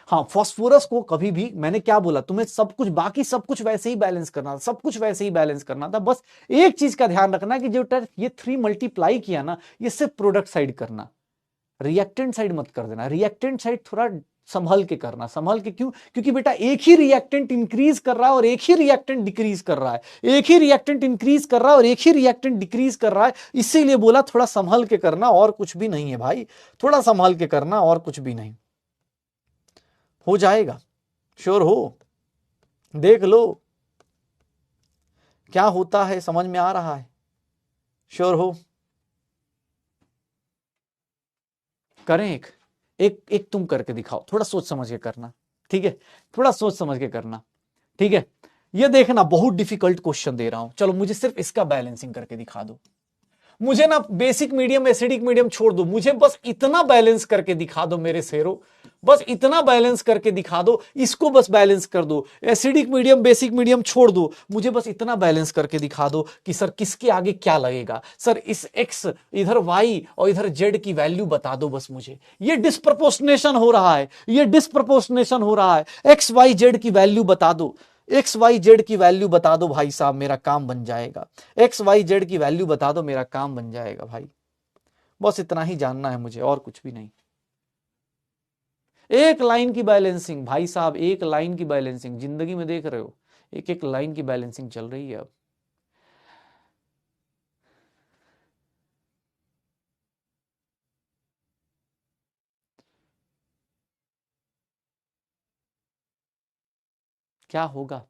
हाँ फास्फोरस को कभी भी, मैंने क्या बोला तुम्हें, सब कुछ बाकी सब कुछ वैसे ही बैलेंस करना था, सब कुछ वैसे ही बैलेंस करना था, बस एक चीज का ध्यान रखना कि जो ये 3 मल्टीप्लाई किया ना, ये सिर्फ प्रोडक्ट साइड करना, रिएक्टेंट साइड मत कर देना। रिएक्टेंट साइड थोड़ा संभल के करना, संभल के। क्यों? क्योंकि बेटा एक ही रिएक्टेंट इंक्रीज कर रहा है और एक ही रिएक्टेंट डिक्रीज कर रहा है, एक ही रिएक्टेंट इंक्रीज कर रहा है और एक ही रिएक्टेंट डिक्रीज कर रहा है, इसीलिए बोला थोड़ा संभल के करना, और कुछ भी नहीं है भाई, थोड़ा संभल के करना, और कुछ भी नहीं। हो जाएगा, श्योर हो, देख लो क्या होता है, समझ में आ रहा है, श्योर हो। करें एक तुम करके दिखाओ, थोड़ा सोच समझ के करना, ठीक है, थोड़ा सोच समझ के करना, ठीक है। ये देखना बहुत डिफिकल्ट क्वेश्चन दे रहा हूं, चलो मुझे सिर्फ इसका बैलेंसिंग करके दिखा दो, मुझे ना बेसिक मीडियम एसिडिक मीडियम छोड़ दो, मुझे बस इतना बैलेंस करके दिखा दो मेरे शेरों, बस इतना बैलेंस करके दिखा दो, इसको बस बैलेंस कर दो, एसिडिक मीडियम बेसिक मीडियम छोड़ दो, मुझे बस इतना बैलेंस करके दिखा दो कि सर किसके आगे क्या लगेगा, सर इस x इधर y और इधर z की वैल्यू बता दो बस मुझे। ये डिस्प्रपोर्शनेशन हो रहा है, ये डिस्प्रपोर्शनेशन हो रहा है, x y z की वैल्यू बता दो, एक्स वाई जेड की वैल्यू बता दो भाई साहब, मेरा काम बन जाएगा, एक्स वाई जेड की वैल्यू बता दो, मेरा काम बन जाएगा भाई, बस इतना ही जानना है मुझे, और कुछ भी नहीं। एक लाइन की बैलेंसिंग भाई साहब, एक लाइन की बैलेंसिंग, जिंदगी में देख रहे हो एक एक लाइन की बैलेंसिंग चल रही है अब। क्या होगा?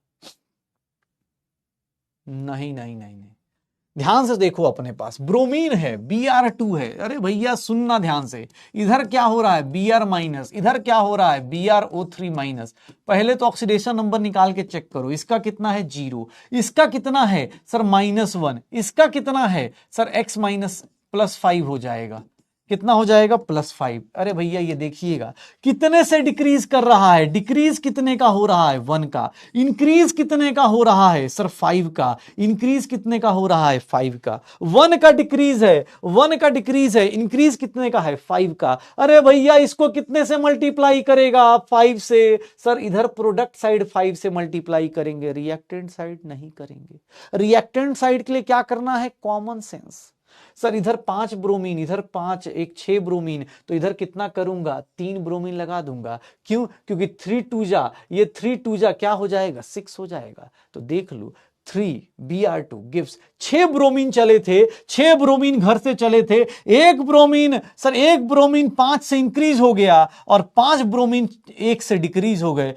नहीं नहीं नहीं नहीं, ध्यान से देखो, अपने पास ब्रोमीन है, Br2 है, अरे भैया सुनना ध्यान से, इधर क्या हो रहा है Br-, इधर क्या हो रहा है BrO3-। पहले तो ऑक्सीडेशन नंबर निकाल के चेक करो, इसका कितना है 0, इसका कितना है सर -1, इसका कितना है सर x- +5 हो जाएगा, कितना हो जाएगा +5। अरे भैया ये देखिएगा कितने से डिक्रीज कर रहा है, डिक्रीज कितने का हो रहा है 1 का, इंक्रीज कितने का हो रहा है सर 5 का, इंक्रीज कितने का हो रहा है 5 का, 1 का डिक्रीज है, 1 का डिक्रीज है, इंक्रीज कितने का है 5 का। अरे भैया इसको कितने से मल्टीप्लाई करेगा आप? 5 से। सर इधर प्रोडक्ट साइड 5 से मल्टीप्लाई करेंगे, रिएक्टेंट साइड नहीं करेंगे। रिएक्टेंट साइड के लिए क्या करना है? कॉमन सेंस, सर इधर 5 ब्रोमीन, इधर 5, एक 6 ब्रोमीन, तो इधर कितना करूंगा, 3 ब्रोमीन लगा दूंगा। क्यों? क्योंकि 3 2 जा, ये 3 2 जा क्या हो जाएगा, 6 हो जाएगा। तो देख लो 3 Br2 गिव्स 6 ब्रोमीन चले थे, 6 ब्रोमीन घर से चले थे, एक ब्रोमीन सर, एक ब्रोमीन 5 से इंक्रीज हो गया और 5 ब्रोमीन 1 से डिक्रीज हो गए।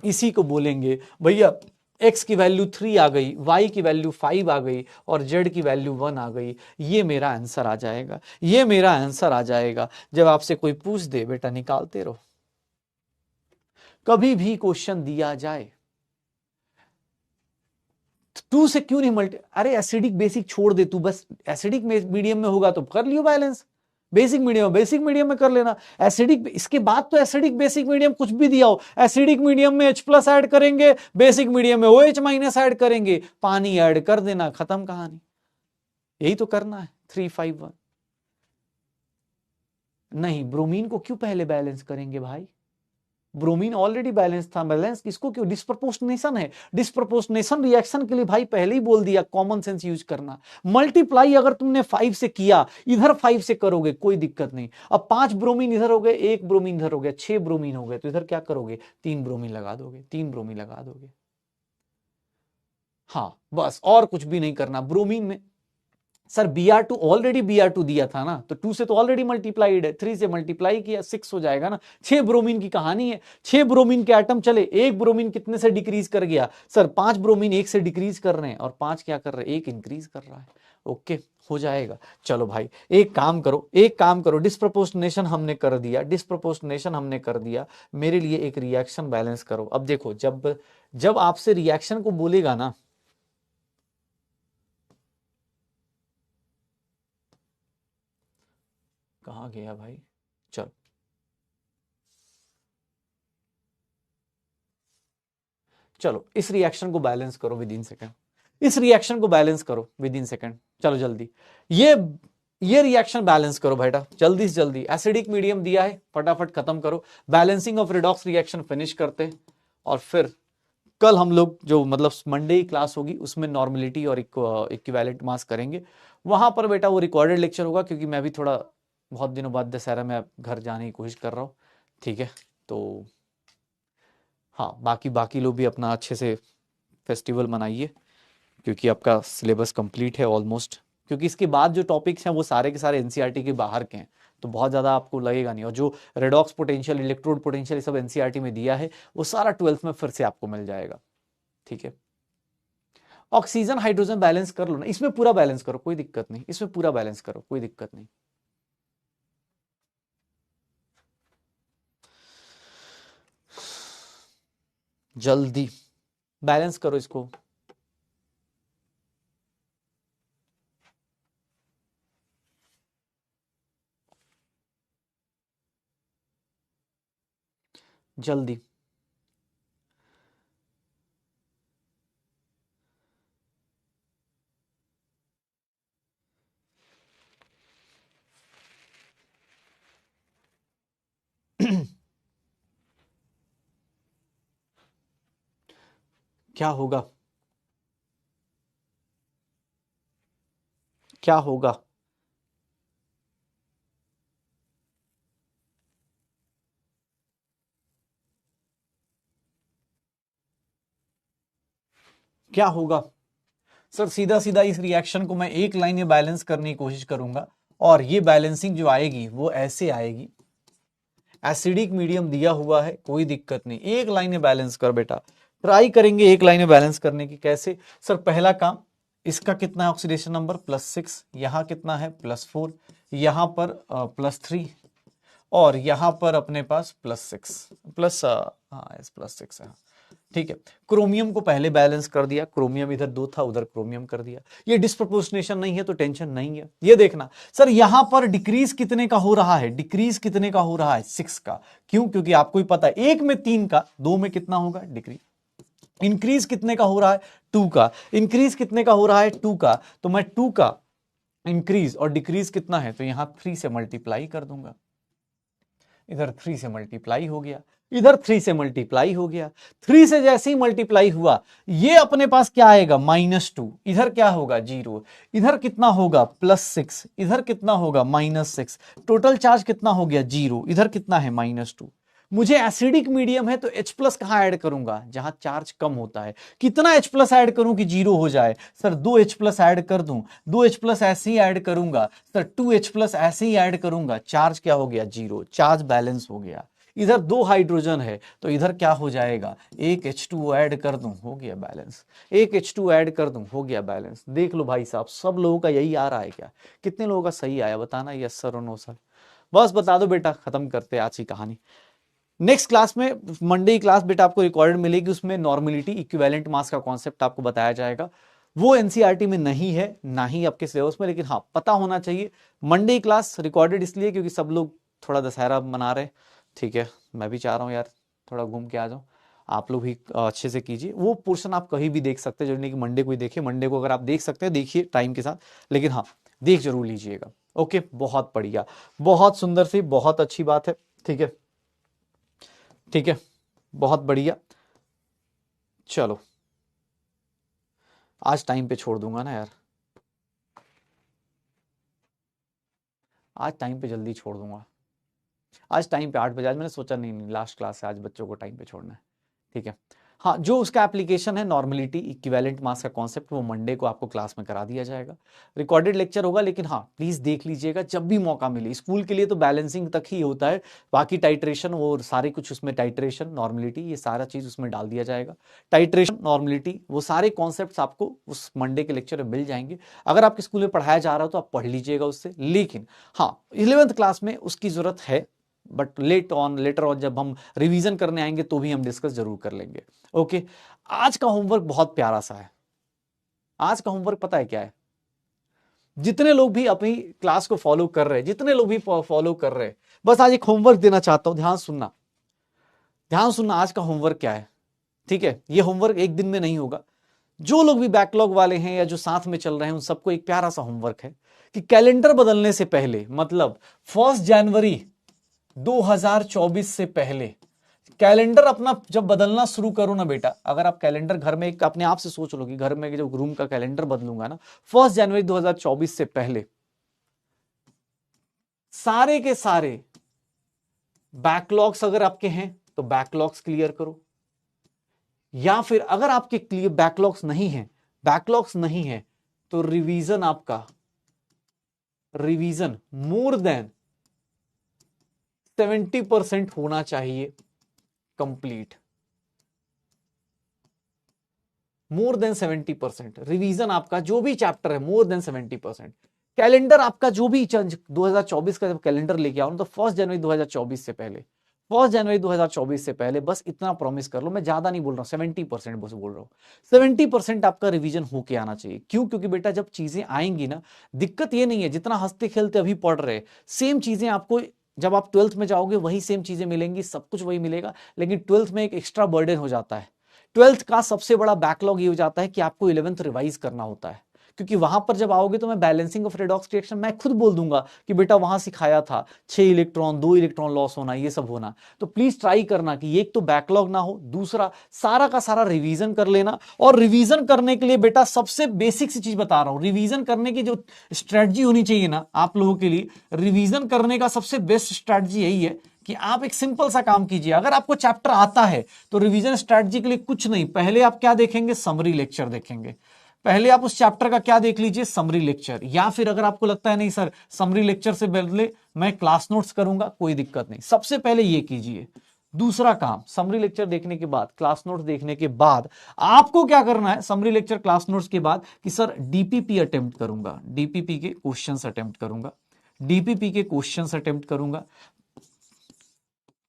इसी को बोलेंगे भैया x की वैल्यू 3 आ गई, y की वैल्यू 5 आ गई और z की वैल्यू 1 आ गई। ये मेरा आंसर आ जाएगा, ये मेरा आंसर आ जाएगा। जब आपसे कोई पूछ दे बेटा निकालते रहो, कभी भी क्वेश्चन दिया जाए 2 से क्यों नहीं मल्टी, अरे एसिडिक बेसिक छोड़ दे तू, बस एसिडिक मीडियम में होगा तो कर लियो बैलेंस, बेसिक मीडियम में कर लेना। एसिडिक, इसके बाद तो एसिडिक बेसिक मीडियम कुछ भी दिया हो, एसिडिक मीडियम में H+ ऐड करेंगे, बेसिक मीडियम में OH- ऐड करेंगे, पानी ऐड कर देना, खत्म कहानी। यही तो करना है। 3 5 1 नहीं, ब्रोमीन को क्यों पहले बैलेंस करेंगे भाई, ब्रोमीन ऑलरेडी बैलेंस था। बैलेंस किसको क्यों, डिस्प्रपोर्शनेशन है, डिस्प्रपोर्शनेशन रिएक्शन के लिए भाई पहले ही बोल दिया, कॉमन सेंस यूज करना। मल्टीप्लाई अगर तुमने 5 से किया, इधर 5 से करोगे कोई दिक्कत नहीं। अब 5 ब्रोमीन इधर हो गए, 1 ब्रोमीन इधर हो गया, 6 ब्रोमीन हो गए, तो इधर क्या करोगे, 3 ब्रोमीन लगा दोगे, 3 ब्रोमीन लगा दोगे। हाँ बस, और कुछ भी नहीं करना। ब्रोमीन में सर Br2 ऑलरेडी Br2 दिया था ना, तो 2 से तो ऑलरेडी मल्टीप्लाइड है, 3 से मल्टीप्लाई किया 6 हो जाएगा ना। 6 ब्रोमीन की कहानी है, 6 ब्रोमीन के एटम चले, एक ब्रोमीन कितने से डिक्रीज कर गया, सर 5 ब्रोमीन 1 से डिक्रीज कर रहे हैं और 5 क्या कर रहे हैं, 1 इंक्रीज कर रहा है। ओके हो जाएगा। चलो भाई एक काम करो, डिस्प्रपोर्शनेशन हमने कर दिया, मेरे लिए एक रिएक्शन बैलेंस करो। अब देखो जब आपसे रिएक्शन को बोलेगा ना, कहां गया भाई, चलो इस रिएक्शन को बैलेंस करो विद इन सेकंड, चलो जल्दी ये रिएक्शन बैलेंस करो बेटा, जल्दी से जल्दी। एसिडिक मीडियम दिया है, फटाफट खत्म करो, balancing of redox reaction finish करते, और फिर कल हम लोग जो मतलब मंडे की क्लास होगी उसमें नॉर्मेलिटी और इक्विवेलेंट मास करेंगे। वहां पर बेटा वो रिकॉर्डेड लेक्चर होगा, क्योंकि मैं भी थोड़ा बहुत दिनों बाद दशहरा में घर जाने की कोशिश कर रहा हूँ, ठीक है। तो हाँ, बाकी लोग भी अपना अच्छे से फेस्टिवल मनाइए, क्योंकि आपका सिलेबस कंप्लीट है ऑलमोस्ट, क्योंकि इसके बाद जो टॉपिक्स हैं वो सारे के सारे एनसीईआरटी के बाहर के हैं, तो बहुत ज़्यादा आपको लगेगा नहीं। और जो रेडॉक्स पोटेंशियल, इलेक्ट्रोड पोटेंशियल, ये सब एनसीईआरटी में दिया है, वो सारा 12th में फिर से आपको मिल जाएगा, ठीक है। ऑक्सीजन हाइड्रोजन बैलेंस कर लो ना, इसमें पूरा बैलेंस करो, कोई दिक्कत नहीं, इसमें पूरा बैलेंस करो, कोई दिक्कत नहीं। जल्दी बैलेंस करो इसको। जल्दी क्या होगा, क्या होगा, क्या होगा सर, सीधा सीधा इस रिएक्शन को मैं एक लाइन में बैलेंस करने की कोशिश करूंगा, और ये बैलेंसिंग जो आएगी वो ऐसे आएगी। एसिडिक मीडियम दिया हुआ है, कोई दिक्कत नहीं, एक लाइन में बैलेंस कर बेटा, ट्राई करेंगे एक लाइन में बैलेंस करने की। कैसे सर, पहला काम, इसका कितना है ऑक्सीडेशन नंबर +6, यहां कितना है +4, यहां पर +3, और यहां पर अपने पास +6 +6 है, ठीक है। क्रोमियम को पहले बैलेंस कर दिया, क्रोमियम इधर 2 था, उधर क्रोमियम कर दिया। ये डिस्प्रपोर्शनेशन नहीं है तो टेंशन नहीं है। ये देखना सर, यहां पर डिक्रीज कितने का हो रहा है, डिक्रीज कितने का हो रहा है, 6 का। क्यों? क्योंकि आपको ही पता है, 1 में 3 का, 2 में कितना होगा, डिक्रीज। इंक्रीज कितने का हो रहा है, 2 का। इंक्रीज कितने का हो रहा है, 2 का। तो मैं 2 का इंक्रीज और डिक्रीज कितना है, तो यहां 3 से मल्टीप्लाई कर दूंगा। इधर 3 से मल्टीप्लाई हो गया, इधर 3 से मल्टीप्लाई हो गया, 3 से जैसे ही मल्टीप्लाई हुआ ये अपने पास क्या आएगा -2, इधर क्या होगा 0, इधर कितना होगा +6, इधर कितना होगा -6, टोटल चार्ज कितना हो गया 0, इधर कितना है -2। मुझे एसिडिक मीडियम है तो H+ कहां ऐड करूंगा, जहां चार्ज कम होता है। कितना H+ ऐड करूं कि 0 हो जाए, सर 2H+ ऐड कर दूं, 2H+ ऐसे ही ऐड करूंगा, सर 2H+ ऐसे ही ऐड करूंगा, चार्ज क्या हो गया 0, चार्ज बैलेंस हो गया। इधर 2 हाइड्रोजन है तो इधर क्या हो जाएगा, एक H2O ऐड कर दूं, हो गया बैलेंस, एक H2O ऐड कर दूं, हो गया बैलेंस। देख लो भाई साहब, सब लोगों का यही आ रहा है क्या, कितने लोगों का सही आया बताना, यस सर और नो सर, बस बता दो बेटा, खत्म करते आज की कहानी। नेक्स्ट क्लास में, मंडे की क्लास बेटा आपको रिकॉर्डेड मिलेगी, उसमें नॉर्मलिटी इक्विवेलेंट मास का कॉन्सेप्ट आपको बताया जाएगा। वो एनसीईआरटी में नहीं है, ना ही आपके सिलेबस में, लेकिन हाँ पता होना चाहिए। मंडे की क्लास रिकॉर्डेड इसलिए क्योंकि सब लोग थोड़ा दशहरा मना रहे, ठीक है, मैं भी चाह रहा हूँ यार थोड़ा घूम के आ जाऊँ, आप लोग भी अच्छे से कीजिए। वो पोर्शन आप कहीं भी देख सकते हैं, जो नहीं कि मंडे को ही देखिए, मंडे को अगर आप देख सकते हैं देखिए टाइम के साथ, लेकिन हाँ देख जरूर लीजिएगा। ओके, बहुत बढ़िया, बहुत सुंदर सी, बहुत अच्छी बात है, ठीक है, ठीक है, बहुत बढ़िया। चलो आज टाइम पे छोड़ दूंगा ना यार, आज टाइम पे जल्दी छोड़ दूंगा, आज टाइम पे 8 बजे, आज मैंने सोचा नहीं लास्ट क्लास है, आज बच्चों को टाइम पे छोड़ना है, ठीक है। हाँ, जो उसका एप्लीकेशन है नॉर्मलिटी इक्विवेलेंट मास का कॉन्सेप्ट, वो मंडे को आपको क्लास में करा दिया जाएगा, रिकॉर्डेड लेक्चर होगा, लेकिन हाँ प्लीज देख लीजिएगा जब भी मौका मिले। स्कूल के लिए तो बैलेंसिंग तक ही होता है, बाकी टाइट्रेशन वो सारे कुछ उसमें, टाइट्रेशन नॉर्मलिटी ये सारा चीज उसमें डाल दिया जाएगा। टाइट्रेशन नॉर्मलिटी वो सारे कॉन्सेप्ट आपको उस मंडे के लेक्चर में मिल जाएंगे। अगर आपके स्कूल में पढ़ाया जा रहा हो तो आप पढ़ लीजिएगा उससे, लेकिन हाँ 11th क्लास में उसकी जरूरत है, बट लेटर ऑन जब हम रिवीजन करने आएंगे तो भी हम डिस्कस जरूर कर लेंगे। ओके, आज का होमवर्क बहुत प्यारा सा है। आज का होमवर्क पता है क्या है, जितने लोग भी अपनी क्लास को फॉलो कर रहे हैं, जितने लोग भी फॉलो कर रहे हैं, बस आज एक होमवर्क देना चाहता हूं, ध्यान सुनना, ध्यान सुनना। आज का होमवर्क क्या है, ठीक है, ये होमवर्क एक दिन में नहीं होगा। जो लोग भी बैकलॉग वाले हैं या जो साथ में चल रहे हैं उन सबको एक प्यारा सा होमवर्क है कि कैलेंडर बदलने से पहले, मतलब 1 जनवरी 2024 से पहले कैलेंडर अपना जब बदलना शुरू करो ना बेटा, अगर आप कैलेंडर घर में एक अपने आप से सोच लो कि घर में जब रूम का कैलेंडर बदलूंगा ना 1 जनवरी 2024 से पहले, सारे के सारे बैकलॉग्स अगर आपके हैं तो बैकलॉग्स क्लियर करो, या फिर अगर आपके क्लियर बैकलॉग्स नहीं है, बैकलॉग्स नहीं है तो रिवीजन, आपका रिवीजन मोर देन 70% होना चाहिए कंप्लीट, मोर देन 70% रिवीजन आपका जो भी चैप्टर है, मोर देन 70%। कैलेंडर आपका जो भी 2024 का जब कैलेंडर लेके आओ तो 1 जनवरी 2024 से पहले, 1 जनवरी 2024 से पहले बस इतना प्रॉमिस कर लो, मैं ज्यादा नहीं बोल रहा हूं, 70% बस बोल रहा हूं, 70% आपका रिवीजन होके आना चाहिए। क्यों? क्योंकि बेटा जब चीजें आएंगी ना, दिक्कत ये नहीं है जितना हंसते खेलते अभी पढ़ रहे, सेम चीजें आपको जब आप 12th में जाओगे वही सेम चीजें मिलेंगी, सब कुछ वही मिलेगा, लेकिन 12th में एक एक्स्ट्रा बर्डन हो जाता है। 12th का सबसे बड़ा बैकलॉग ये हो जाता है कि आपको 11th रिवाइज करना होता है, क्योंकि वहां पर जब आओगे तो मैं बैलेंसिंग ऑफ रेडॉक्स रिएक्शन मैं खुद बोल दूंगा कि बेटा वहां सिखाया था 6 इलेक्ट्रॉन 2 इलेक्ट्रॉन लॉस होना, ये सब होना। तो प्लीज ट्राई करना कि एक तो बैकलॉग ना हो, दूसरा सारा का सारा रिवीजन कर लेना। और रिवीजन करने के लिए बेटा सबसे बेसिक सी चीज बता रहा हूं, रिवीजन करने की जो स्ट्रेटजी होनी चाहिए ना आप लोगों के लिए, रिवीजन करने का सबसे बेस्ट स्ट्रेटजी यही है कि आप एक सिंपल सा काम कीजिए। अगर आपको चैप्टर आता है तो रिवीजन स्ट्रेटजी के लिए कुछ नहीं, पहले आप क्या देखेंगे, समरी लेक्चर देखेंगे। पहले आप उस चैप्टर का क्या देख लीजिए, समरी लेक्चर, या फिर अगर आपको लगता है नहीं सर समरी लेक्चर से बदले मैं क्लास नोट्स करूंगा, कोई दिक्कत नहीं, सबसे पहले ये कीजिए। दूसरा काम, समरी लेक्चर देखने के बाद, क्लास नोट्स देखने के बाद आपको क्या करना है, समरी लेक्चर क्लास नोट्स के बाद कि सर डीपीपी अटेम्प्ट करूंगा, डीपीपी के क्वेश्चंस अटेम्प्ट करूंगा, डीपीपी के क्वेश्चंस अटेम्प्ट करूंगा।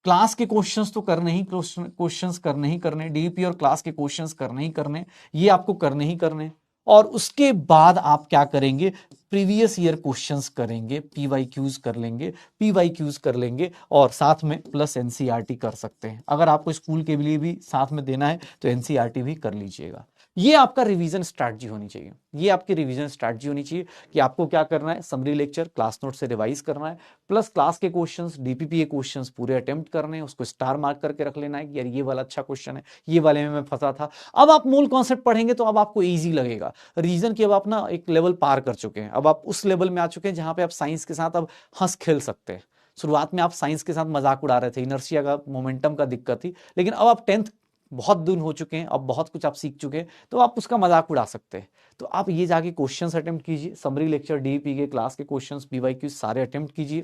क्लास के क्वेश्चंस तो करने ही, क्वेश्चंस करने ही करने, डीपी और क्लास के क्वेश्चंस करने ही करने, ये आपको करने ही करने। और उसके बाद आप क्या करेंगे, प्रीवियस ईयर क्वेश्चंस करेंगे, पीवाईक्यूज कर लेंगे, पीवाईक्यूज कर लेंगे और साथ में प्लस एनसीईआरटी कर सकते हैं। अगर आपको स्कूल के लिए भी साथ में देना है तो एनसीईआरटी भी कर लीजिएगा। ये आपका रिवीजन स्ट्रैटेजी होनी चाहिए, ये आपकी रिवीजन स्ट्रैटेजी होनी चाहिए कि आपको क्या करना है, समरी लेक्चर क्लास नोट से रिवाइज करना है, प्लस क्लास के क्वेश्चंस, डीपीपी के क्वेश्चंस पूरे अटेम्प्ट करने हैं, उसको स्टार मार्क करके रख लेना है कि यार ये वाला अच्छा क्वेश्चन है, ये वाले में मैं फंसा था। अब आप मूल कॉन्सेप्ट पढ़ेंगे तो अब आपको ईजी लगेगा। रीजन की अब आप ना एक लेवल पार कर चुके हैं, अब आप उस लेवल में आ चुके हैं जहां पे आप साइंस के साथ अब हंस खेल सकते हैं। शुरुआत में आप साइंस के साथ मजाक उड़ा रहे थे, इनर्शिया का, मोमेंटम का दिक्कत थी, लेकिन अब आप 10th बहुत दिन हो चुके हैं, अब बहुत कुछ आप सीख चुके हैं, तो आप उसका मजाक उड़ा सकते हैं। तो आप ये जाके क्वेश्चंस अटेम्प्ट कीजिए, समरी लेक्चर, डीपी के क्लास के क्वेश्चंस, पीवाईक्यू सारे अटेम्प्ट कीजिए,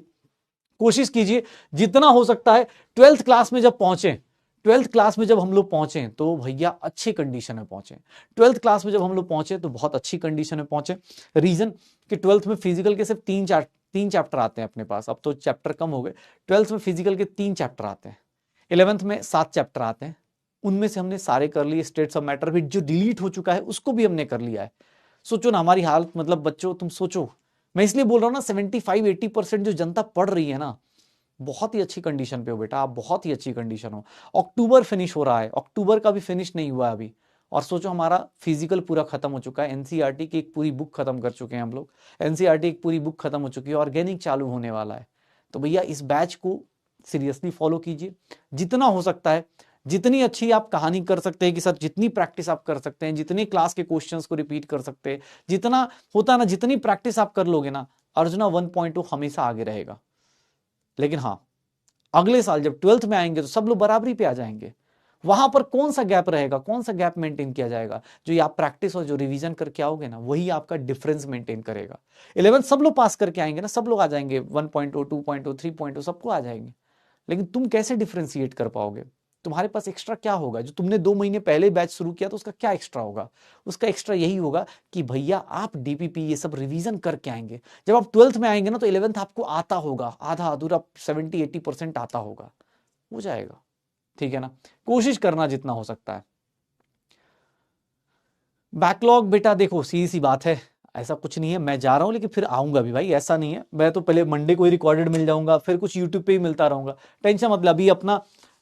कोशिश कीजिए जितना हो सकता है। 12th क्लास में जब पहुंचे, 12th क्लास में जब हम लोग पहुंचे तो भैया अच्छी कंडीशन में पहुंचे। 12th क्लास में जब हम लोग पहुंचे तो बहुत अच्छी कंडीशन में पहुंचे। रीजन कि 12th में फिजिकल के सिर्फ तीन चैप्टर आते हैं अपने पास, अब तो चैप्टर कम हो गए। 12th में फिजिकल के 3 चैप्टर आते हैं, 11th में 7 चैप्टर आते हैं, उनमें से हमने सारे कर लिए। स्टेट्स ऑफ मैटर भी जो डिलीट हो चुका है उसको भी हमने कर लिया है। सोचो ना हमारी हालत, मतलब बच्चों तुम सोचो, मैं इसलिए बोल रहा हूं ना 75-80% जो जनता पढ़ रही है ना, बहुत ही अच्छी कंडीशन पे हो बेटा, आप बहुत ही अच्छी कंडीशन हो। अक्टूबर फिनिश हो रहा है, अक्टूबर का भी फिनिश नहीं हुआ अभी, और सोचो हमारा फिजिकल पूरा खत्म हो चुका है, एनसीईआरटी की एक पूरी बुक खत्म कर चुके हैं हम लोग, एनसीईआरटी एक पूरी बुक खत्म हो चुकी है, ऑर्गेनिक चालू होने वाला है। तो भैया इस बैच को सीरियसली फॉलो कीजिए, जितना हो सकता है, जितनी अच्छी आप कहानी कर सकते हैं कि सर, जितनी प्रैक्टिस आप कर सकते हैं, जितने क्लास के क्वेश्चंस को रिपीट कर सकते हैं, जितना होता है ना, जितनी प्रैक्टिस आप कर लोगे ना, अर्जुना 1.0 हमेशा आगे रहेगा। लेकिन हाँ, अगले साल जब 12th में आएंगे तो सब लोग बराबरी पे आ जाएंगे। वहां पर कौन सा गैप रहेगा, कौन सा गैप मेंटेन किया जाएगा, जो ये आप प्रैक्टिस और जो रिवीजन करके आओगे ना, वही आपका डिफरेंस मेंटेन करेगा। 11th सब लोग पास करके आएंगे ना, सब लोग आ जाएंगे 1.0, 2.0, 3.0, सबको आ जाएंगे, लेकिन तुम कैसे डिफ्रेंशिएट कर पाओगे? तुम्हारे पास एक्स्ट्रा क्या होगा? जो तुमने 2 महीने पहले बैच शुरू किया तो उसका क्या एक्स्ट्रा होगा? उसका एक्स्ट्रा यही होगा कि भैया आप डीपीपी ये सब रिवीजन करके आएंगे। जब आप 12th में आएंगे ना तो 11th आपको आता होगा, आधा अधूरा 70-80% आता होगा, हो जाएगा, ठीक है ना। कोशिश करना जितना हो सकता है। बैकलॉग बेटा देखो सीधी सी बात है, ऐसा कुछ नहीं है, मैं जा रहा हूं लेकिन फिर आऊंगा भी भाई, ऐसा नहीं है। मैं तो पहले मंडे को ही रिकॉर्डेड मिल जाऊंगा, फिर कुछ यूट्यूब पे ही मिलता रहूंगा, टेंशन मतलब।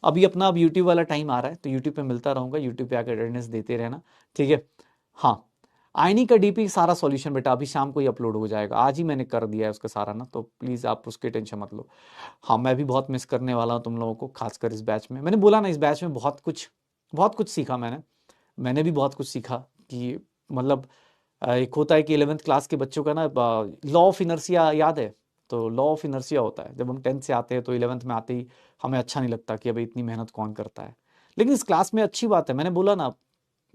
अभी अपना अब यूट्यूब वाला टाइम आ रहा है तो यूट्यूब पे मिलता रहूंगा, यूट्यूब पे आकर अटेंडेंस देते रहना, ठीक है। हाँ, आईनी का डीपी सारा सॉल्यूशन बेटा अभी शाम को ही अपलोड हो जाएगा, आज ही मैंने कर दिया है उसका सारा ना, तो प्लीज़ आप उसकी टेंशन मत लो। हाँ, मैं भी बहुत मिस करने वाला हूँ तुम लोगों को, खासकर इस बैच में। मैंने बोला ना, इस बैच में बहुत कुछ सीखा मैंने भी बहुत कुछ सीखा कि मतलब एक होता है कि 11th क्लास के बच्चों का ना लॉ ऑफ इनर्शिया याद है, तो लॉ ऑफ इनर्शिया होता है, जब हम 10th से आते हैं तो 11th में आते ही हमें अच्छा नहीं लगता कि अभी इतनी मेहनत कौन करता है, लेकिन इस क्लास में अच्छी बात है। मैंने बोला ना,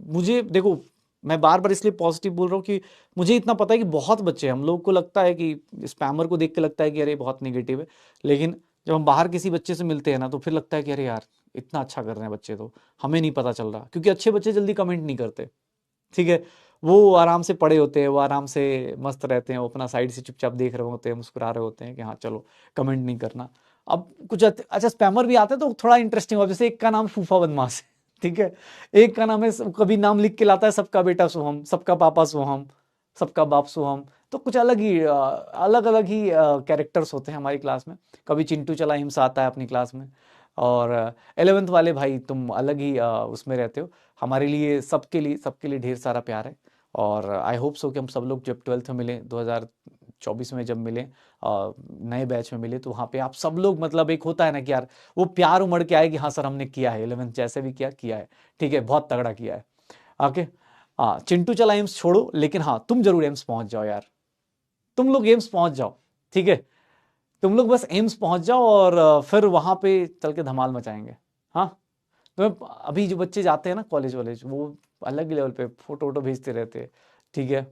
मुझे देखो, मैं बार बार इसलिए पॉजिटिव बोल रहा हूँ कि मुझे इतना पता है कि बहुत बच्चे, हम लोग को लगता है कि स्पैमर को देख के लगता है कि अरे बहुत नेगेटिव है, लेकिन जब हम बाहर किसी बच्चे से मिलते हैं ना तो फिर लगता है कि अरे यार इतना अच्छा कर रहे हैं बच्चे, तो हमें नहीं पता चल रहा, क्योंकि अच्छे बच्चे जल्दी कमेंट नहीं करते, ठीक है। वो आराम से पड़े होते हैं, वो आराम से मस्त रहते हैं, वो अपना साइड से चुपचाप देख रहे होते हैं, मुस्कुरा रहे होते हैं कि हाँ चलो कमेंट नहीं करना। अब कुछ अच्छा स्पैमर भी आते हैं तो थोड़ा इंटरेस्टिंग हो, जैसे एक का नाम फूफा बदमाश है, ठीक है, एक का नाम है, कभी नाम लिख के लाता है सबका बेटा सोहम, सबका पापा सोहम, सबका बाप सोहम, तो कुछ अलग अलग ही कैरेक्टर्स होते हैं हमारी क्लास में। कभी चिंटू चला हिम्स आता है अपनी क्लास में, और 11th वाले भाई तुम अलग ही उसमें रहते हो। हमारे लिए सबके लिए ढेर सारा प्यार है, और आई होप सो कि हम सब लोग जब 12th में मिले 2024 में, जब मिले नए बैच में मिले, तो वहाँ पे आप सब लोग, मतलब एक होता है ना कि यार वो प्यार उमड़ के आए कि हाँ सर हमने किया है, 11th जैसे भी किया है, ठीक है, बहुत तगड़ा किया है। ओके, हाँ चिंटू चला एम्स छोड़ो, लेकिन हाँ तुम जरूर एम्स पहुंच जाओ यार, तुम लोग एम्स पहुंच जाओ, ठीक है, तुम लोग बस एम्स पहुंच जाओ और फिर वहां पे चल के धमाल मचाएंगे। हाँ, तो अभी जो बच्चे जाते हैं ना कॉलेज वॉलेज, वो अलग ही लेवल पे फोटो वोटो भेजते रहते हैं, ठीक है।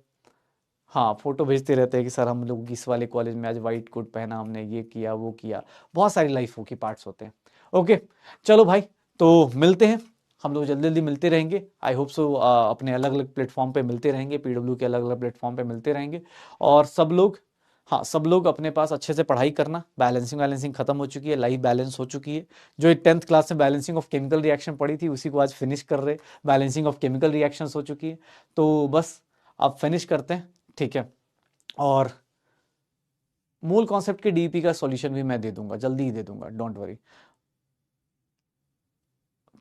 हाँ, फोटो भेजते रहते हैं कि सर हम लोग इस वाले कॉलेज में आज वाइट कोट पहना, हमने ये किया वो किया, बहुत सारी लाइफ के पार्ट्स होते हैं। ओके, चलो भाई, तो मिलते हैं हम लोग, जल्दी जल्दी मिलते रहेंगे, आई होप सो अपने अलग अलग प्लेटफॉर्म पे मिलते रहेंगे, पीडब्ल्यू के अलग अलग प्लेटफॉर्म पे मिलते रहेंगे, और सब लोग, हाँ सब लोग अपने पास अच्छे से पढ़ाई करना, बैलेंसिंग खत्म हो चुकी है, लाइफ बैलेंस हो चुकी है। जो एक 10th क्लास में बैलेंसिंग ऑफ केमिकल रिएक्शन पढ़ी थी उसी को आज फिनिश कर रहे, बैलेंसिंग ऑफ केमिकल रिएक्शंस हो चुकी है, तो बस अब फिनिश करते हैं, ठीक है। और मूल कॉन्सेप्ट के डीईपी का सॉल्यूशन भी मैं दे दूंगा, जल्दी ही दे दूंगा, डोंट वरी।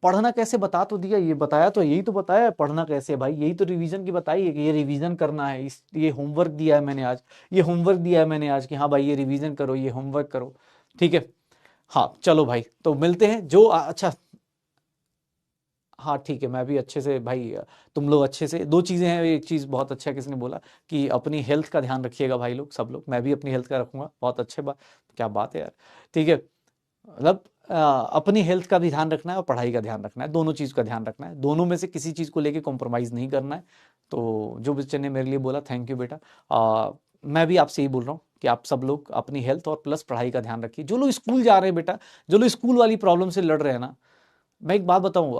पढ़ना कैसे बता तो दिया, ये बताया तो, यही तो बताया है पढ़ना कैसे है भाई, यही तो रिवीजन की बताई है कि ये रिवीजन करना है, इस ये होमवर्क दिया है मैंने आज, ये होमवर्क दिया है मैंने आज कि हाँ भाई ये रिवीजन करो, ये होमवर्क करो, ठीक है। हाँ चलो भाई, तो मिलते हैं जो अच्छा, हाँ ठीक है, मैं भी अच्छे से भाई, तुम लोग अच्छे से, दो चीजें हैं, एक चीज बहुत अच्छा किसने बोला कि अपनी हेल्थ का ध्यान रखिएगा भाई लोग, सब लोग, मैं भी अपनी हेल्थ का रखूंगा, बहुत अच्छे बात, क्या बात है यार, ठीक है। मतलब अपनी हेल्थ का भी ध्यान रखना है और पढ़ाई का ध्यान रखना है, दोनों चीज का ध्यान रखना है, दोनों में से किसी चीज को लेके कॉम्प्रोमाइज नहीं करना है। तो जो बच्चे ने मेरे लिए बोला, थैंक यू बेटा। मैं भी आपसे यही बोल रहा हूँ कि आप सब लोग अपनी हेल्थ और प्लस पढ़ाई का ध्यान रखिए। जो लोग स्कूल जा रहे हैं बेटा, जो लोग स्कूल वाली प्रॉब्लम से लड़ रहे हैं ना, मैं एक बात बताऊं,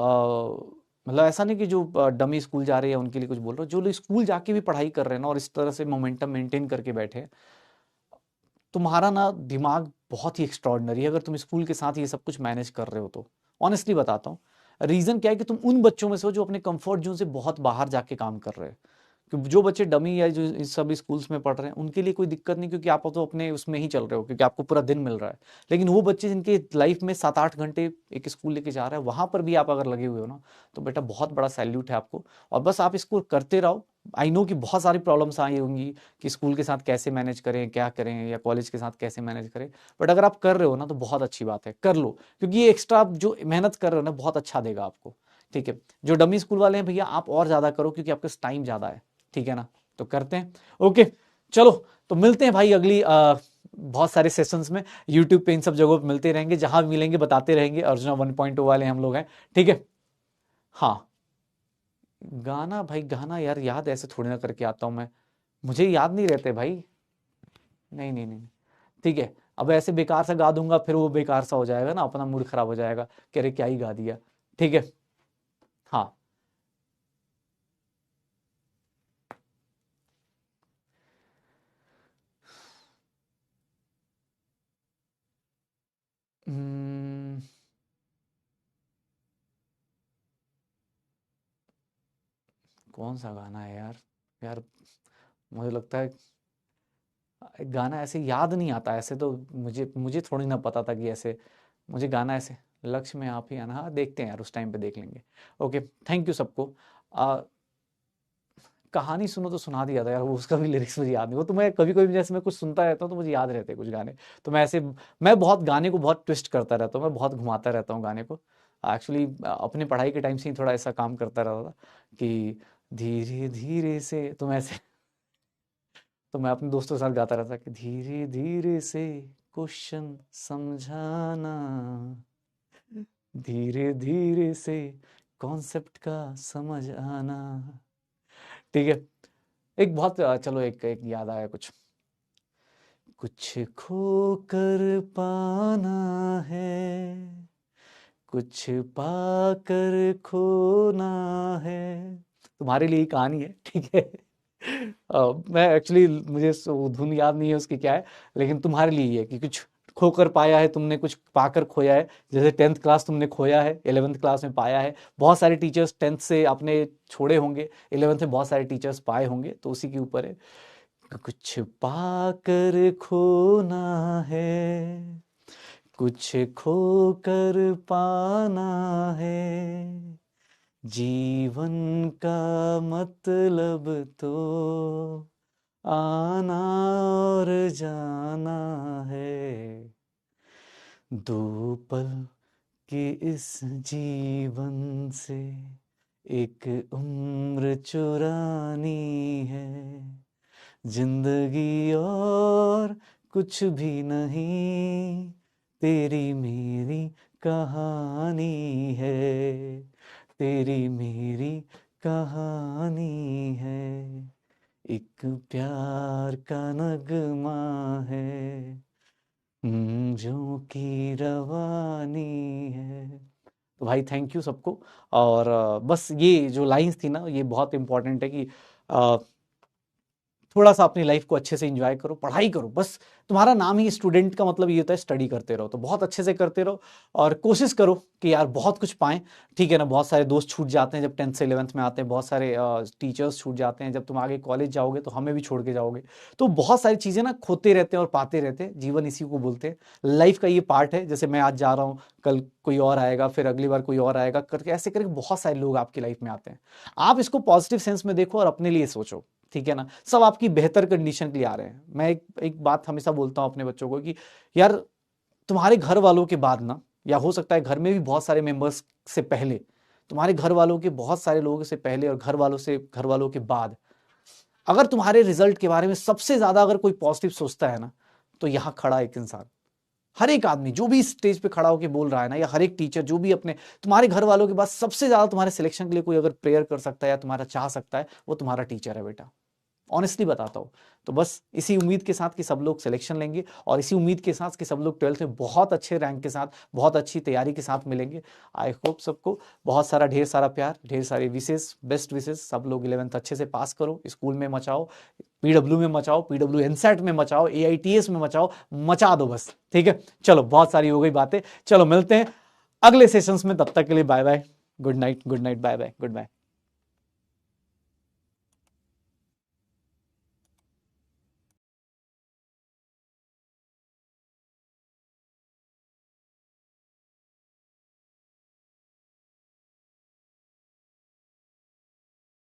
मतलब ऐसा नहीं कि जो डमी स्कूल जा रहे हैं उनके लिए कुछ बोल रहा हूँ, जो लोग स्कूल जाके भी पढ़ाई कर रहे हैं ना और इस तरह से मोमेंटम मेंटेन करके बैठे हैं, तुम्हारा ना दिमाग बहुत ही एक्स्ट्रॉर्डनरी है अगर तुम स्कूल के साथ ये सब कुछ मैनेज कर रहे हो तो। ऑनेस्टली बताता हूँ, रीजन क्या है कि तुम उन बच्चों में से हो जो अपने कंफर्ट जोन से बहुत बाहर जाके काम कर रहे हैं। क्योंकि जो बच्चे डमी या जो इस सब स्कूल्स में पढ़ रहे हैं उनके लिए कोई दिक्कत नहीं, क्योंकि आप तो अपने उसमें ही चल रहे हो, क्योंकि आपको पूरा दिन मिल रहा है। लेकिन वो बच्चे जिनके लाइफ में 7-8 घंटे एक स्कूल लेके जा रहा है, वहां पर भी आप अगर लगे हुए हो ना, तो बेटा बहुत बड़ा सैल्यूट है आपको। और बस आप इसको करते रहो। आई नो कि बहुत सारी प्रॉब्लम्स आई होंगी कि स्कूल के साथ कैसे मैनेज करें, क्या करें, या कॉलेज के साथ कैसे मैनेज करें, बट अगर आप कर रहे हो ना तो बहुत अच्छी बात है, कर लो, क्योंकि ये एक्स्ट्रा आप जो मेहनत कर रहे हो ना बहुत अच्छा देगा आपको, ठीक है। जो डमी स्कूल वाले हैं भैया, आप और ज्यादा करो क्योंकि आपके पास टाइम ज्यादा है, ठीक है ना। तो करते हैं, ओके। चलो, तो मिलते हैं भाई अगली बहुत सारे सेशंस में, यूट्यूब पे इन सब जगहों पे मिलते रहेंगे, जहां भी मिलेंगे बताते रहेंगे, अर्जुना 1.0 वाले हम लोग हैं, ठीक है। हाँ, गाना भाई, गाना यार याद ऐसे थोड़ी ना करके आता हूँ मैं, मुझे याद नहीं रहते भाई, नहीं नहीं नहीं, ठीक है। अब ऐसे बेकार सा गा दूंगा फिर वो बेकार सा हो जाएगा ना, अपना मूड खराब हो जाएगा, कह रहे क्या ही गा दिया, ठीक है। हाँ, हम्म, कौन सा गाना है यार, यार मुझे लगता है गाना ऐसे याद नहीं आता ऐसे तो, मुझे मुझे थोड़ी ना पता था कि ऐसे मुझे गाना ऐसे, लक्ष्य में आप ही आना, हाँ देखते हैं यार, उस टाइम पे देख लेंगे। ओके, थैंक यू सबको। आ, कहानी सुनो तो सुना दिया था यार, वो उसका भी लिरिक्स मुझे याद नहीं, वो तो मैं कभी कभी जैसे मैं कुछ सुनता रहता हूँ तो मुझे याद रहते हैं कुछ गाने। तो मैं ऐसे, मैं बहुत गाने को बहुत ट्विस्ट करता रहता हूँ, मैं बहुत घुमाता रहता हूँ गाने को। एक्चुअली अपने पढ़ाई के टाइम से ही थोड़ा ऐसा काम करता रहता था कि धीरे धीरे से, तो मैं ऐसे, तो मैं अपने दोस्तों के साथ गाता रहता कि धीरे धीरे से क्वेश्चन समझाना, धीरे धीरे से कॉन्सेप्ट का समझ आना, ठीक है। एक बहुत चलो एक एक याद आया कुछ, कुछ खो कर पाना है, कुछ पाकर खोना है, तुम्हारे लिए ही कहानी है, ठीक है। मैं एक्चुअली मुझे धुन याद नहीं है उसकी क्या है, लेकिन तुम्हारे लिए ही है कि कुछ खोकर पाया है तुमने, कुछ पाकर खोया है, जैसे 10th क्लास तुमने खोया है, 11th क्लास में पाया है, बहुत सारे टीचर्स 10th से आपने छोड़े होंगे, 11th में बहुत सारे टीचर्स पाए होंगे, तो उसी के ऊपर है। कुछ पाकर खोना है, कुछ खोकर पाना है, जीवन का मतलब तो आना और जाना है, दो पल के इस जीवन से एक उम्र चुरानी है, जिंदगी और कुछ भी नहीं, तेरी मेरी कहानी है, तेरी मेरी कहानी है, एक प्यार का नगमा है, जो की रवानी है। तो भाई थैंक यू सबको। और बस ये जो लाइंस थी ना, ये बहुत इंपॉर्टेंट है कि थोड़ा सा अपनी लाइफ को अच्छे से एंजॉय करो, पढ़ाई करो। बस तुम्हारा नाम ही स्टूडेंट का मतलब ये होता है स्टडी करते रहो, तो बहुत अच्छे से करते रहो और कोशिश करो कि यार बहुत कुछ पाएं, ठीक है ना। बहुत सारे दोस्त छूट जाते हैं जब 10th से 11th में आते हैं, बहुत सारे टीचर्स छूट जाते हैं, जब तुम आगे कॉलेज जाओगे तो हमें भी छोड़ के जाओगे। तो बहुत सारी चीज़ें ना खोते रहते हैं और पाते रहते हैं, जीवन इसी को बोलते हैं, लाइफ का ये पार्ट है। जैसे मैं आज जा रहा हूँ, कल कोई और आएगा, फिर अगली बार कोई और आएगा, करके ऐसे करके बहुत सारे लोग आपकी लाइफ में आते हैं। आप इसको पॉजिटिव सेंस में देखो और अपने लिए सोचो, ठीक है ना। सब आपकी बेहतर कंडीशन के लिए आ रहे हैं। मैं एक बात हमेशा बोलता हूं अपने बच्चों को कि यार तुम्हारे घर वालों के बाद ना, या हो सकता है घर में भी बहुत सारे मेंबर्स से पहले, तुम्हारे घर वालों के बहुत सारे लोगों से पहले और घर वालों के बाद, अगर तुम्हारे रिजल्ट के बारे में सबसे ज्यादा अगर कोई पॉजिटिव सोचता है ना, तो यहां खड़ा एक इंसान, हर एक आदमी जो भी स्टेज पे खड़ा होकर बोल रहा है ना, या हर एक टीचर जो भी अपने तुम्हारे घर वालों के बाद सबसे ज्यादा तुम्हारे सिलेक्शन के लिए कोई अगर प्रेयर कर सकता है या तुम्हारा चाह सकता है, वो तुम्हारा टीचर है बेटा। ऑनेस्टली बताता हूँ। तो बस इसी उम्मीद के साथ कि सब लोग सिलेक्शन लेंगे, और इसी उम्मीद के साथ कि सब लोग 12th में बहुत अच्छे रैंक के साथ, बहुत अच्छी तैयारी के साथ मिलेंगे। आई होप सबको बहुत सारा, ढेर सारा प्यार, ढेर सारे विशेष, बेस्ट विशेष। सब लोग 11th अच्छे से पास करो, स्कूल में मचाओ, पीडब्ल्यू में मचाओ, पीडब्ल्यू एनसेट में मचाओ, एआईटीएस में मचाओ, मचा दो बस, ठीक है। चलो बहुत सारी हो गई बातें, चलो मिलते हैं अगले सेशंस में। तब तक के लिए bye bye, good night, good night, bye bye, good bye.